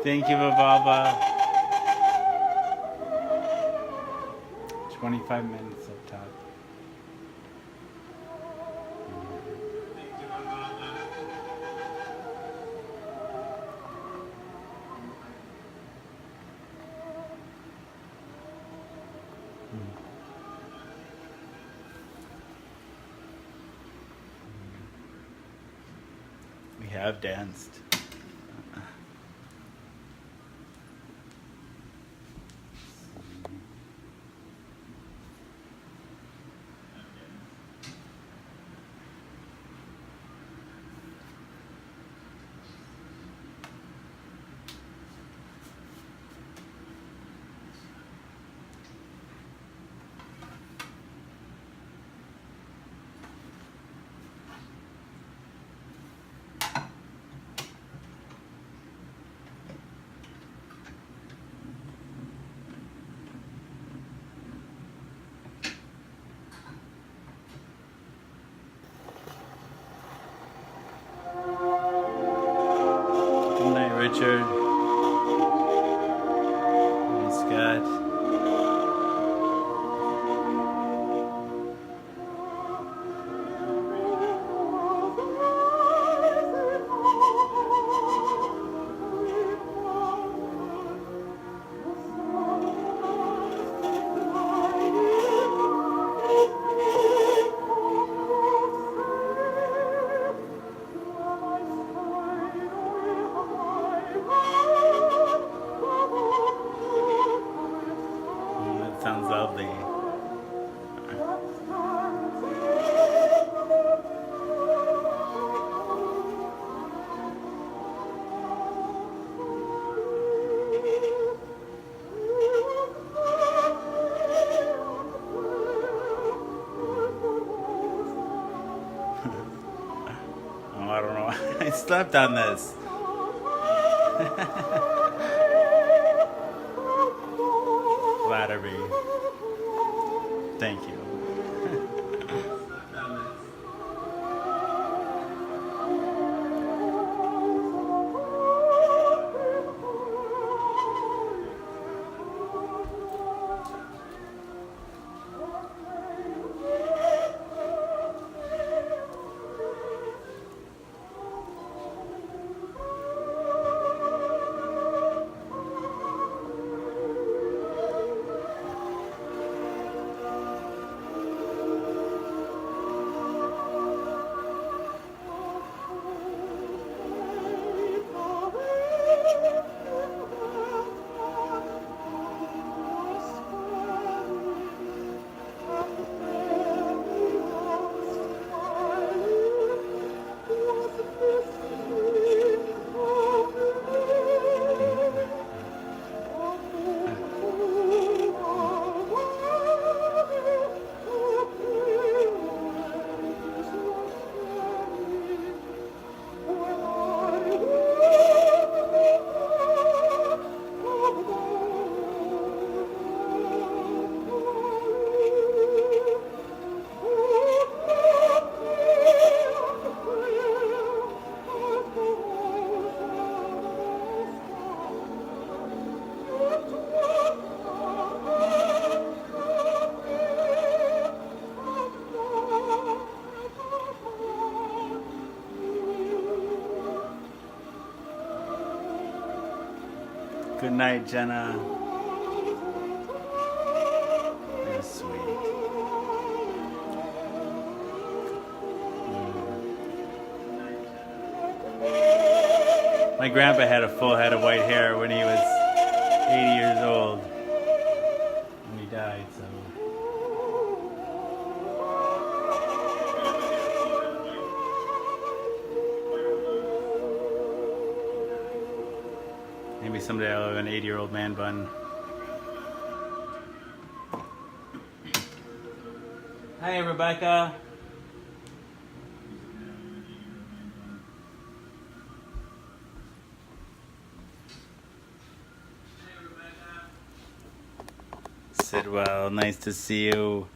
Thank you, Vavalva. 25 minutes up top. We have danced. Good night, Richard. Hey, Scott. That sounds lovely. Oh, I don't know. I slept on this. Flatter me. Thank you. Good night, Jenna. You're sweet. My grandpa had a full head of white hair when he was 80 years old. When he died, so. Maybe someday I'll have an 80-year-old man bun. Hi, Rebecca. Sidwell, nice to see you.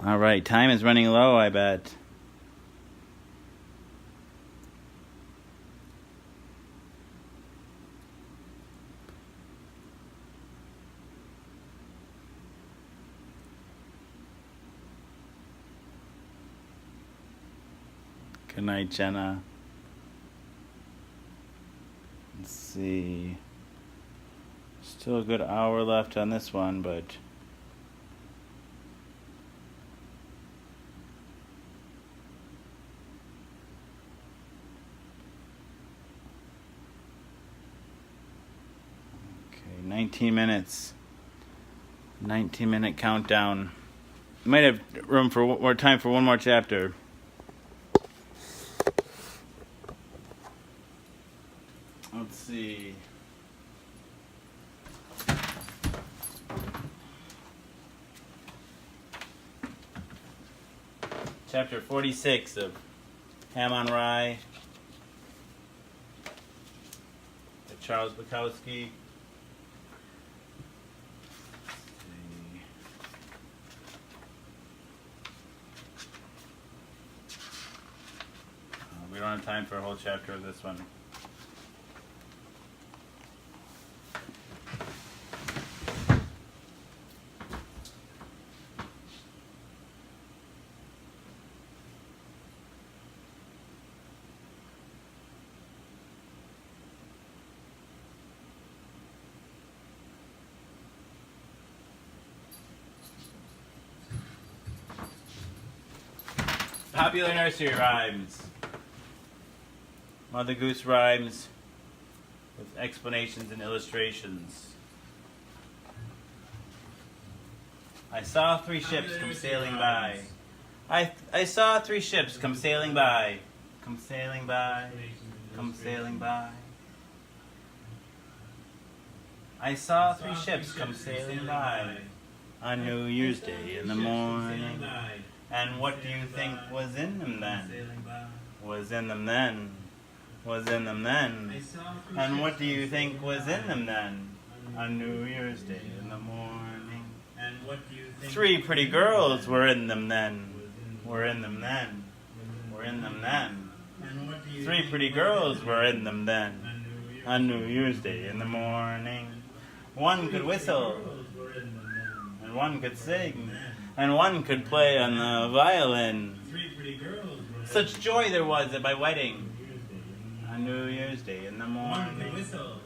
All right, time is running low, I bet. Good night, Jenna. Let's see. Still a good hour left on this one, but okay, 19 minutes. 19-minute countdown. Might have room for more time for one more chapter. Let's see. Chapter 46 of Ham on Rye by Charles Bukowski. We don't have time for a whole chapter of this one. Popular nursery rhymes. Mother Goose rhymes with explanations and illustrations. I saw three ships come sailing by. I saw three ships come sailing by. Come sailing by. Come sailing by. I saw three ships come sailing by on New Year's Day in the morning. And what do you think was in them then? Was in them then? Was in them then? And what do you think was in them then? On New Year's Day in the morning. And what do you think? Three pretty girls were in them then. Were in them then. Were in them then. And what do you Three think pretty was girls in were in them then. on New On New Year's Day in the morning. One could whistle. Girls were in them then. And one could sing. And one could play on the violin. Three pretty girls were in Such joy there was at my wedding. New Year's Day in the On New Year's Day in the One could morning. whistle.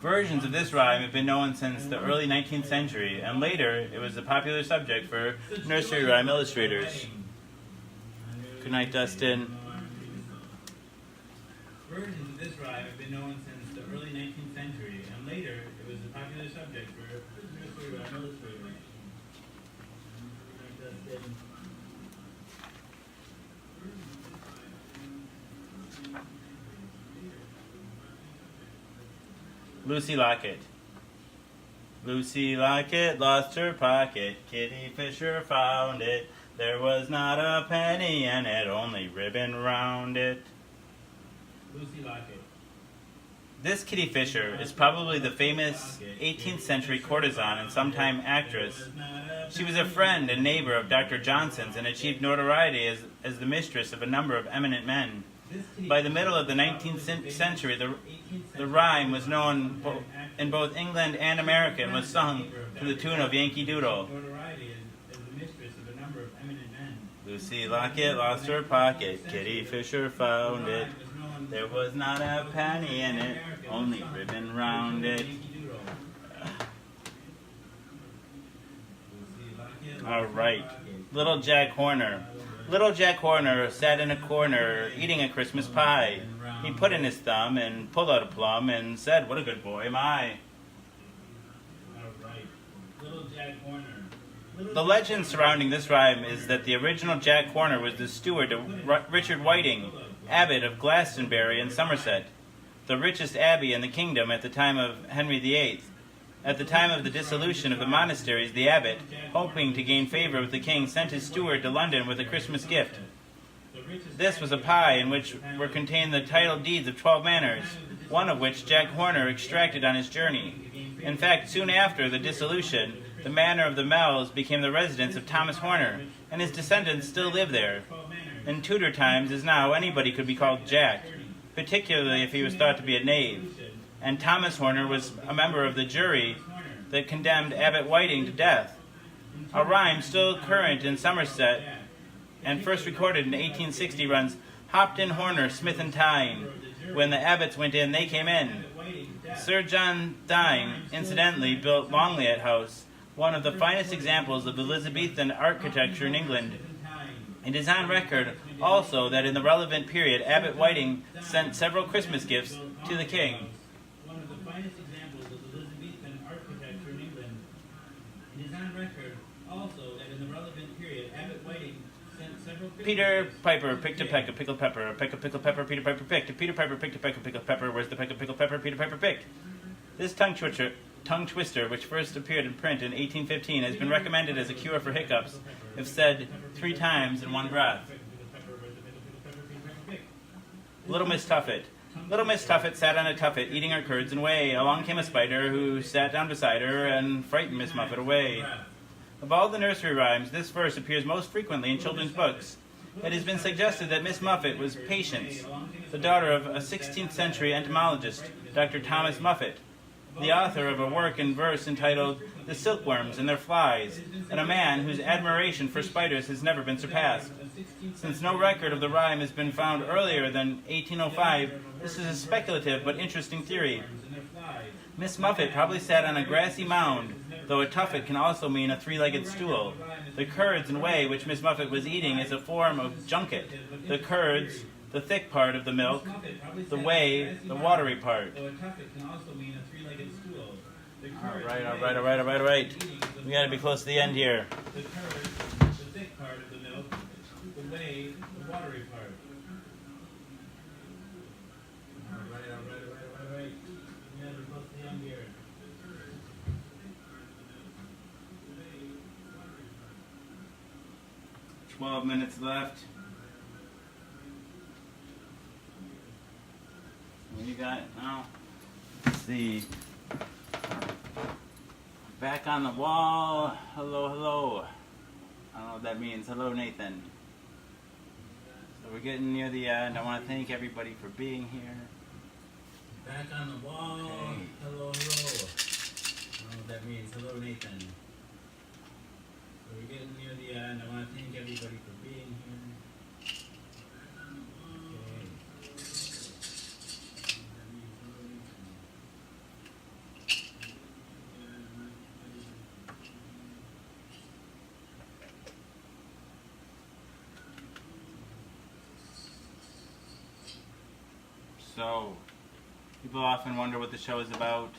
Versions of this rhyme have been known since the early 19th century, and later it was a popular subject for nursery rhyme illustrators. Good night, Dustin. Versions of this rhyme have been known since the early 19th century, and later it was a popular subject for nursery rhyme illustrators. Lucy Lockett. Lucy Lockett lost her pocket. Kitty Fisher found it. There was not a penny in it, only ribbon round it. Lucy Lockett. This Kitty Fisher is probably the famous 18th century courtesan and sometime actress. She was a friend and neighbor of Dr. Johnson's and achieved notoriety as the mistress of a number of eminent men. By the middle of the 19th century, the rhyme was known in both England and America and was sung to the tune of Yankee Doodle. Notoriety as the mistress of a number of eminent men. Lucy Lockett lost her pocket. Kitty Fisher found it. There was not a penny in it, only ribbon round it. All right. Little Jack Horner. Little Jack Horner sat in a corner eating a Christmas pie. He put in his thumb and pulled out a plum and said, "What a good boy am I." Little Jack Horner. The legend surrounding this rhyme is that the original Jack Horner was the steward to Richard Whiting, abbot of Glastonbury in Somerset, the richest abbey in the kingdom at the time of Henry VIII. At the time of the dissolution of the monasteries, the abbot, hoping to gain favor with the king, sent his steward to London with a Christmas gift. This was a pie in which were contained the title deeds of 12 manors, one of which Jack Horner extracted on his journey. In fact, soon after the dissolution, the manor of the Mells became the residence of Thomas Horner, and his descendants still live there. In Tudor times, as now, anybody could be called Jack, particularly if he was thought to be a knave. And Thomas Horner was a member of the jury that condemned Abbot Whiting to death. A rhyme still current in Somerset and first recorded in 1860 runs, Hopton, Horner, Smith and Tyne. When the Abbotts went in, they came in. Sir John Thynne, incidentally, built Longleat House, one of the finest examples of Elizabethan architecture in England. It is on record also that in the relevant period, Abbot Whiting sent several Christmas gifts to the king. One of the finest examples of Elizabethan architecture in England. It is on record also that in the relevant period, Abbot Whiting sent several Peter Piper picked a peck of pickled pepper, a peck of pickled pepper, Peter Piper picked. Peter Piper picked a peck of pickled pepper, where's the peck of pickled pepper, Peter Piper picked. This tongue twister, which first appeared in print in 1815, has been recommended as a cure for hiccups, if said 3 times in one breath. Little Miss Tuffet. Little Miss Tuffet sat on a tuffet, eating her curds and whey. Along came a spider, who sat down beside her and frightened Miss Muffet away. Of all the nursery rhymes, this verse appears most frequently in children's books. It has been suggested that Miss Muffet was Patience, the daughter of a 16th century entomologist, Dr. Thomas Muffet, the author of a work in verse entitled The Silkworms and Their Flies, and a man whose admiration for spiders has never been surpassed. Since no record of the rhyme has been found earlier than 1805, this is a speculative but interesting theory. Miss Muffet probably sat on a grassy mound, though a tuffet can also mean a 3-legged stool. The curds and whey which Miss Muffet was eating is a form of junket. The curds, the thick part of the milk, the whey, the watery part. All right. We gotta be close to the end here. The curds, the thick part of the milk, the whey, the watery part. All right. We gotta be close to the end here. 12 minutes left. What do you got now? Let's see. Back on the wall. Hello. I don't know what that means. Hello, Nathan. So we're getting near the end. I want to thank everybody for being here. Back on the wall. Okay. Hello. I don't know what that means. Hello, Nathan. So we're getting near the end. I want to thank everybody for being here. So, people often wonder what the show is about.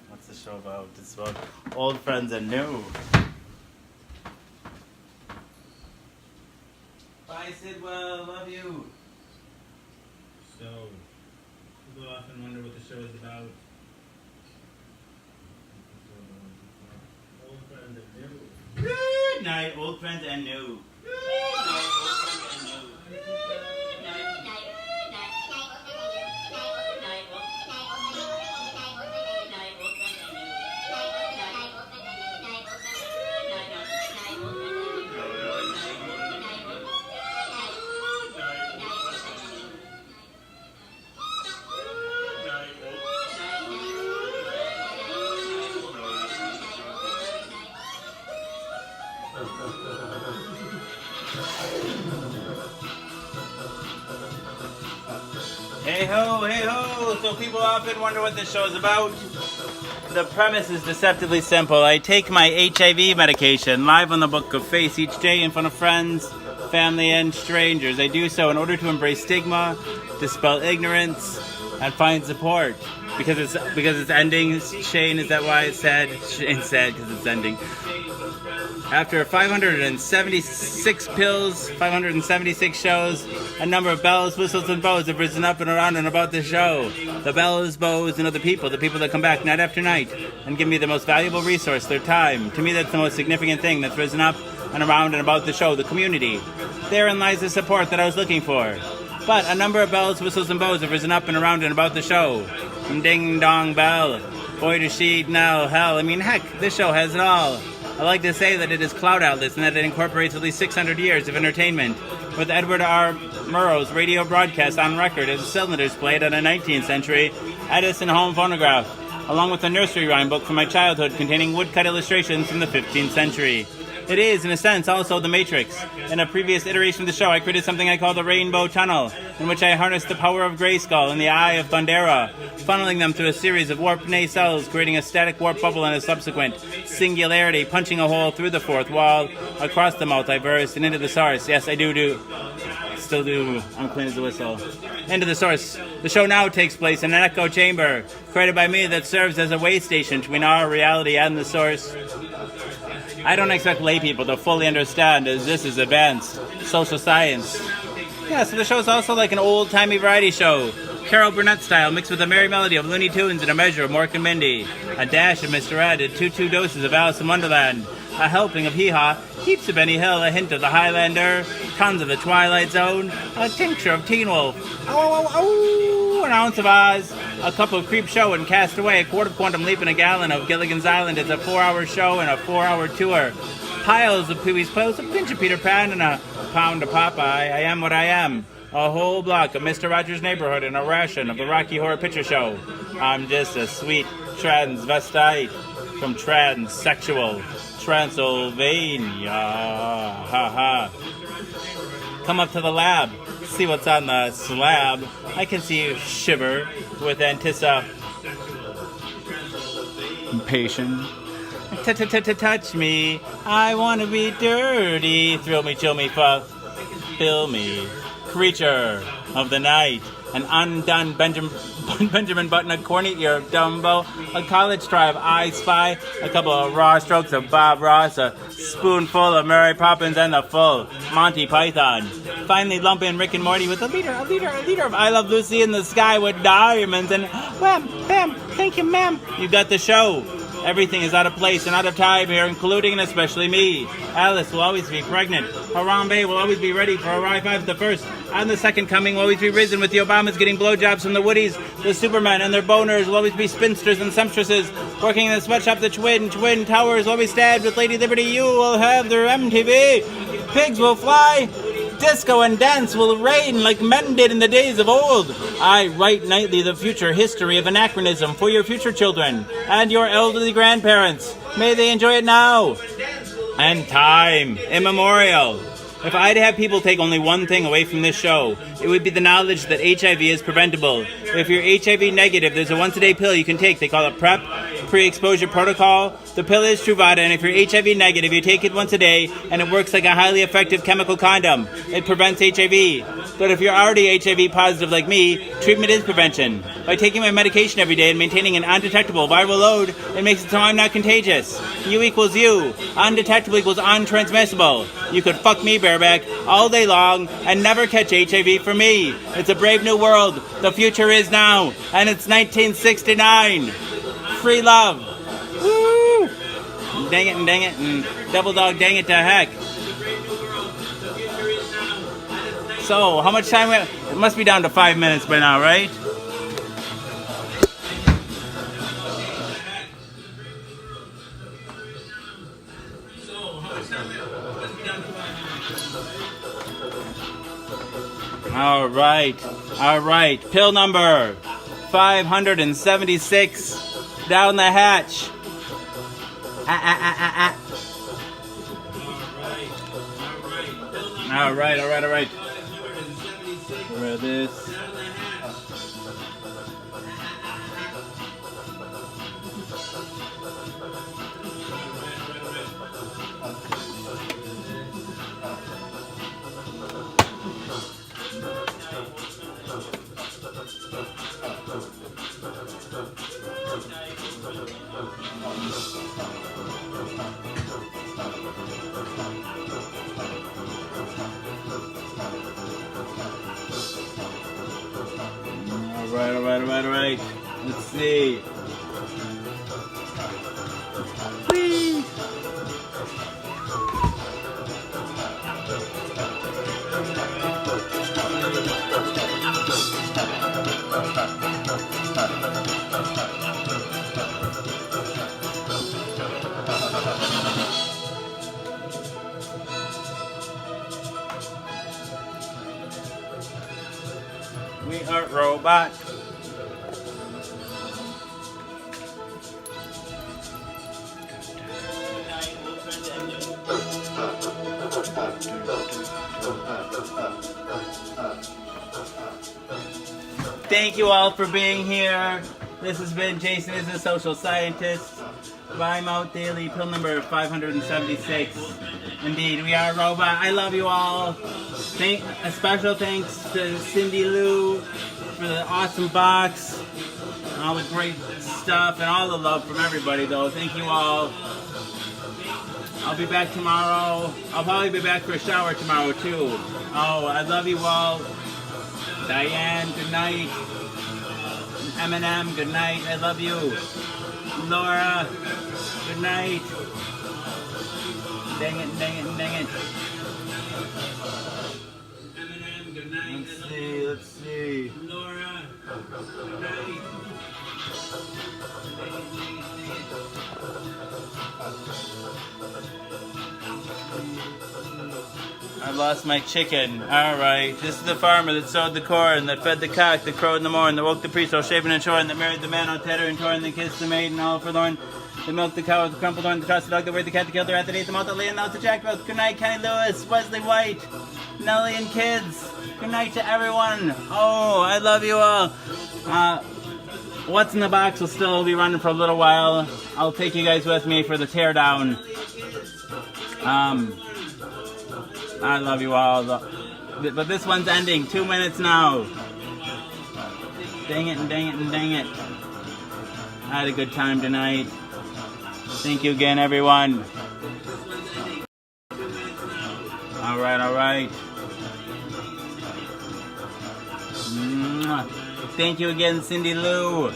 What's the show about? It's about old friends and new. Bye, Sidwell. Love you. So, people often wonder what the show is about. Old friends and new. Good night, old friends and new. Good night, old friends and new. Hey ho! So people often wonder what this show is about. The premise is deceptively simple. I take my HIV medication live on the Book of Face each day in front of friends, family, and strangers. I do so in order to embrace stigma, dispel ignorance, and find support. Because it's ending. Shane, is that why it's sad? Shane's sad because it's ending. After 576 pills, 576 shows, a number of bells, whistles, and bows have risen up and around and about the show. The bells, bows, and other people, the people that come back night after night and give me the most valuable resource, their time. To me, that's the most significant thing that's risen up and around and about the show, the community. Therein lies the support that I was looking for. But a number of bells, whistles, and bows have risen up and around and about the show. Ding dong bell, boy does she now hell. I mean, heck, this show has it all. I like to say that it is Cloud Atlas and that it incorporates at least 600 years of entertainment, with Edward R. Murrow's radio broadcast on record and cylinders played on a 19th century Edison home phonograph, along with a nursery rhyme book from my childhood containing woodcut illustrations from the 15th century. It is, in a sense, also the Matrix. In a previous iteration of the show, I created something I call the Rainbow Tunnel, in which I harnessed the power of Grayskull and the Eye of Thundera, funneling them through a series of warp nacelles, creating a static warp bubble and a subsequent singularity, punching a hole through the fourth wall, across the multiverse, and into the source. Yes, I still do. I'm clean as a whistle. Into the source. The show now takes place in an echo chamber, created by me, that serves as a way station between our reality and the source. I don't expect lay people to fully understand, as this is advanced social science. Yeah, so the show is also like an old-timey variety show, Carol Burnett style, mixed with a merry melody of Looney Tunes and a measure of Mork and Mindy, a dash of Mr. Ed, and two doses of Alice in Wonderland, a helping of Hee Haw, heaps of Benny Hill, a hint of the Highlander, tons of the Twilight Zone, a tincture of Teen Wolf, an ounce of Oz, a cup of Creep Show and Cast Away, a quart of Quantum Leap, and a gallon of Gilligan's Island. It's a 4-hour show and a 4-hour tour. Piles of Pee-wee's Pose, a pinch of Peter Pan, and a pound of Popeye. I am what I am. A whole block of Mr. Rogers' Neighborhood and a ration of the Rocky Horror Picture Show. I'm just a sweet transvestite from transsexual Transylvania. Ha ha. Come up to the lab. See what's on the slab. I can see you shiver with anticipation. Touch me. I want to be dirty. Thrill me, chill me, fill me. Creature of the night. An undone Benjamin Button, a corny ear of Dumbo, a college try of I Spy, a couple of raw strokes of Bob Ross, a spoonful of Mary Poppins, and the full Monty Python. Finally lump in Rick and Morty with a leader of I Love Lucy in the Sky with diamonds, and wham, bam, thank you, ma'am. You got the show. Everything is out of place and out of time here, including and especially me. Alice will always be pregnant. Harambe will always be ready for Arrive the First. And the Second Coming will always be risen with the Obamas getting blowjobs from the Woodies. The Supermen and their boners will always be spinsters and sumpstresses. Working in the sweatshop, the Twin Towers will always stabbed with Lady Liberty. You will have their MTV. Pigs will fly. Disco and dance will reign like men did in the days of old. I write nightly the future history of anachronism for your future children and your elderly grandparents. May they enjoy it now and time immemorial. If I'd have people take only one thing away from this show, it would be the knowledge that HIV is preventable. If you're HIV negative, there's a once-a-day pill you can take. They call it PrEP, pre-exposure protocol. The pill is Truvada, and if you're HIV negative, you take it once a day, and it works like a highly effective chemical condom. It prevents HIV. But if you're already HIV positive like me, treatment is prevention. By taking my medication every day and maintaining an undetectable viral load, it makes it so I'm not contagious. U equals U. Undetectable equals untransmissible. You could fuck me bareback all day long and never catch HIV from me. It's a brave new world. The future is now, and it's 1969. Free love. Woo! Dang it, and double dog dang it to heck. So, how much time we have? It must be down to 5 minutes by now, right? All right. Pill number 576 down the hatch. All right. Where this? All right. Let's see. Whee! We are robots. Thank you all for being here. This has been Jason is a Social Scientist. Rhyme Out Daily, pill number 576. Indeed, we are a robot. I love you all. A special thanks to Cindy Lou for the awesome box, and all the great stuff, and all the love from everybody, though. Thank you all. I'll be back tomorrow. I'll probably be back for a shower tomorrow, too. Oh, I love you all. Diane, good night. Eminem, good night. I love you. Laura, good night. Dang it, dang it, dang it. Eminem, good night. Let's see. Laura, good night. I lost my chicken. Alright. This is the farmer that sowed the corn, that fed the cock, that crowed in the morn, that woke the priest all shaven and shorn, that married the man all tattered and torn, that kissed the maiden all forlorn, that milked the cow with the crumpled horn, that crossed the dog, that weighed the cat, that killed the rat, that ate the mouth, that lay in the house, that jacked both. Good night, Kenny Lewis, Wesley White, Nellie and kids. Good night to everyone. Oh, I love you all. What's in the Box will still be running for a little while. I'll take you guys with me for the teardown. I love you all. But this one's ending. 2 minutes now. Dang it and dang it and dang it. I had a good time tonight. Thank you again, everyone. Alright, alright. Thank you again, Cindy Lou.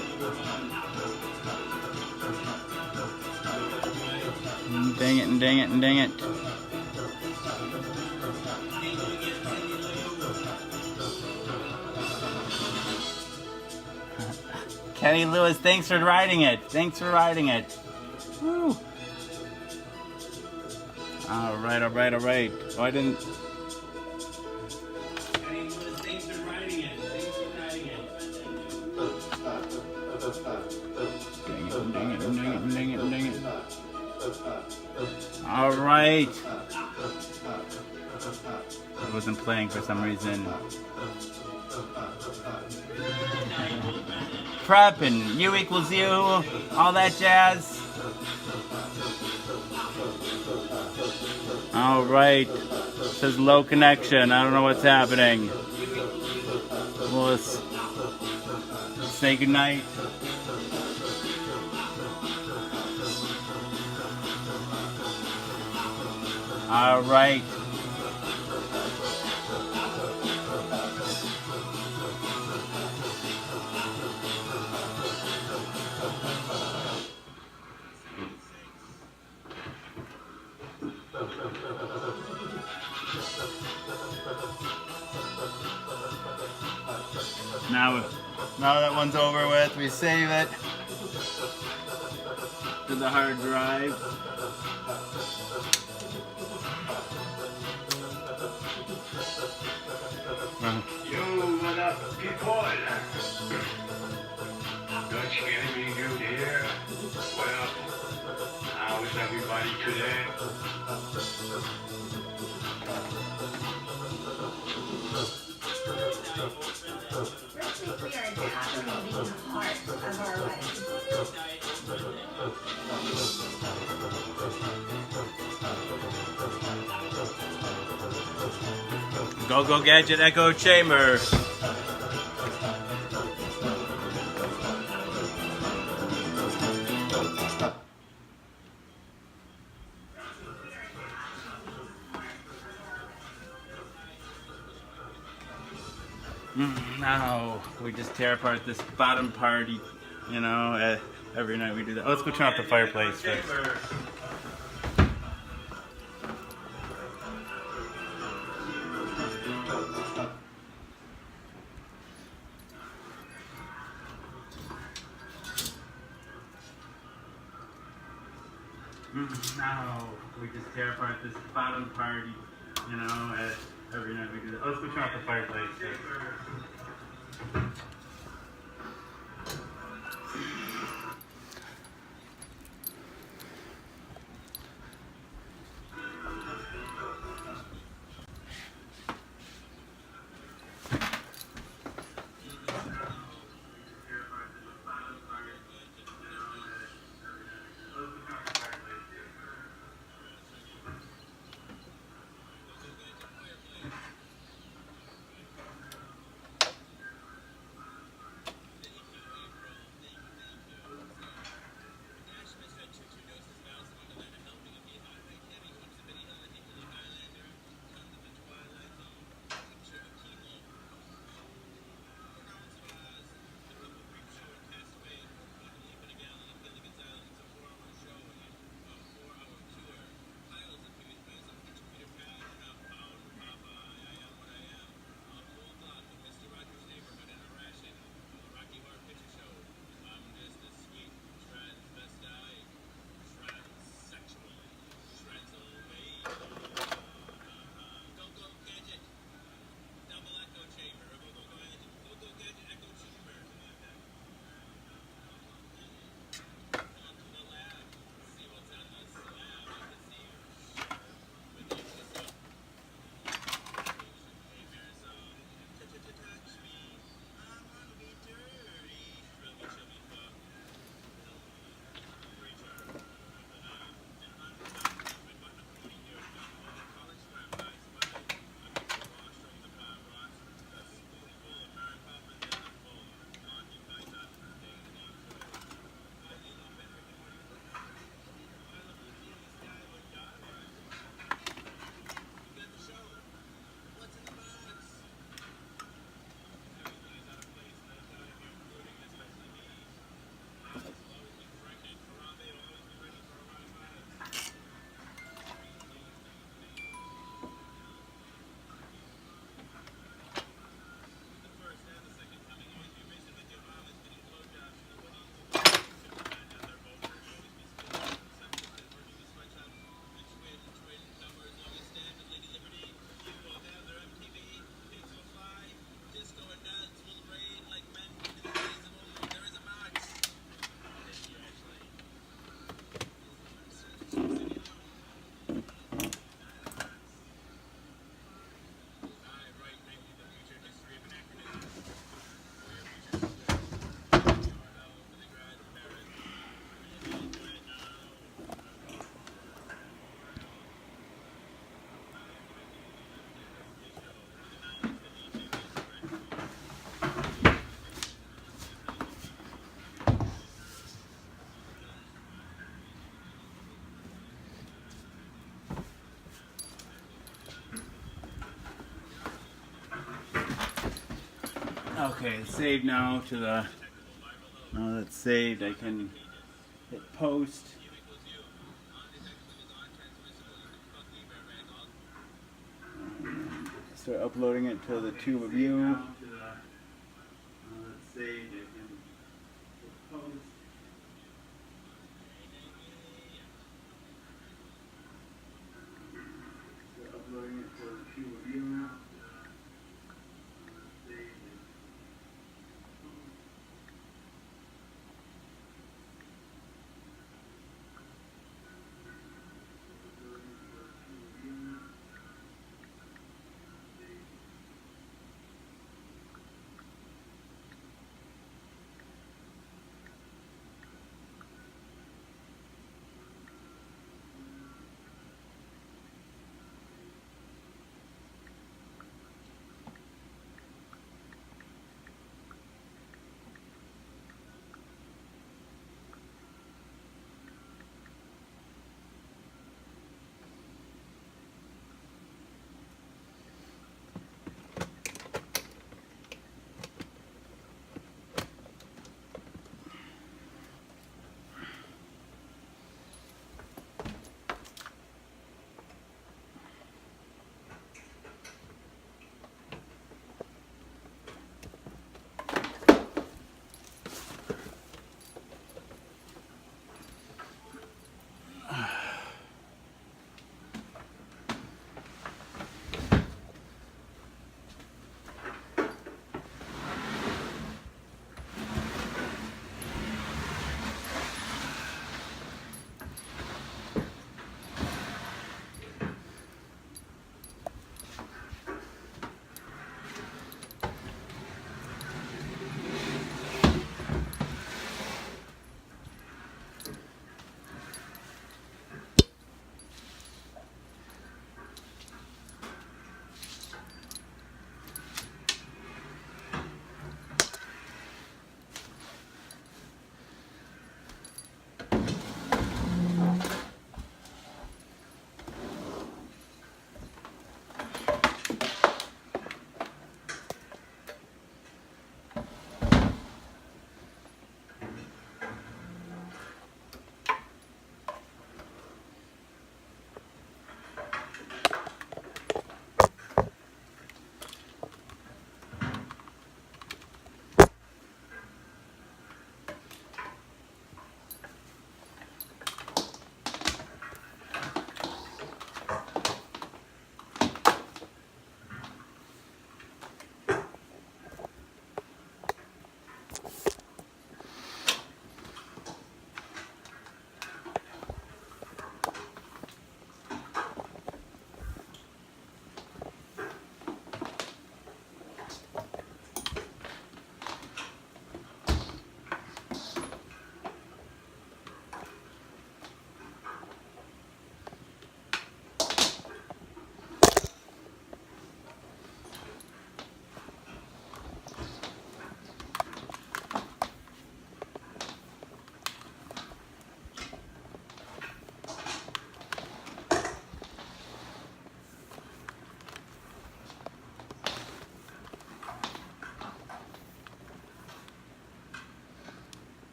Dang it and dang it and dang it. Kenny Lewis, thanks for riding it. Thanks for riding it. Woo. Alright, alright, alright. Oh, I didn't... Kenny Lewis, thanks for riding it. Thanks for riding it. Dang it, dang it, dang it, dang it, dang it. Alright. It wasn't playing for some reason. Prep and U equals U, all that jazz. Alright. Says low connection. I don't know what's happening. Well, let's say goodnight. Alright. Now that one's over with, we save it to the hard drive. Yo, what up, people? Don't you get any good here? Well, how's everybody today? We are tapping the heart of our wedding. Go Go Gadget Echo Chamber. Now we just tear apart this bottom party, you know, every night we do that. Oh, let's go turn off the fireplace first. Now we just tear apart this bottom party, you know, every night we do that. Oh, let's go turn off the fireplace first. Okay, it's saved now to the. Now that's saved, I can hit post. Start uploading it to the Tube of You. Now that's saved, I can hit post. Start uploading it to the Tube of You.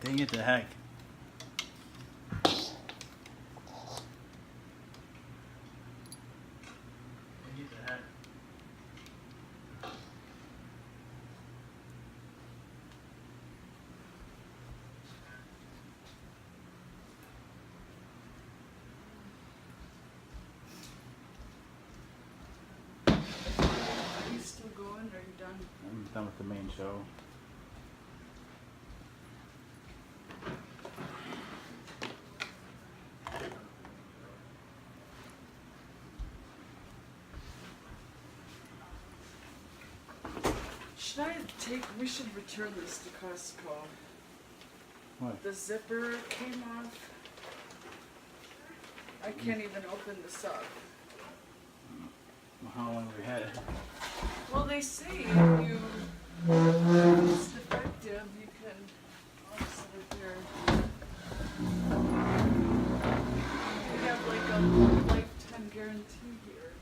Dang it to heck. Dang it to heck. Are you still going? Or are you done? I'm done with the main show. Should I take? We should return this to Costco. What? The zipper came off. I can't even open this up. How long have we had it? Well, they say if you it's defective, you can also repair. We have like a lifetime guarantee here.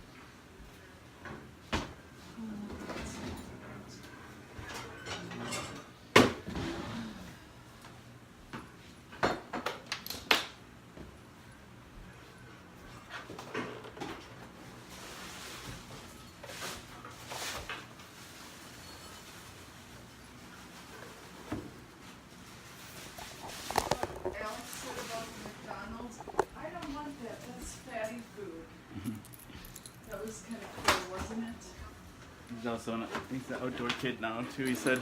Alex said about the McDonald's. I don't want that. That's fatty food. That was kind of cool, wasn't it? He's also he's an outdoor kid now too, he said.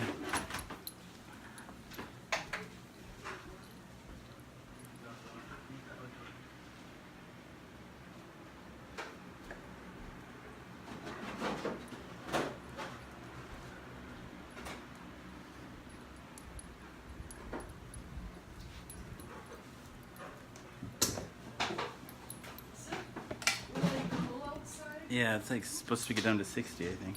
Is it really cool outside? Yeah, it's like supposed to get down to 60, I think.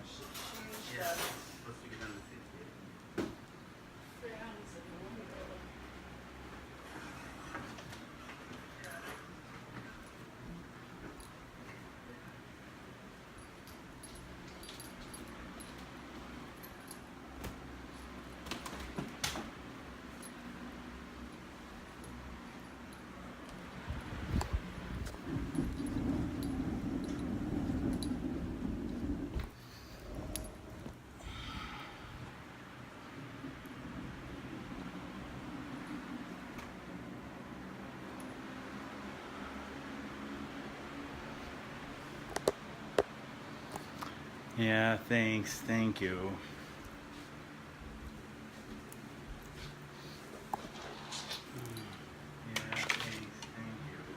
Should change that Supposed to get down to 60. fans in the window. Yeah, thanks. Thank you. Yeah, thanks. Thank you.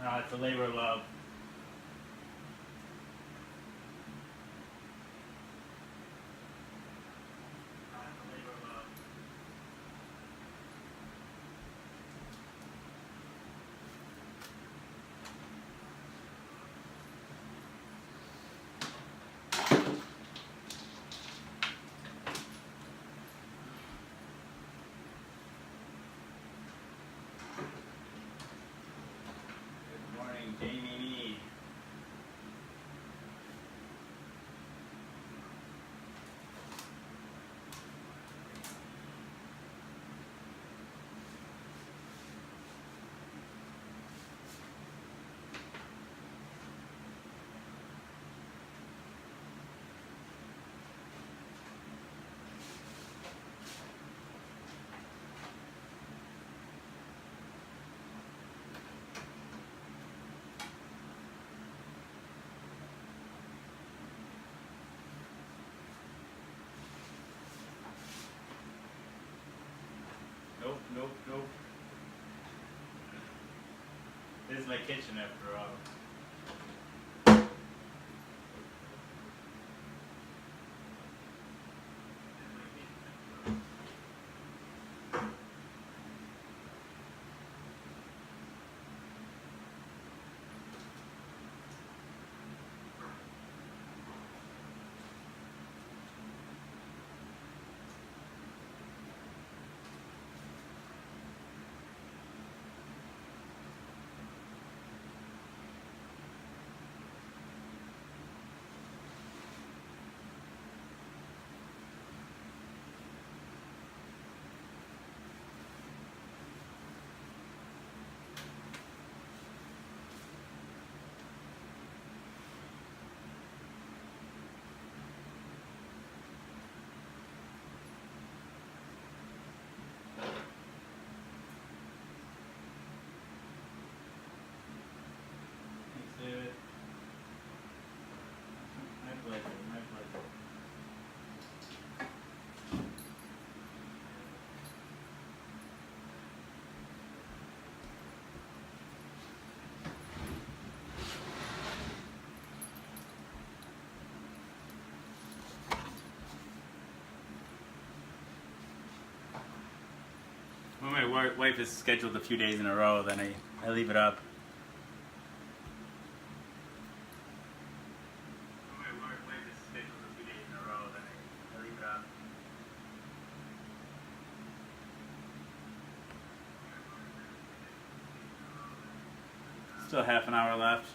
It's a labor of love. Good morning, Jamie. Nope. This is my kitchen after all. Thanks, David. My pleasure. Well, my wife is scheduled a few days in a row, then I leave it up. My wife is scheduled a few days in a row, then I leave it up. Still half an hour left.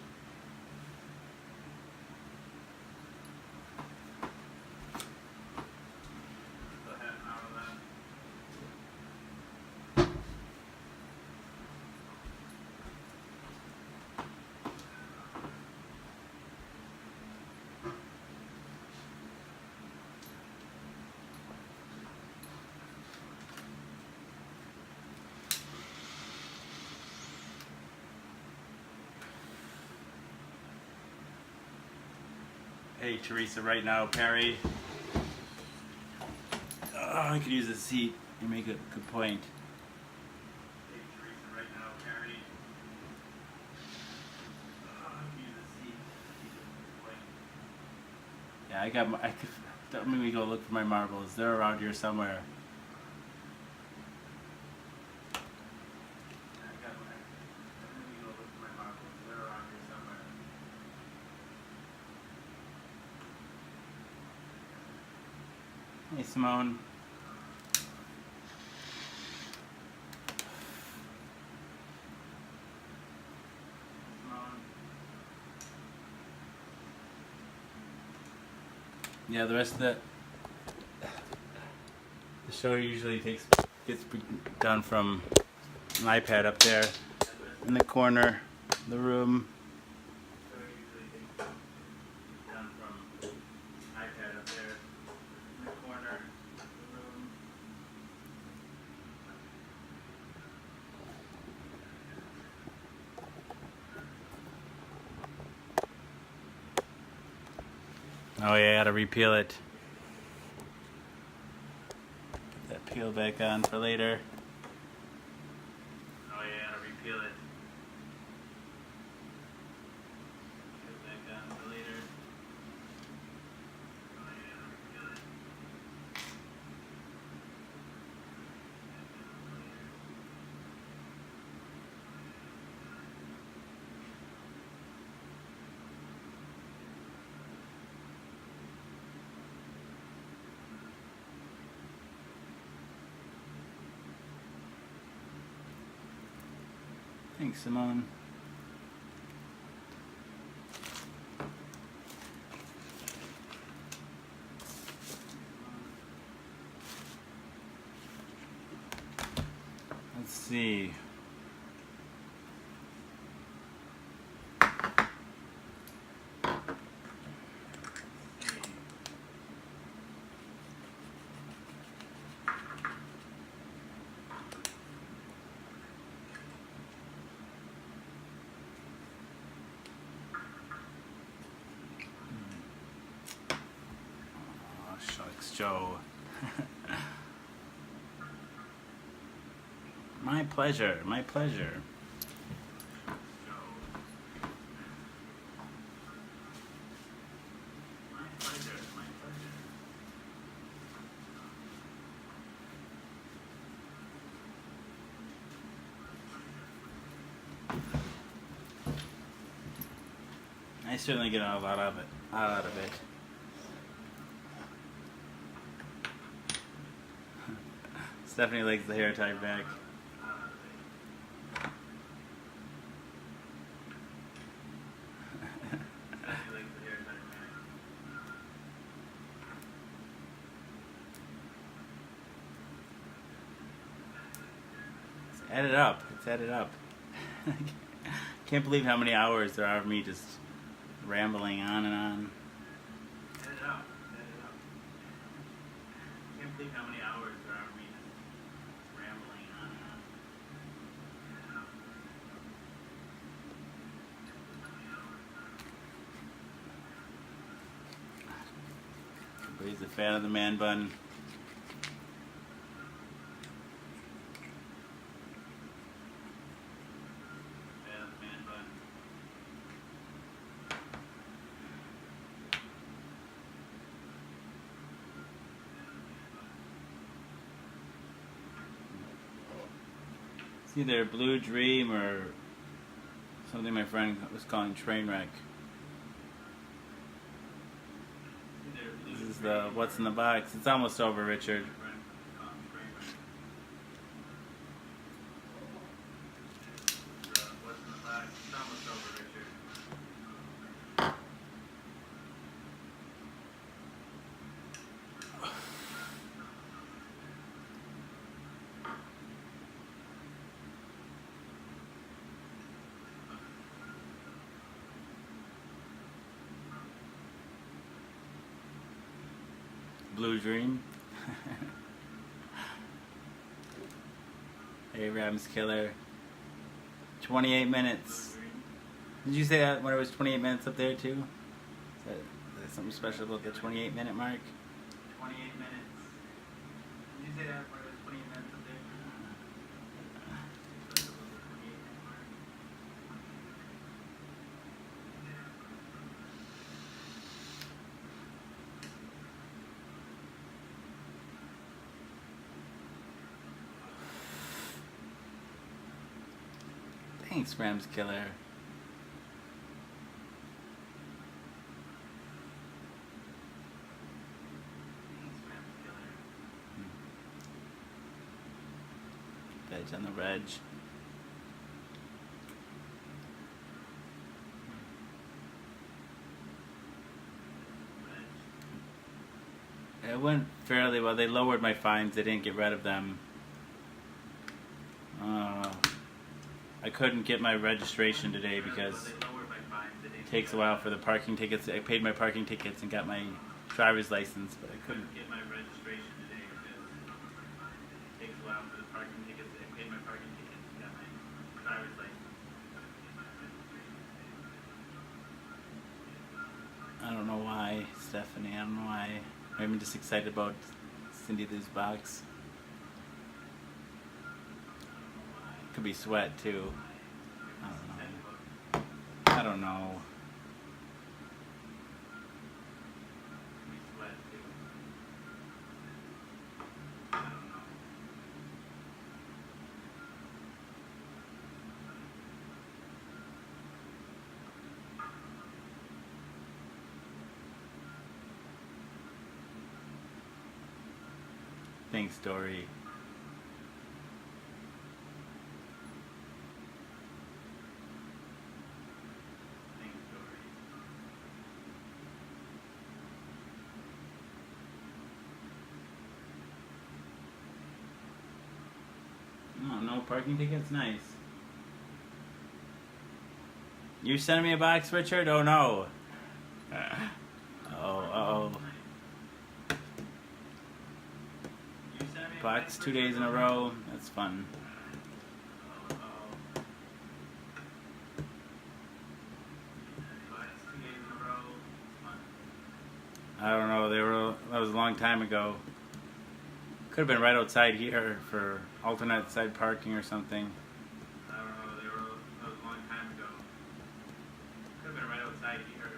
Hey Teresa, right now, Perry. I could use a seat. You make a good point. Hey Teresa, right now, Perry. I could use a seat. Yeah, don't make me go look for my marbles. They're around here somewhere. Hey Simone. Yeah, the rest of the show usually gets done from an iPad up there in the corner of the room. Oh yeah, I gotta repeal it. Put that peel back on for later. Oh yeah, I gotta repeal it. Thanks, Simone. Let's see. Oh, shucks, Joe. My pleasure, my pleasure. My pleasure, my pleasure. I certainly get a lot of it. Out of it. Stephanie likes the hair tied back. It's added up. It's added up. Can't believe how many hours there are of me just rambling on and on. Added up. Added up. Can't believe how many hours there are of me just rambling on and on. Everybody's a fan of the man bun. Fan of the man bun. It's either Blue Dream or something my friend was calling Trainwreck. This is the What's in the Box. It's almost over, Richard. Blue Dream. Hey, Rams Killer. 28 minutes. Did you say that when it was 28 minutes up there too? Is that something special about the 28-minute mark? 28 minutes. Did you say that when it was 28 minutes up there too? Thanks, Rams Killer. Veg on the reg. It went fairly well. They lowered my fines. They didn't get rid of them. I couldn't get my registration today because it takes a while for the parking tickets. I paid my parking tickets and got my driver's license, but I couldn't get my registration today because it takes a while for the parking tickets. I paid my parking tickets and got my driver's license. I don't know why, Stephanie. I don't know why. Maybe I'm just excited about Cindy Lou's box. Could be sweat too. I don't know. Thanks, Dory. parking tickets? Nice. You're sending me a box, Richard? Oh no. Oh. Box 2 days in a row. That's fun. I don't know. That was a long time ago. Could have been right outside here for alternate side parking or something. I don't know. That was a long time ago. Could have been right outside here.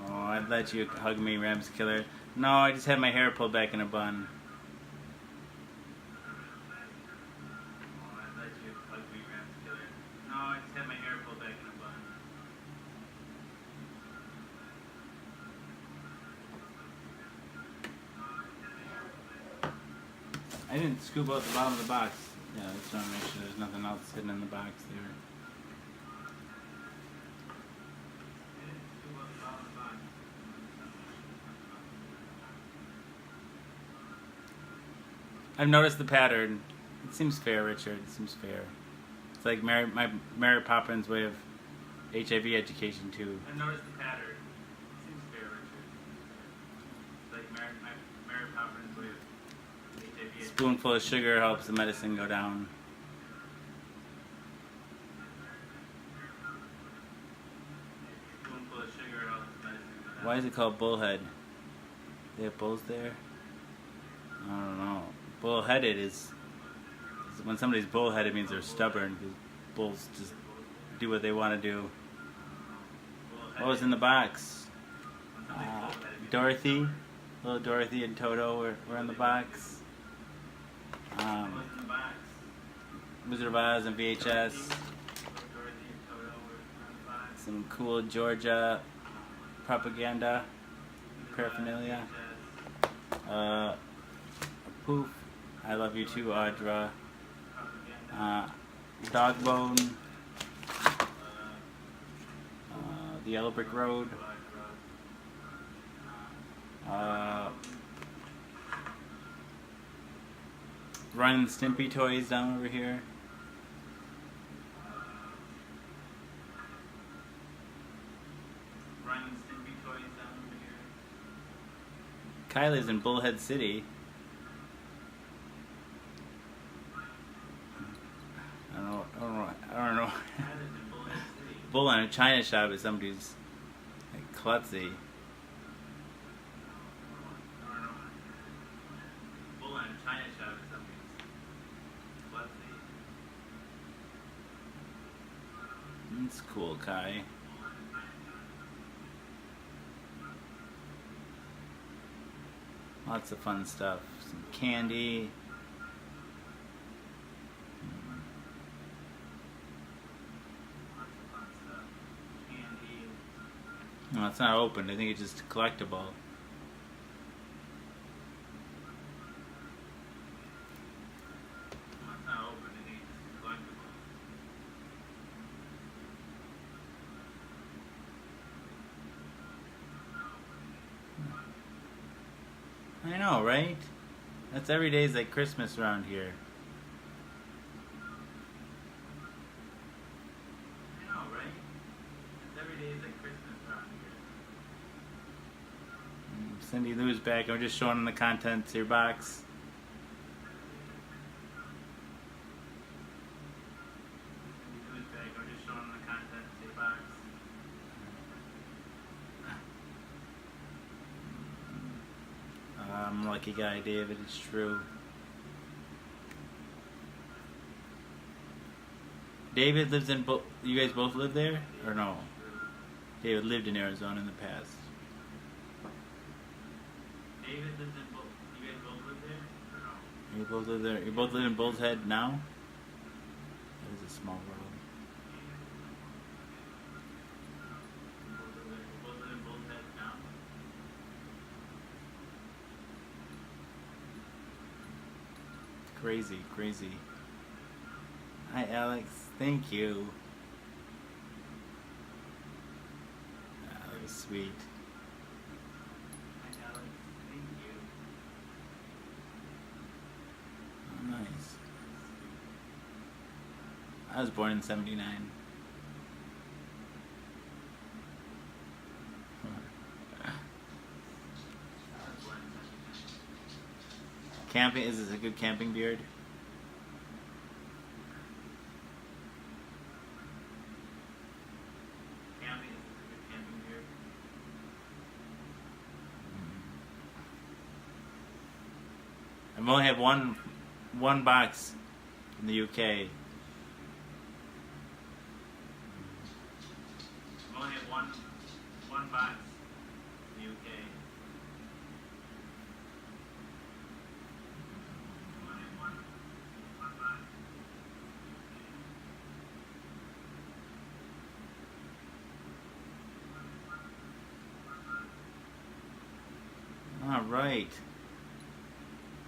Oh, I'd let you hug me, Rams Killer. No, I just had my hair pulled back in a bun. I'd let you hug me, Rams Killer. No, I just had my hair pulled back in a bun. I didn't scoop out the bottom of the box. Yeah, I just want to make sure there's nothing else hidden in the box there. I've noticed the pattern. It seems fair, Richard. It seems fair. It's like Mary Poppins' way of HIV education too. I've noticed the pattern. It seems fair, Richard. It's like Mary Poppins' way of HIV education. Spoonful of sugar helps the medicine go down. Spoonful of sugar helps the medicine go down. Why is it called bullhead? They have bulls there? I don't know. Bullheaded is when somebody's bullheaded means they're stubborn because bulls just do what they want to do. What was in the box? Dorothy, little Dorothy and Toto were in the box. Wizard of Oz and VHS. Some cool Georgia propaganda paraphernalia. A poof. I love you too, Audra. Dog Bone. The Yellow Brick Road. Ren and Stimpy toys down over here. Ren and Stimpy toys down over here. Kylie's in Bullhead City. I don't know. Bull in a china shop is somebody's like klutzy. Bull in a china shop is somebody's klutzy. That's cool, Kai. Lots of fun stuff. Some candy. No, it's not open. I think it's just collectible. It's not open. I think it's just collectible. I know, right? That's every day's like Christmas around here. Cindy Lou's back. I'm just showing them the contents of your box. Cindy Lou's back. I'm just showing them the contents of your box. I'm a lucky guy, David. It's true. David lives in. You guys both live there, or no? David lived in Arizona in the past. David lives in Bull. You guys both live there? Or no? You both live there. You both live in Bull's Head now? That is a small world. You both live in Bull's Head now? Crazy, crazy. Hi, Alex. Thank you. That was sweet. Nice. I was born in '79. Camping, is this a good camping beard? Camping, is this a good camping beard? I've only had one box in the UK. I've only had one box in the UK. All right.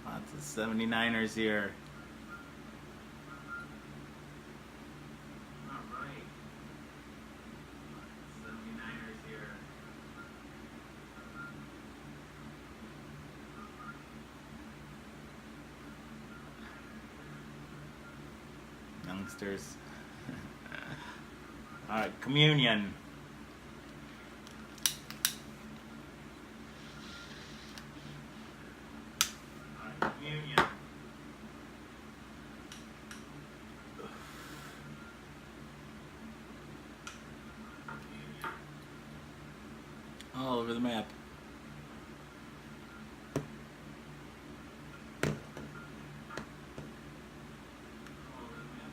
Lots of 79ers here. All right. 79ers here. Youngsters. All right, communion. Communion. All over the map. All over the map.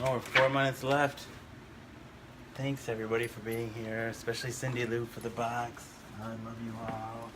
Oh, we're 4 minutes left. Thanks everybody for being here, especially Cindy Lou for the box. I love you all.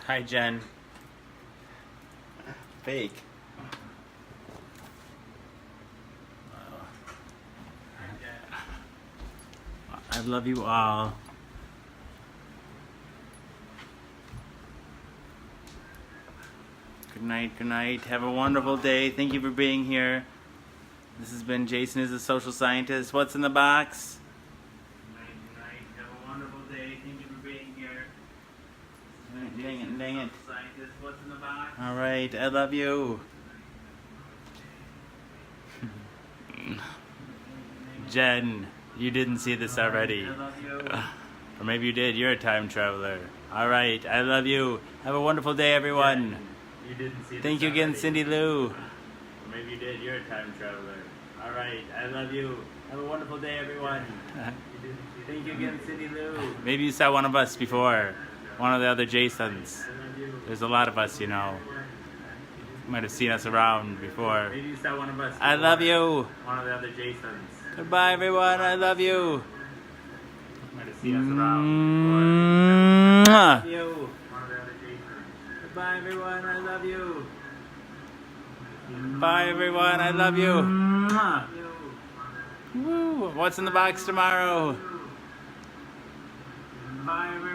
Hi, Jen. Fake. I love you all. Good night, good night. Have a wonderful day. Thank you for being here. This has been Jason is a Social Scientist. What's in the box? Good night, good night. Have a wonderful day. Thank you for being here. Dang it, dang it. What's in the box? All right, I love you. Jen, you didn't see this already. I love you. Or maybe you did. You're a time traveler. All right, I love you. Have a wonderful day, everyone. Jen, you didn't see this Thank you again, already. Cindy Lou. Or maybe you did. You're a time traveler. All right, I love you. Have a wonderful day, everyone. Thank you again, Cindy Lou. Maybe you saw one of us before. One of the other Jasons. There's a lot of us, you know. You might have seen us around before. Maybe you saw one of us before. I love you. One of the other Jasons. Goodbye, everyone. I love you. You might have seen us around before. I love you. One of the other Jasons. Goodbye, everyone. I love you. Bye, everyone. I love you. Woo. What's in the box tomorrow? Bye, everyone.